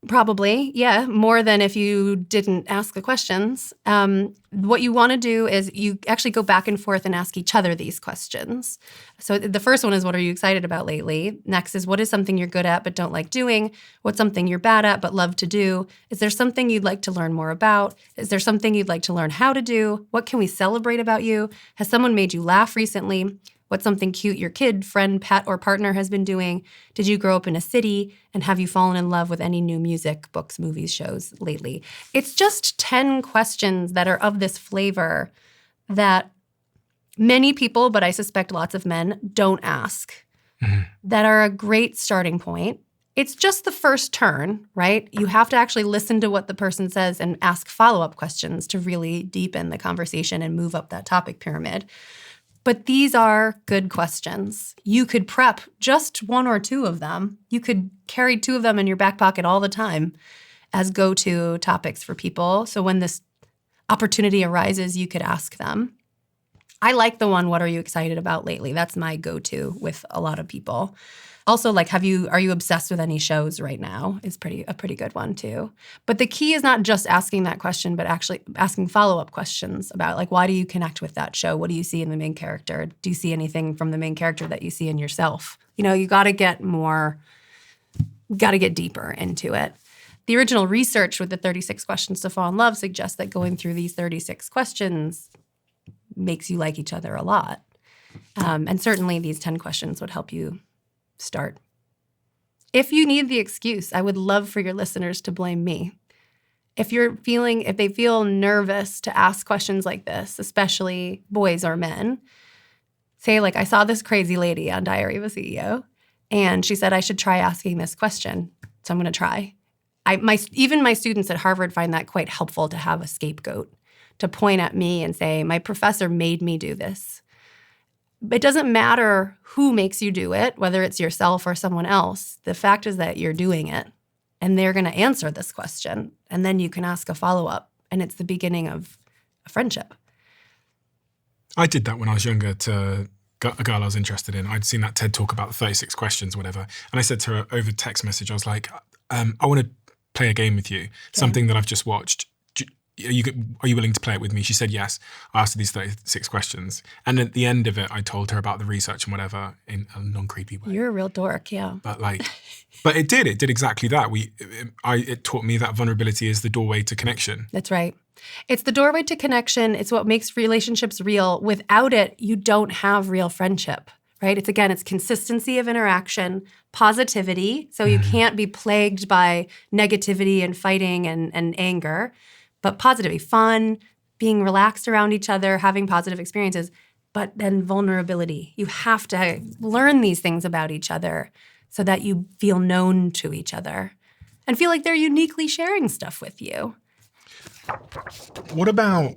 Probably, yeah, more than if you didn't ask the questions. What you want to do is you actually go back and forth and ask each other these questions. So the first one is, what are you excited about lately? Next is, what is something you're good at but don't like doing? What's something you're bad at but love to do? Is there something you'd like to learn more about? Is there something you'd like to learn how to do? What can we celebrate about you? Has someone made you laugh recently? What's something cute your kid, friend, pet, or partner has been doing? Did you grow up in a city? And have you fallen in love with any new music, books, movies, shows lately? It's just 10 questions that are of this flavor that many people, but I suspect lots of men, don't ask, that are a great starting point. It's just the first turn, right? You have to actually listen to what the person says and ask follow-up questions to really deepen the conversation and move up that topic pyramid. But these are good questions. You could prep just one or two of them. You could carry two of them in your back pocket all the time as go-to topics for people. So when this opportunity arises, you could ask them. I like the one, what are you excited about lately? That's my go-to with a lot of people. Also, like, are you obsessed with any shows right now is a pretty good one too. But the key is not just asking that question, but actually asking follow-up questions about, like, why do you connect with that show? What do you see in the main character? Do you see anything from the main character that you see in yourself? You got to get deeper into it. The original research with the 36 questions to fall in love suggests that going through these 36 questions makes you like each other a lot. And certainly these 10 questions would help you start. If you need the excuse, I would love for your listeners to blame me. If they feel nervous to ask questions like this, especially boys or men, say, like, I saw this crazy lady on Diary of a CEO, and she said I should try asking this question, so I'm going to try. Even my students at Harvard find that quite helpful to have a scapegoat, to point at me and say, my professor made me do this. It doesn't matter who makes you do it, whether it's yourself or someone else. The fact is that you're doing it, and they're going to answer this question, and then you can ask a follow-up, and it's the beginning of a friendship. I did that when I was younger to a girl I was interested in. I'd seen that TED talk about the 36 questions or whatever, and I said to her over text message, I was like, I want to play a game with you, something that I've just watched. Are you willing to play it with me? She said yes. I asked her these 36 questions. And at the end of it, I told her about the research and whatever in a non-creepy way. You're a real dork, yeah. But it did exactly that. It taught me that vulnerability is the doorway to connection. That's right. It's the doorway to connection. It's what makes relationships real. Without it, you don't have real friendship, right? It's consistency of interaction, positivity. So you can't be plagued by negativity and fighting and anger. But positivity, fun, being relaxed around each other, having positive experiences, but then vulnerability. You have to learn these things about each other so that you feel known to each other and feel like they're uniquely sharing stuff with you. What about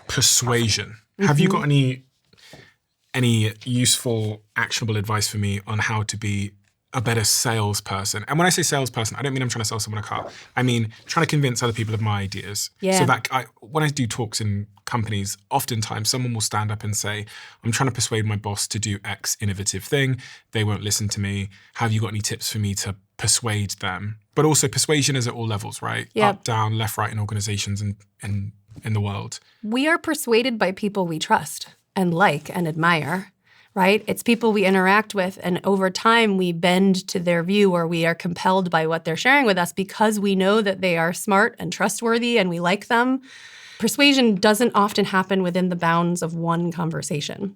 persuasion? Have you got any useful, actionable advice for me on how to be a better salesperson? And when I say salesperson, I don't mean I'm trying to sell someone a car. I mean trying to convince other people of my ideas. Yeah. So that when I do talks in companies, oftentimes someone will stand up and say, I'm trying to persuade my boss to do X innovative thing. They won't listen to me. Have you got any tips for me to persuade them? But also persuasion is at all levels, right? Yep. Up, down, left, right in organizations and in the world. We are persuaded by people we trust and like and admire. Right? It's people we interact with, and over time we bend to their view, or we are compelled by what they're sharing with us because we know that they are smart and trustworthy and we like them. Persuasion doesn't often happen within the bounds of one conversation.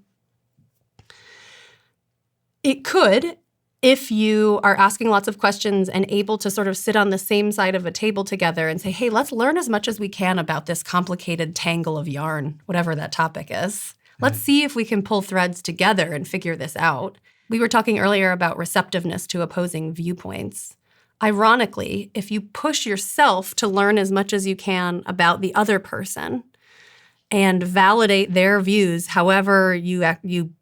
It could if you are asking lots of questions and able to sort of sit on the same side of a table together and say, hey, let's learn as much as we can about this complicated tangle of yarn, whatever that topic is. Let's see if we can pull threads together and figure this out. We were talking earlier about receptiveness to opposing viewpoints. Ironically, if you push yourself to learn as much as you can about the other person and validate their views, however you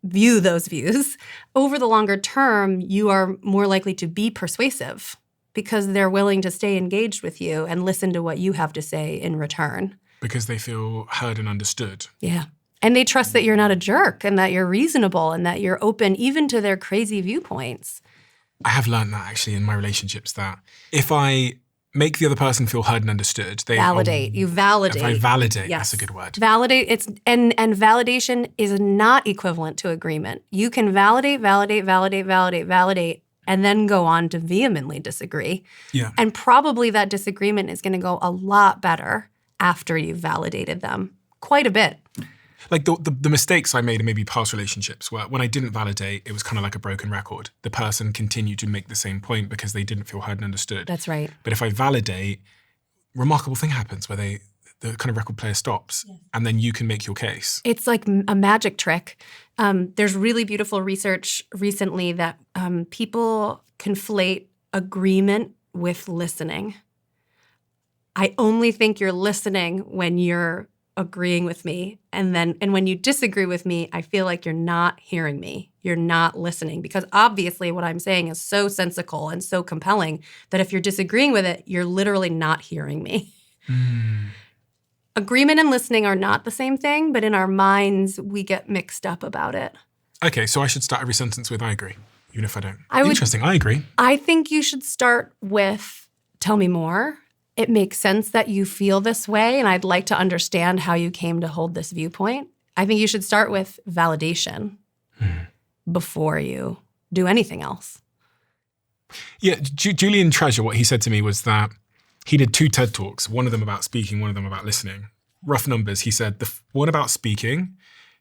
view those views, over the longer term, you are more likely to be persuasive because they're willing to stay engaged with you and listen to what you have to say in return. Because they feel heard and understood. Yeah. And they trust that you're not a jerk and that you're reasonable and that you're open even to their crazy viewpoints. I have learned that actually in my relationships, that if I make the other person feel heard and understood, they Validate. You validate. If I validate, Yes. that's a good word. Validate. And validation is not equivalent to agreement. You can validate, and then go on to vehemently disagree. Yeah. And probably that disagreement is going to go a lot better after you've validated them. Quite a bit. Like the mistakes I made in maybe past relationships were when I didn't validate, it was kind of like a broken record. The person continued to make the same point because they didn't feel heard and understood. That's right. But if I validate, remarkable thing happens where the kind of record player stops and then you can make your case. It's like a magic trick. There's really beautiful research recently that people conflate agreement with listening. I only think you're listening when you're agreeing with me. And when you disagree with me, I feel like you're not hearing me. You're not listening, because obviously what I'm saying is so sensical and so compelling that if you're disagreeing with it, you're literally not hearing me. Agreement and listening are not the same thing, but in our minds, we get mixed up about it. Okay, so I should start every sentence with I agree, even if I don't. Interesting, I agree. I think you should start with tell me more. It makes sense that you feel this way, and I'd like to understand how you came to hold this viewpoint. I think you should start with validation before you do anything else. Yeah, Julian Treasure, what he said to me was that he did 2 TED Talks, one of them about speaking, one of them about listening. Rough numbers, he said the one about speaking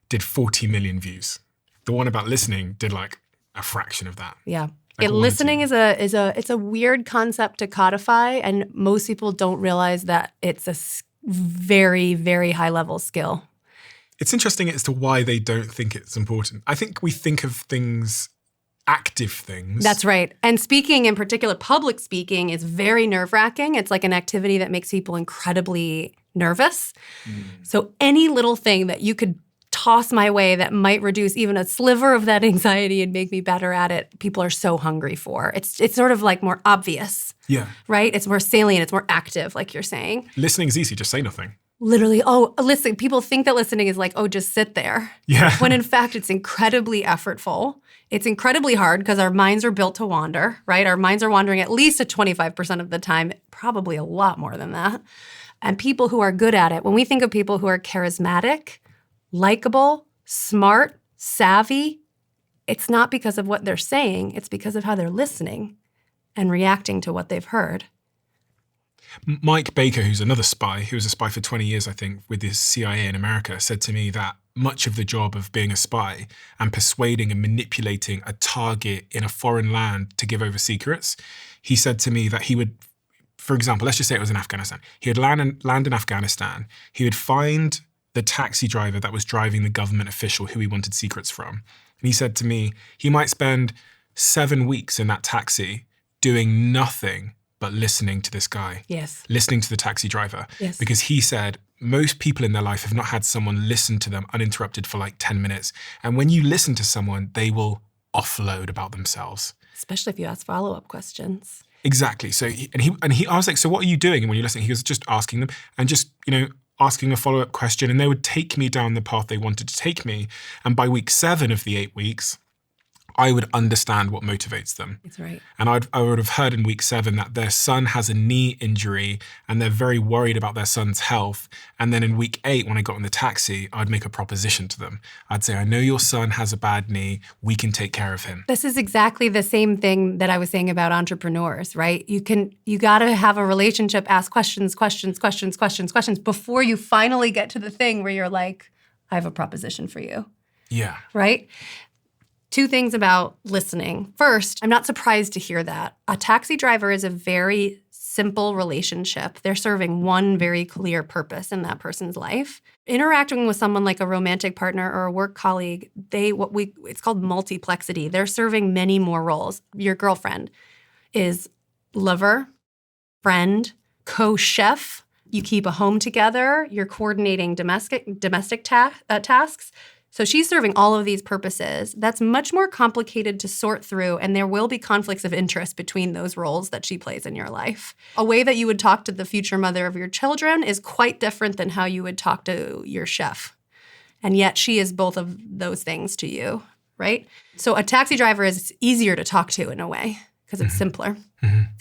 did 40 million views. The one about listening did like a fraction of that. Yeah. Like Listening is a weird concept to codify, and most people don't realize that it's a very, very high level skill. It's interesting as to why they don't think it's important. I think we think of things, active things. That's right. And speaking in particular, public speaking is very nerve-wracking. It's like an activity that makes people incredibly nervous. So any little thing that you could toss my way that might reduce even a sliver of that anxiety and make me better at it, people are so hungry for. It's sort of like more obvious. Yeah. Right? It's more salient. It's more active, like you're saying. Listening is easy. Just say nothing. Literally, listen. People think that listening is like, just sit there. Yeah. When in fact, it's incredibly effortful. It's incredibly hard because our minds are built to wander, right? Our minds are wandering at least at 25% of the time, probably a lot more than that. And people who are good at it, when we think of people who are charismatic, likable, smart, savvy, it's not because of what they're saying. It's because of how they're listening and reacting to what they've heard. Mike Baker, who's another spy, who was a spy for 20 years, I think, with the CIA in America, said to me that much of the job of being a spy and persuading and manipulating a target in a foreign land to give over secrets, he said to me that he would, for example, let's just say it was in Afghanistan. He would land in Afghanistan. He would find the taxi driver that was driving the government official who he wanted secrets from. And he said to me, he might spend 7 weeks in that taxi doing nothing but listening to this guy. Yes. Listening to the taxi driver. Yes. Because he said most people in their life have not had someone listen to them uninterrupted for like 10 minutes. And when you listen to someone, they will offload about themselves. Especially if you ask follow-up questions. Exactly. So, I was like, so what are you doing? And when you're listening, he was just asking them and just, asking a follow-up question, and they would take me down the path they wanted to take me. And by week 7 of the 8 weeks, I would understand what motivates them. That's right. And I would have heard in week 7 that their son has a knee injury and they're very worried about their son's health. And then in week 8, when I got in the taxi, I'd make a proposition to them. I'd say, I know your son has a bad knee. We can take care of him. This is exactly the same thing that I was saying about entrepreneurs, right? You got to have a relationship, ask questions before you finally get to the thing where you're like, I have a proposition for you. Yeah. Right? 2 things about listening. First, I'm not surprised to hear that. A taxi driver is a very simple relationship. They're serving one very clear purpose in that person's life. Interacting with someone like a romantic partner or a work colleague, it's called multiplexity. They're serving many more roles. Your girlfriend is lover, friend, co-chef. You keep a home together. You're coordinating domestic tasks. So she's serving all of these purposes. That's much more complicated to sort through, and there will be conflicts of interest between those roles that she plays in your life. A way that you would talk to the future mother of your children is quite different than how you would talk to your chef. And yet she is both of those things to you, right? So a taxi driver is easier to talk to in a way. because it's simpler.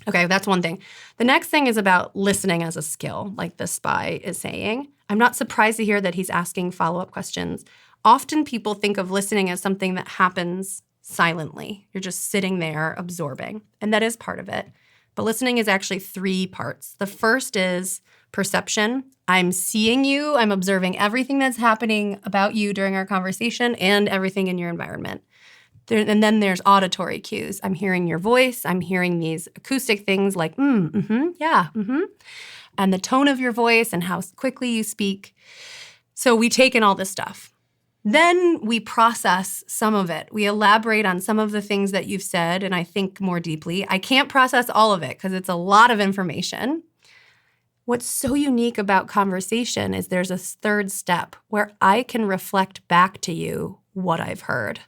Okay, that's one thing. The next thing is about listening as a skill, like the spy is saying. I'm not surprised to hear that he's asking follow-up questions. Often people think of listening as something that happens silently. You're just sitting there absorbing, and that is part of it. But listening is actually 3 parts. The first is perception. I'm seeing you. I'm observing everything that's happening about you during our conversation and everything in your environment. And then there's auditory cues. I'm hearing your voice. I'm hearing these acoustic things like, yeah, and the tone of your voice and how quickly you speak. So we take in all this stuff. Then we process some of it. We elaborate on some of the things that you've said, and I think more deeply. I can't process all of it because it's a lot of information. What's so unique about conversation is there's a third step where I can reflect back to you what I've heard.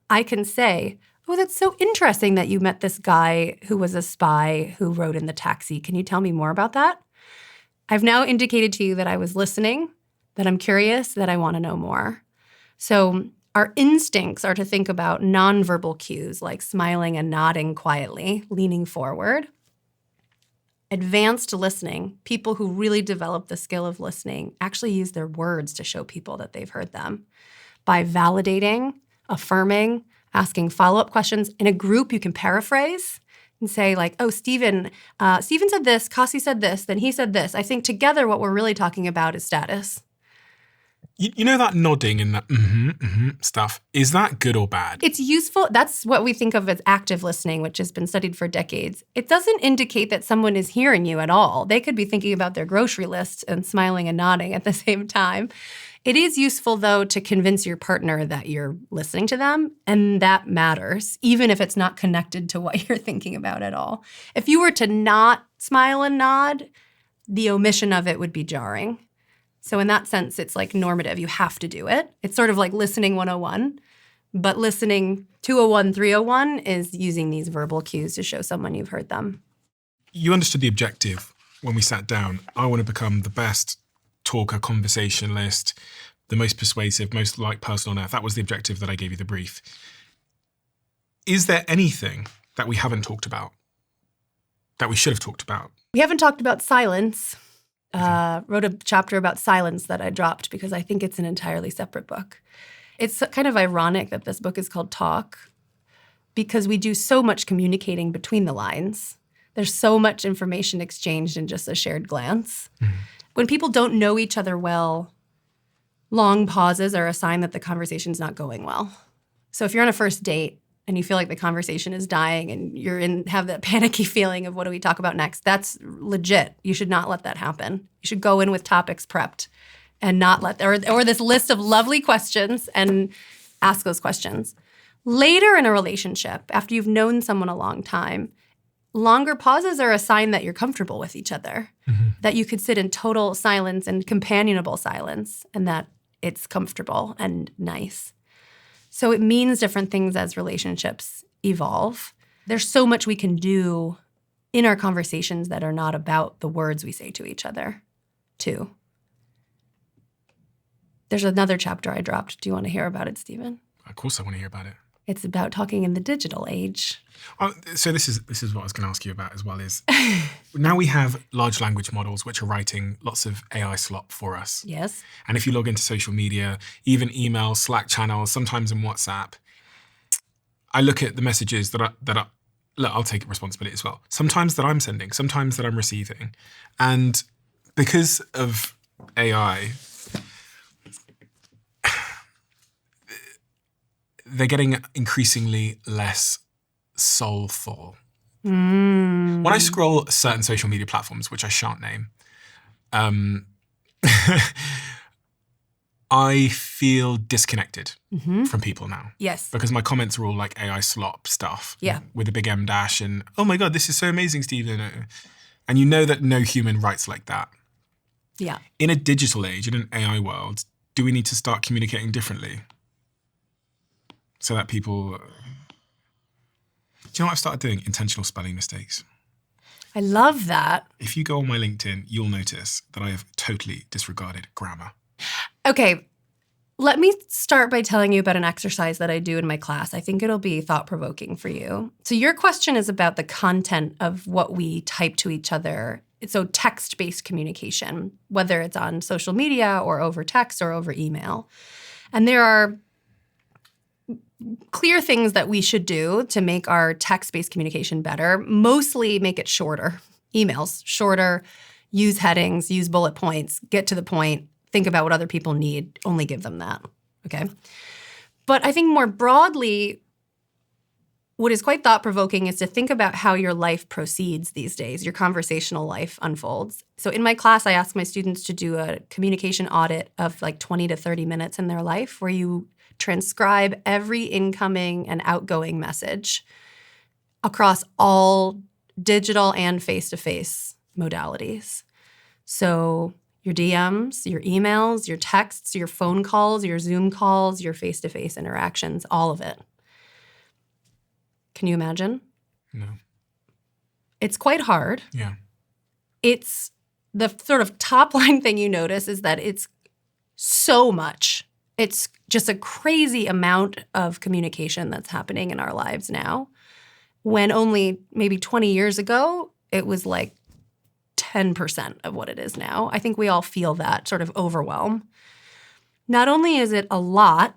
I can say, oh, that's so interesting that you met this guy who was a spy who rode in the taxi. Can you tell me more about that? I've now indicated to you that I was listening, that I'm curious, that I want to know more. So our instincts are to think about nonverbal cues like smiling and nodding quietly, leaning forward. Advanced listening, people who really develop the skill of listening actually use their words to show people that they've heard them. By validating, affirming, asking follow-up questions. In a group, you can paraphrase and say like, oh, Stephen said this, Kasi said this, then he said this. I think together what we're really talking about is status. You know that nodding and that stuff, is that good or bad? It's useful. That's what we think of as active listening, which has been studied for decades. It doesn't indicate that someone is hearing you at all. They could be thinking about their grocery list and smiling and nodding at the same time. It is useful, though, to convince your partner that you're listening to them, and that matters, even if it's not connected to what you're thinking about at all. If you were to not smile and nod, the omission of it would be jarring. So in that sense, it's like normative. You have to do it. It's sort of like listening 101, but listening 201, 301 is using these verbal cues to show someone you've heard them. You understood the objective when we sat down. I want to become the best talker, conversationalist, the most persuasive, most liked person on earth. That was the objective that I gave you the brief. Is there anything that we haven't talked about, that we should have talked about? We haven't talked about silence. Wrote a chapter about silence that I dropped because I think it's an entirely separate book. It's kind of ironic that this book is called Talk because we do so much communicating between the lines. There's so much information exchanged in just a shared glance. When people don't know each other well, long pauses are a sign that the conversation's not going well. So if you're on a first date and you feel like the conversation is dying and have that panicky feeling of what do we talk about next, that's legit. You should not let that happen. You should go in with topics prepped and not let, or this list of lovely questions and ask those questions. Later in a relationship, after you've known someone a long time, longer pauses are a sign that you're comfortable with each other, that you could sit in total silence and companionable silence and that it's comfortable and nice. So it means different things as relationships evolve. There's so much we can do in our conversations that are not about the words we say to each other, too. There's another chapter I dropped. Do you want to hear about it, Stephen? Of course I want to hear about it. It's about talking in the digital age. So this is what I was going to ask you about as well is, now we have large language models which are writing lots of AI slop for us. Yes. And if you log into social media, even emails, Slack channels, sometimes in WhatsApp, I look at the messages that are look, I'll take responsibility as well. Sometimes that I'm sending, sometimes that I'm receiving. And because of AI, they're getting increasingly less soulful. When I scroll certain social media platforms, which I shan't name, I feel disconnected from people now. Yes. Because my comments are all like AI slop stuff. Yeah. With a big M dash and, oh my God, this is so amazing, Stephen. And you know that no human writes like that. Yeah. In a digital age, in an AI world, do we need to start communicating differently? So that people... Do you know what I've started doing? Intentional spelling mistakes. I love that. If you go on my LinkedIn, you'll notice that I have totally disregarded grammar. Okay. Let me start by telling you about an exercise that I do in my class. I think it'll be thought-provoking for you. So your question is about the content of what we type to each other. So text-based communication, whether it's on social media or over text or over email. And there are clear things that we should do to make our text-based communication better. Mostly make it shorter. Emails, shorter, use headings, use bullet points, get to the point. Think about what other people need, only give them that, okay? But I think more broadly, what is quite thought-provoking is to think about how your life proceeds these days, your conversational life unfolds. So in my class, I ask my students to do a communication audit of like 20 to 30 minutes in their life where you transcribe every incoming and outgoing message across all digital and face-to-face modalities. So your DMs, your emails, your texts, your phone calls, your Zoom calls, your face-to-face interactions, all of it. Can you imagine? No. It's quite hard. Yeah. It's the sort of top line thing you notice is that it's so much. It's just a crazy amount of communication that's happening in our lives now, when only maybe 20 years ago, it was like 10% of what it is now. I think we all feel that sort of overwhelm. Not only is it a lot,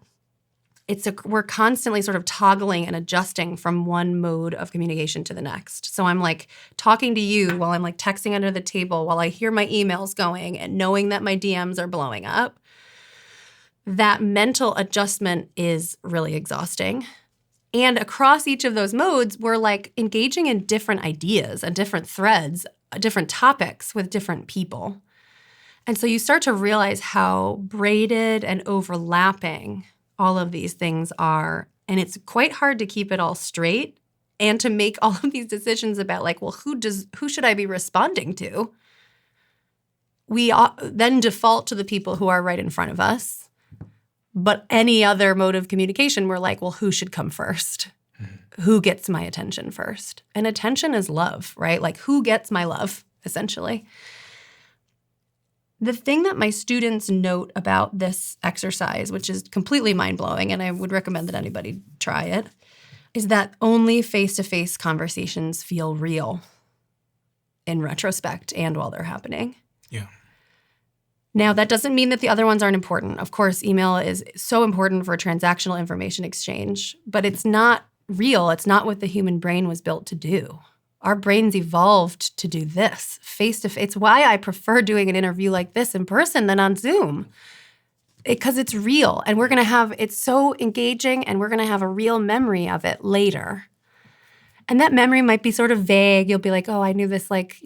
we're constantly sort of toggling and adjusting from one mode of communication to the next. So I'm like talking to you while I'm like texting under the table, while I hear my emails going and knowing that my DMs are blowing up. That mental adjustment is really exhausting. And across each of those modes, we're like engaging in different ideas and different threads, different topics with different people. And so you start to realize how braided and overlapping all of these things are. And it's quite hard to keep it all straight and to make all of these decisions about like, well, who should I be responding to? We then default to the people who are right in front of us. But any other mode of communication, we're like, well, who should come first? Who gets my attention first? And attention is love, right? Like, who gets my love, essentially? The thing that my students note about this exercise, which is completely mind-blowing, and I would recommend that anybody try it, is that only face-to-face conversations feel real in retrospect and while they're happening. Yeah. Now, that doesn't mean that the other ones aren't important. Of course, email is so important for transactional information exchange, but it's not real. It's not what the human brain was built to do. Our brains evolved to do this, face-to-face. It's why I prefer doing an interview like this in person than on Zoom, because it's real. And it's so engaging, and we're going to have a real memory of it later. And that memory might be sort of vague. You'll be like, oh, I knew this, like,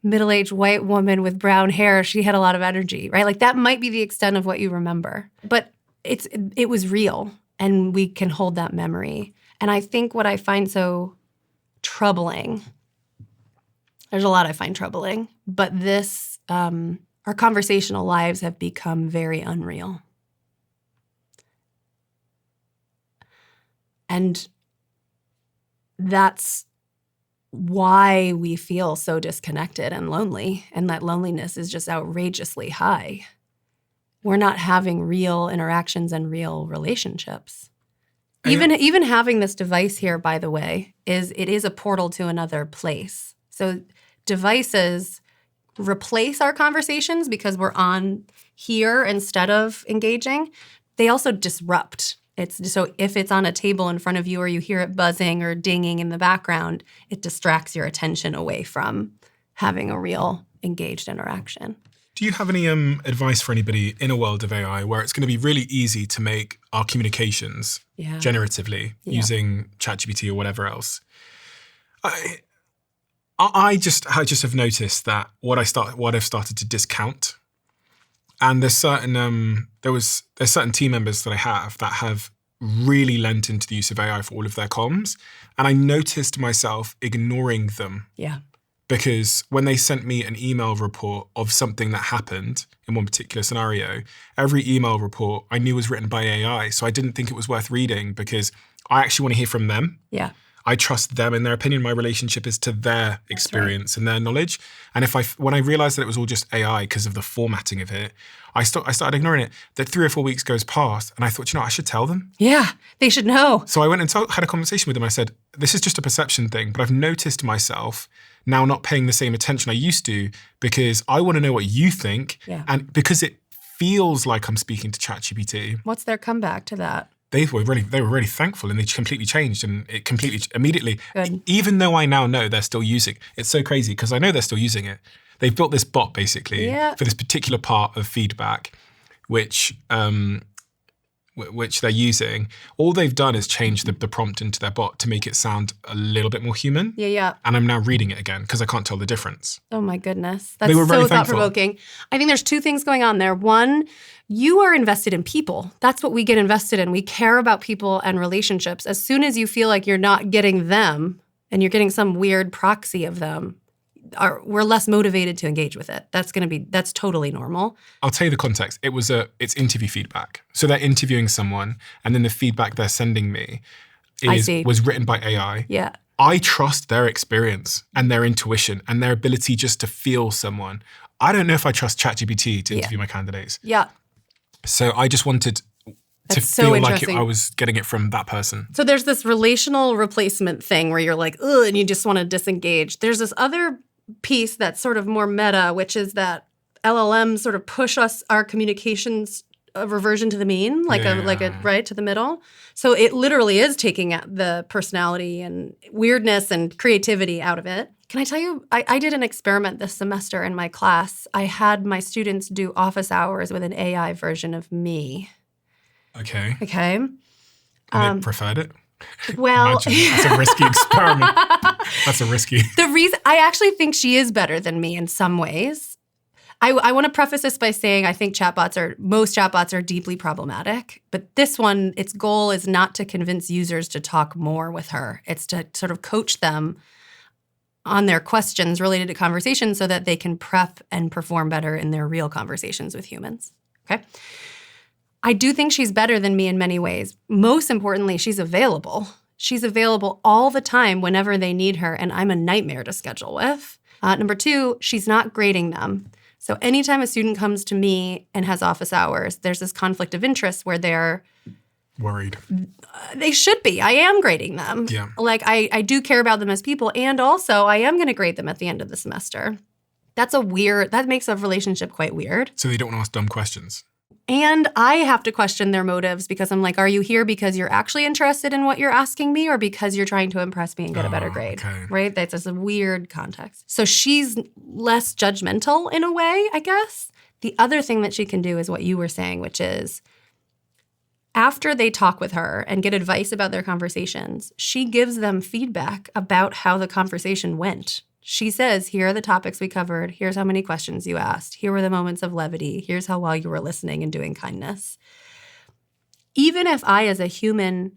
middle-aged white woman with brown hair. She had a lot of energy, right? Like, that might be the extent of what you remember. But it was real, and we can hold that memory. And I think what I find so troubling, there's a lot I find troubling, but our conversational lives have become very unreal. And that's why we feel so disconnected and lonely, and that loneliness is just outrageously high. We're not having real interactions and real relationships. Even having this device here, by the way, it is a portal to another place. So devices replace our conversations because we're on here instead of engaging. They also disrupt. So if it's on a table in front of you or you hear it buzzing or dinging in the background, it distracts your attention away from having a real engaged interaction. Do you have any advice for anybody in a world of AI where it's going to be really easy to make our communications generatively using ChatGPT or whatever else? I just have noticed that what I've started to discount, and there's certain team members that I have that have really lent into the use of AI for all of their comms, and I noticed myself ignoring them. Yeah. Because when they sent me an email report of something that happened in one particular scenario, every email report I knew was written by AI. So I didn't think it was worth reading because I actually want to hear from them. Yeah. I trust them and their opinion. My relationship is to their experience and their knowledge. And when I realized that it was all just AI because of the formatting of it, I started ignoring it. That 3 or 4 weeks goes past and I thought, I should tell them. Yeah, they should know. So I went and had a conversation with them. I said, this is just a perception thing, but I've noticed myself now not paying the same attention I used to because I want to know what you think. Yeah. And because it feels like I'm speaking to ChatGPT. What's their comeback to that? They were really thankful, and they completely changed, and it completely immediately. Good. Even though I now know they're still using it's so crazy because I know they're still using it. They've built this bot basically for this particular part of feedback, which they're using. All they've done is change the prompt into their bot to make it sound a little bit more human. Yeah. And I'm now reading it again because I can't tell the difference. Oh my goodness. That's They were very so thankful. thought-provoking. I think there's two things going on there. One, you are invested in people. That's what we get invested in. We care about people and relationships. As soon as you feel like you're not getting them and you're getting some weird proxy of them, we're less motivated to engage with it. That's totally normal. I'll tell you the context. It's interview feedback. So they're interviewing someone and then the feedback they're sending me was written by AI. Yeah. I trust their experience and their intuition and their ability just to feel someone. I don't know if I trust ChatGPT to interview my candidates. Yeah. So I just wanted to feel like I was getting it from that person. So there's this relational replacement thing where you're like, ugh, and you just want to disengage. There's this other piece that's sort of more meta, which is that LLMs sort of push our communications a reversion to the mean, right to the middle. So it literally is taking the personality and weirdness and creativity out of it. Can I tell you, I did an experiment this semester in my class. I had my students do office hours with an AI version of me. Okay. And they preferred it? Well, that's a risky experiment. That's a risky. The reason I actually think she is better than me in some ways. I want to preface this by saying I think most chatbots are deeply problematic, but this one, its goal is not to convince users to talk more with her. It's to sort of coach them on their questions related to conversations so that they can prep and perform better in their real conversations with humans. Okay. I do think she's better than me in many ways. Most importantly, she's available. She's available all the time whenever they need her, and I'm a nightmare to schedule with. Number two, she's not grading them. So anytime a student comes to me and has office hours, there's this conflict of interest where they're worried. They should be. I am grading them. Yeah. Like I do care about them as people, and also I am going to grade them at the end of the semester. That makes a relationship quite weird. So they don't want to ask dumb questions. And I have to question their motives because I'm like, are you here because you're actually interested in what you're asking me or because you're trying to impress me and get a better grade? Okay. Right? That's just a weird context. So she's less judgmental in a way, I guess. The other thing that she can do is what you were saying, which is after they talk with her and get advice about their conversations, she gives them feedback about how the conversation went. She says, here are the topics we covered. Here's how many questions you asked. Here were the moments of levity. Here's how well you were listening and doing kindness. Even if I, as a human,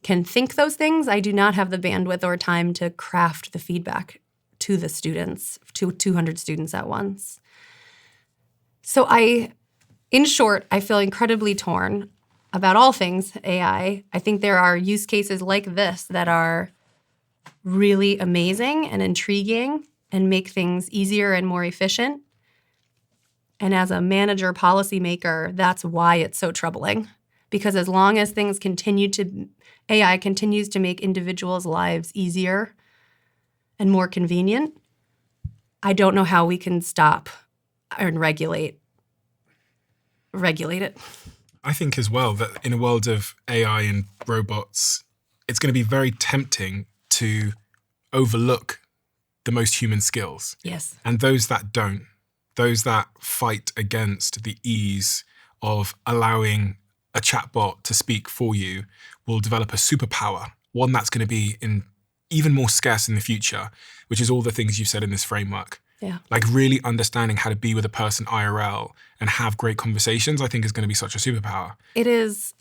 can think those things, I do not have the bandwidth or time to craft the feedback to the students, to 200 students at once. So in short, I feel incredibly torn about all things AI. I think there are use cases like this that are really amazing and intriguing and make things easier and more efficient. And as a manager, policymaker, that's why it's so troubling. Because as long as things AI continues to make individuals' lives easier and more convenient, I don't know how we can stop and regulate it. I think as well that in a world of AI and robots, it's going to be very tempting to overlook the most human skills. Yes. And those that don't, those that fight against the ease of allowing a chatbot to speak for you will develop a superpower, one that's going to be even more scarce in the future, which is all the things you've said in this framework. Yeah. Like really understanding how to be with a person IRL and have great conversations, I think is going to be such a superpower. It is.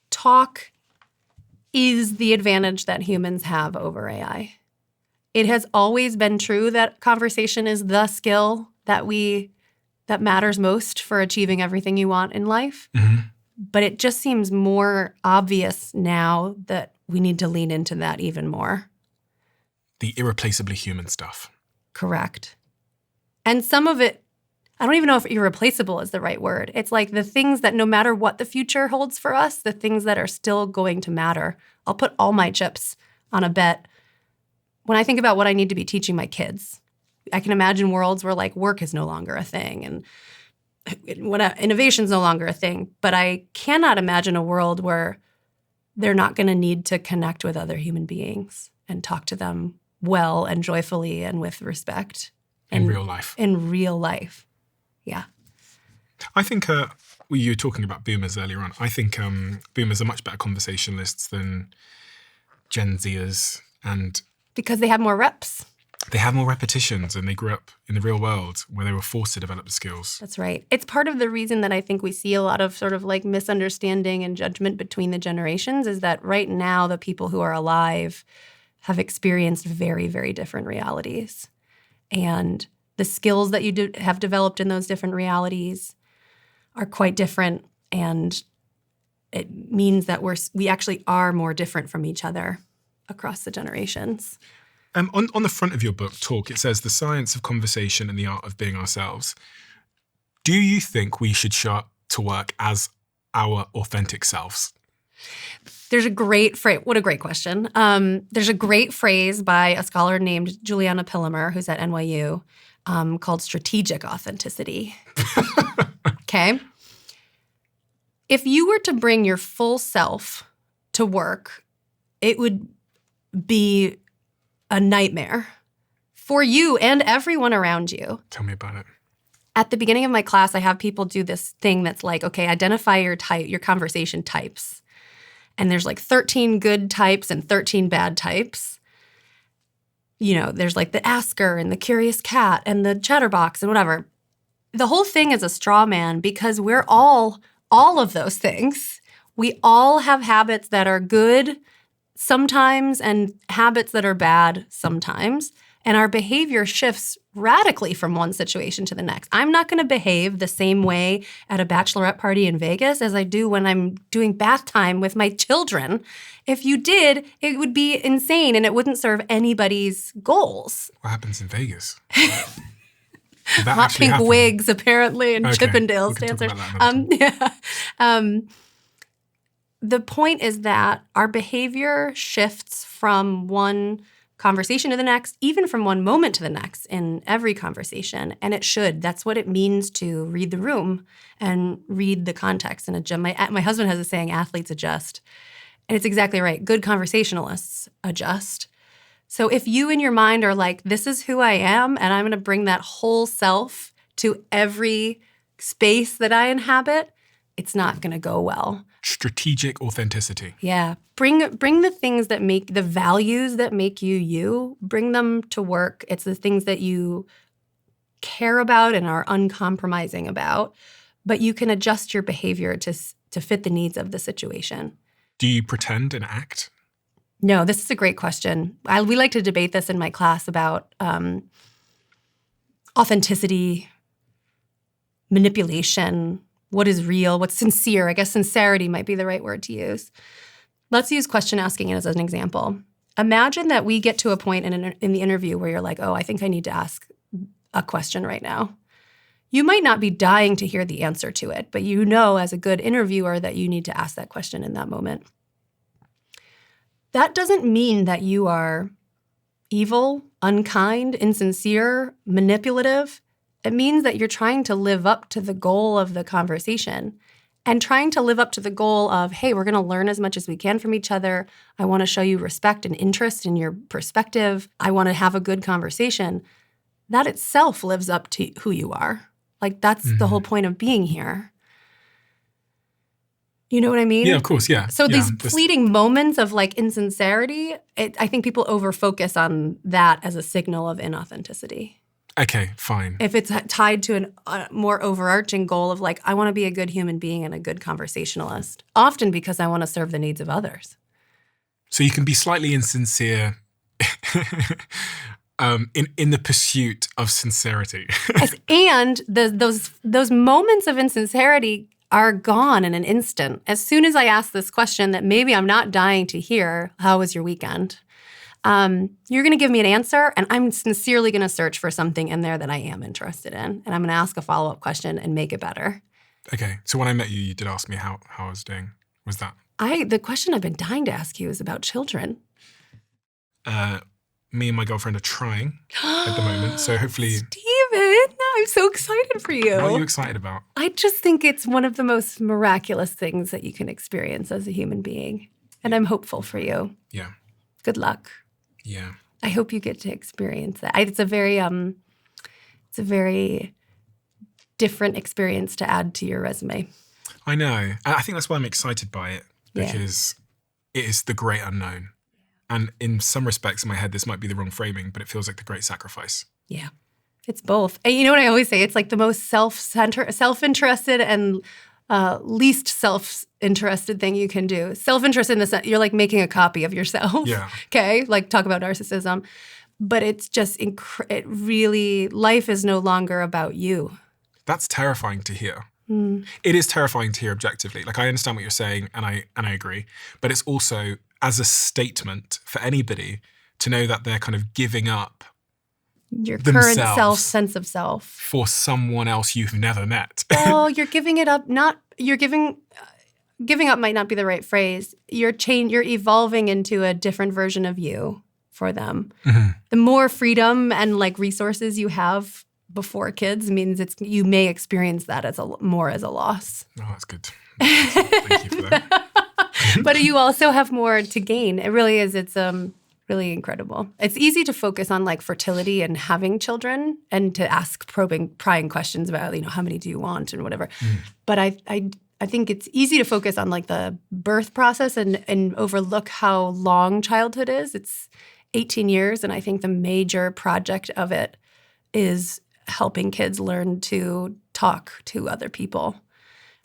Talk is the advantage that humans have over AI. It has always been true that conversation is the skill that matters most for achieving everything you want in life. Mm-hmm. But it just seems more obvious now that we need to lean into that even more. The irreplaceably human stuff. Correct. And some of it, I don't even know if irreplaceable is the right word. It's like the things that no matter what the future holds for us, the things that are still going to matter. I'll put all my chips on a bet. When I think about what I need to be teaching my kids, I can imagine worlds where like work is no longer a thing and innovation is no longer a thing. But I cannot imagine a world where they're not going to need to connect with other human beings and talk to them well and joyfully and with respect. In real life. In real life. Yeah. I think you were talking about boomers earlier on. I think boomers are much better conversationalists than Gen Zers. And because they have more reps. They have more repetitions and they grew up in the real world where they were forced to develop the skills. That's right. It's part of the reason that I think we see a lot of sort of like misunderstanding and judgment between the generations is that right now the people who are alive have experienced very, very different realities. And the skills that you have developed in those different realities are quite different. And it means that we actually are more different from each other across the generations. On the front of your book, Talk, it says, the science of conversation and the art of being ourselves. Do you think we should show up to work as our authentic selves? There's a great phrase. What a great question. There's a great phrase by a scholar named Juliana Pillemer, who's at NYU, called strategic authenticity. Okay? If you were to bring your full self to work, it would be a nightmare for you and everyone around you. Tell me about it. At the beginning of my class, I have people do this thing that's like, okay, identify your conversation types. And there's like 13 good types and 13 bad types. You know, there's like the asker and the curious cat and the chatterbox and whatever. The whole thing is a straw man because we're all of those things. We all have habits that are good sometimes and habits that are bad sometimes. And our behavior shifts radically from one situation to the next. I'm not going to behave the same way at a bachelorette party in Vegas as I do when I'm doing bath time with my children. If you did, it would be insane and it wouldn't serve anybody's goals. What happens in Vegas? Hot pink wigs, apparently, and Okay. Chippendales We can talk dancers. about that another time. The point is that our behavior shifts from one conversation to the next, even from one moment to the next in every conversation. And it should. That's what it means to read the room and read the context in a gym. My husband has a saying, athletes adjust. And it's exactly right. Good conversationalists adjust. So if you in your mind are like, this is who I am, and I'm going to bring that whole self to every space that I inhabit, it's not going to go well. Strategic authenticity. Yeah. Bring the things that make, the values that make you you, bring them to work. It's the things that you care about and are uncompromising about, but you can adjust your behavior to fit the needs of the situation. Do you pretend and act? No, this is a great question. We like to debate this in my class about authenticity, manipulation, what is real, what's sincere. I guess sincerity might be the right word to use. Let's use question asking as an example. Imagine that we get to a point in the interview where you're like, oh, I think I need to ask a question right now. You might not be dying to hear the answer to it, but you know as a good interviewer that you need to ask that question in that moment. That doesn't mean that you are evil, unkind, insincere, manipulative. It means that you're trying to live up to the goal of the conversation and trying to live up to the goal of, hey, we're going to learn as much as we can from each other. I want to show you respect and interest in your perspective. I want to have a good conversation. That itself lives up to who you are. Like, that's the whole point of being here. You know what I mean? Yeah, of course, yeah. So these fleeting moments of like insincerity, I think people overfocus on that as a signal of inauthenticity. Okay, fine. If it's tied to a more overarching goal of like, I want to be a good human being and a good conversationalist, often because I want to serve the needs of others. So you can be slightly insincere in the pursuit of sincerity. Yes, and those moments of insincerity are gone in an instant. As soon as I ask this question that maybe I'm not dying to hear, how was your weekend? You're going to give me an answer, and I'm sincerely going to search for something in there that I am interested in. And I'm going to ask a follow-up question and make it better. Okay. So when I met you, you did ask me how I was doing. Was that? The question I've been dying to ask you is about children. Me and my girlfriend are trying at the moment. So hopefully... Steven, I'm so excited for you. What are you excited about? I just think it's one of the most miraculous things that you can experience as a human being. And I'm hopeful for you. Yeah. Good luck. Yeah. I hope you get to experience that. It's a very different experience to add to your resume. I know. And I think that's why I'm excited by it, because it is the great unknown. And in some respects in my head, this might be the wrong framing, but it feels like the great sacrifice. Yeah, it's both. And you know what I always say? It's like the most self-interested and least self-interested thing you can do. Self-interested in the sense, you're like making a copy of yourself. Yeah. Okay? Like talk about narcissism. But it's just, it really, life is no longer about you. That's terrifying to hear. It is terrifying to hear objectively. Like I understand what you're saying and I agree. But it's also, as a statement for anybody to know that they're kind of giving up your themselves current sense of self for someone else you've never met. Well, you're giving it up. Giving up might not be the right phrase. You're evolving into a different version of you for them. Mm-hmm. The more freedom and like resources you have before kids means you may experience that as more as a loss. Oh, that's good. Thank you for that. But you also have more to gain. It really is. It's really incredible. It's easy to focus on like fertility and having children and to ask prying questions about, how many do you want and whatever. But I think it's easy to focus on like the birth process and overlook how long childhood is. It's 18 years, and I think the major project of it is helping kids learn to talk to other people.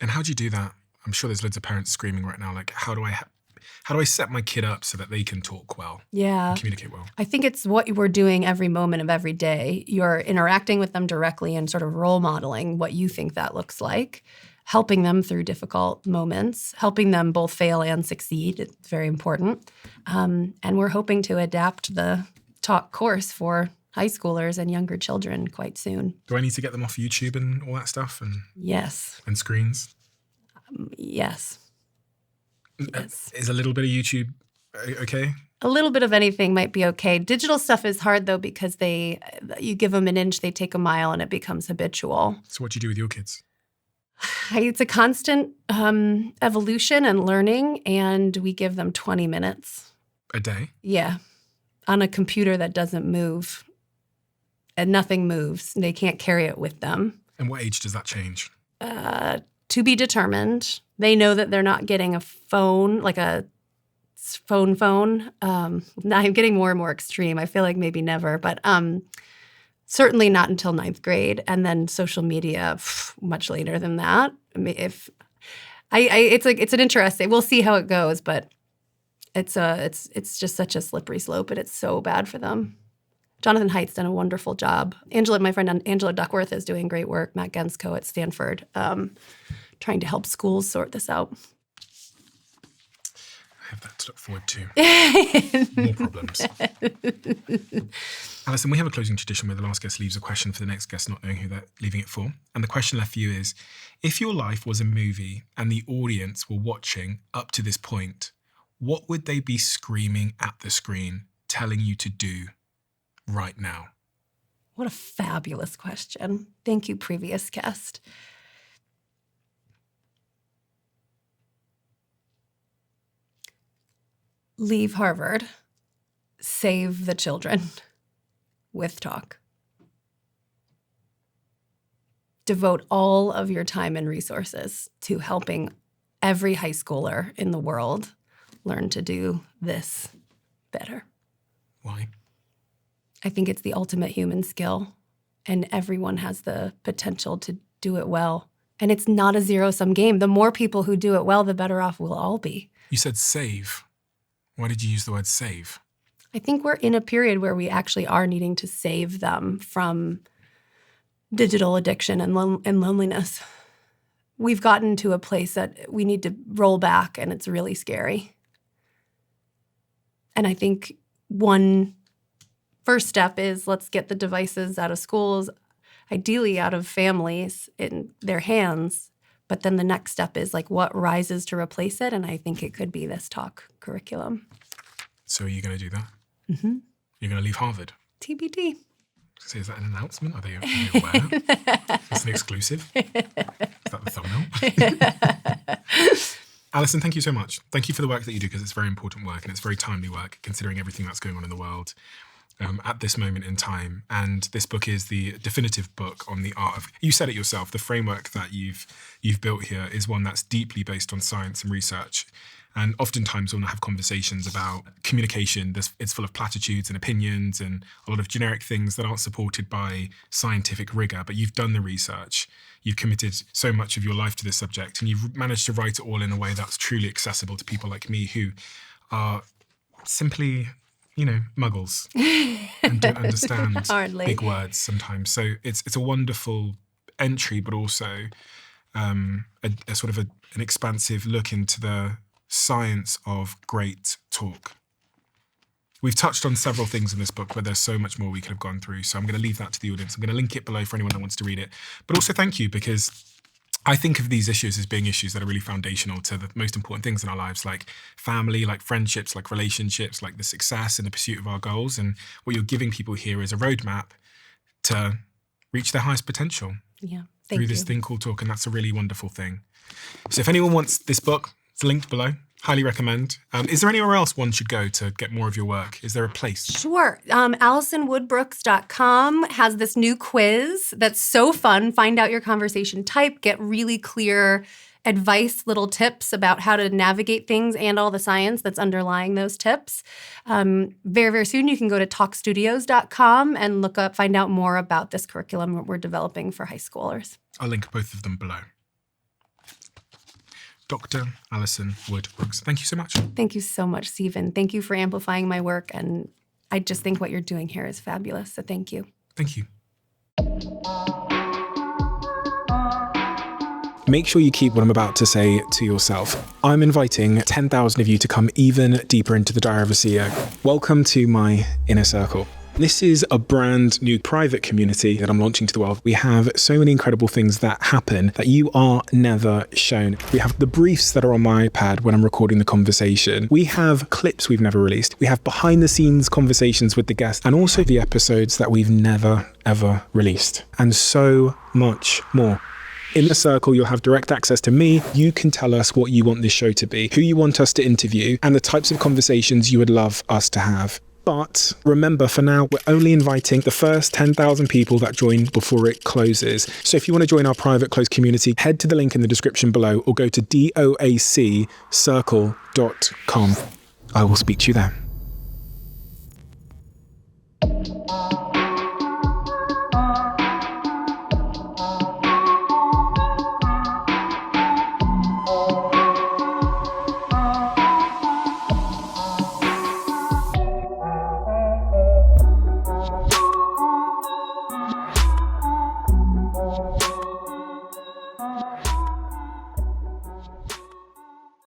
And how do you do that? I'm sure there's loads of parents screaming right now, like, how do I set my kid up so that they can talk well? Yeah. And communicate well? I think it's what we're doing every moment of every day. You're interacting with them directly and sort of role modeling what you think that looks like, helping them through difficult moments, helping them both fail and succeed. It's very important. And we're hoping to adapt the talk course for high schoolers and younger children quite soon. Do I need to get them off YouTube and all that stuff? Yes. And screens? Yes. Yes. Is a little bit of YouTube okay? A little bit of anything might be okay. Digital stuff is hard, though, because you give them an inch, they take a mile, and it becomes habitual. So what do you do with your kids? It's a constant evolution and learning, and we give them 20 minutes. A day? Yeah. On a computer that doesn't move. And nothing moves. They can't carry it with them. And what age does that change? To be determined. They know that they're not getting a phone, like a phone. Now I'm getting more and more extreme. I feel like maybe never, but certainly not until 9th grade. And then social media much later than that. I mean, it's an interesting. We'll see how it goes, but it's just such a slippery slope, and it's so bad for them. Jonathan Haidt's done a wonderful job. My friend Angela Duckworth is doing great work. Matt Gensko at Stanford, trying to help schools sort this out. I have that to look forward to. More problems. Alison, we have a closing tradition where the last guest leaves a question for the next guest, not knowing who they're leaving it for. And the question left for you is, if your life was a movie and the audience were watching up to this point, what would they be screaming at the screen, telling you to do right now? What a fabulous question. Thank you, previous guest. Leave Harvard. Save the children with talk. Devote all of your time and resources to helping every high schooler in the world learn to do this better. Why? I think it's the ultimate human skill, and everyone has the potential to do it well. And it's not a zero-sum game. The more people who do it well, the better off we'll all be. You said save. Why did you use the word save? I think we're in a period where we actually are needing to save them from digital addiction and loneliness. we've gotten to a place that we need to roll back, and it's really scary. And I think one first step is let's get the devices out of schools, ideally out of families in their hands. But then the next step is like what rises to replace it. And I think it could be this talk curriculum. So are you going to do that? Mm-hmm. You're going to leave Harvard? TBD. So is that an announcement? Are they aware? It's an exclusive? Is that the thumbnail? Alison, thank you so much. Thank you for the work that you do, because it's very important work and it's very timely work considering everything that's going on in the world at this moment in time. And this book is the definitive book on the art of, you said it yourself, the framework that you've built here is one that's deeply based on science and research. And oftentimes when I have conversations about communication, it's full of platitudes and opinions and a lot of generic things that aren't supported by scientific rigor. But you've done the research, you've committed so much of your life to this subject, and you've managed to write it all in a way that's truly accessible to people like me who are simply, muggles and don't understand big words sometimes. So it's a wonderful entry, but also a sort of an expansive look into the science of great talk. We've touched on several things in this book, but there's so much more we could have gone through. So I'm going to leave that to the audience. I'm going to link it below for anyone that wants to read it. But also thank you, because I think of these issues as being issues that are really foundational to the most important things in our lives, like family, like friendships, like relationships, like the success and the pursuit of our goals. And what you're giving people here is a roadmap to reach their highest potential through this thing called talk. And that's a really wonderful thing. So if anyone wants this book, it's linked below. Highly recommend. Is there anywhere else one should go to get more of your work? Is there a place? Sure. AlisonWoodBrooks.com has this new quiz that's so fun. Find out your conversation type, get really clear advice, little tips about how to navigate things and all the science that's underlying those tips. Very, very soon you can go to TalkStudios.com and find out more about this curriculum we're developing for high schoolers. I'll link both of them below. Dr. Alison Wood Brooks, thank you so much. Thank you so much, Stephen. Thank you for amplifying my work. And I just think what you're doing here is fabulous. So thank you. Thank you. Make sure you keep what I'm about to say to yourself. I'm inviting 10,000 of you to come even deeper into the Diary of a CEO. Welcome to my inner circle. This is a brand new private community that I'm launching to the world. We have so many incredible things that happen that you are never shown. We have the briefs that are on my iPad when I'm recording the conversation. We have clips we've never released. We have behind the scenes conversations with the guests, and also the episodes that we've never, ever released, and so much more. In the circle, you'll have direct access to me. You can tell us what you want this show to be, who you want us to interview, and the types of conversations you would love us to have. But remember, for now, we're only inviting the first 10,000 people that join before it closes. So if you want to join our private closed community, head to the link in the description below or go to doaccircle.com. I will speak to you there.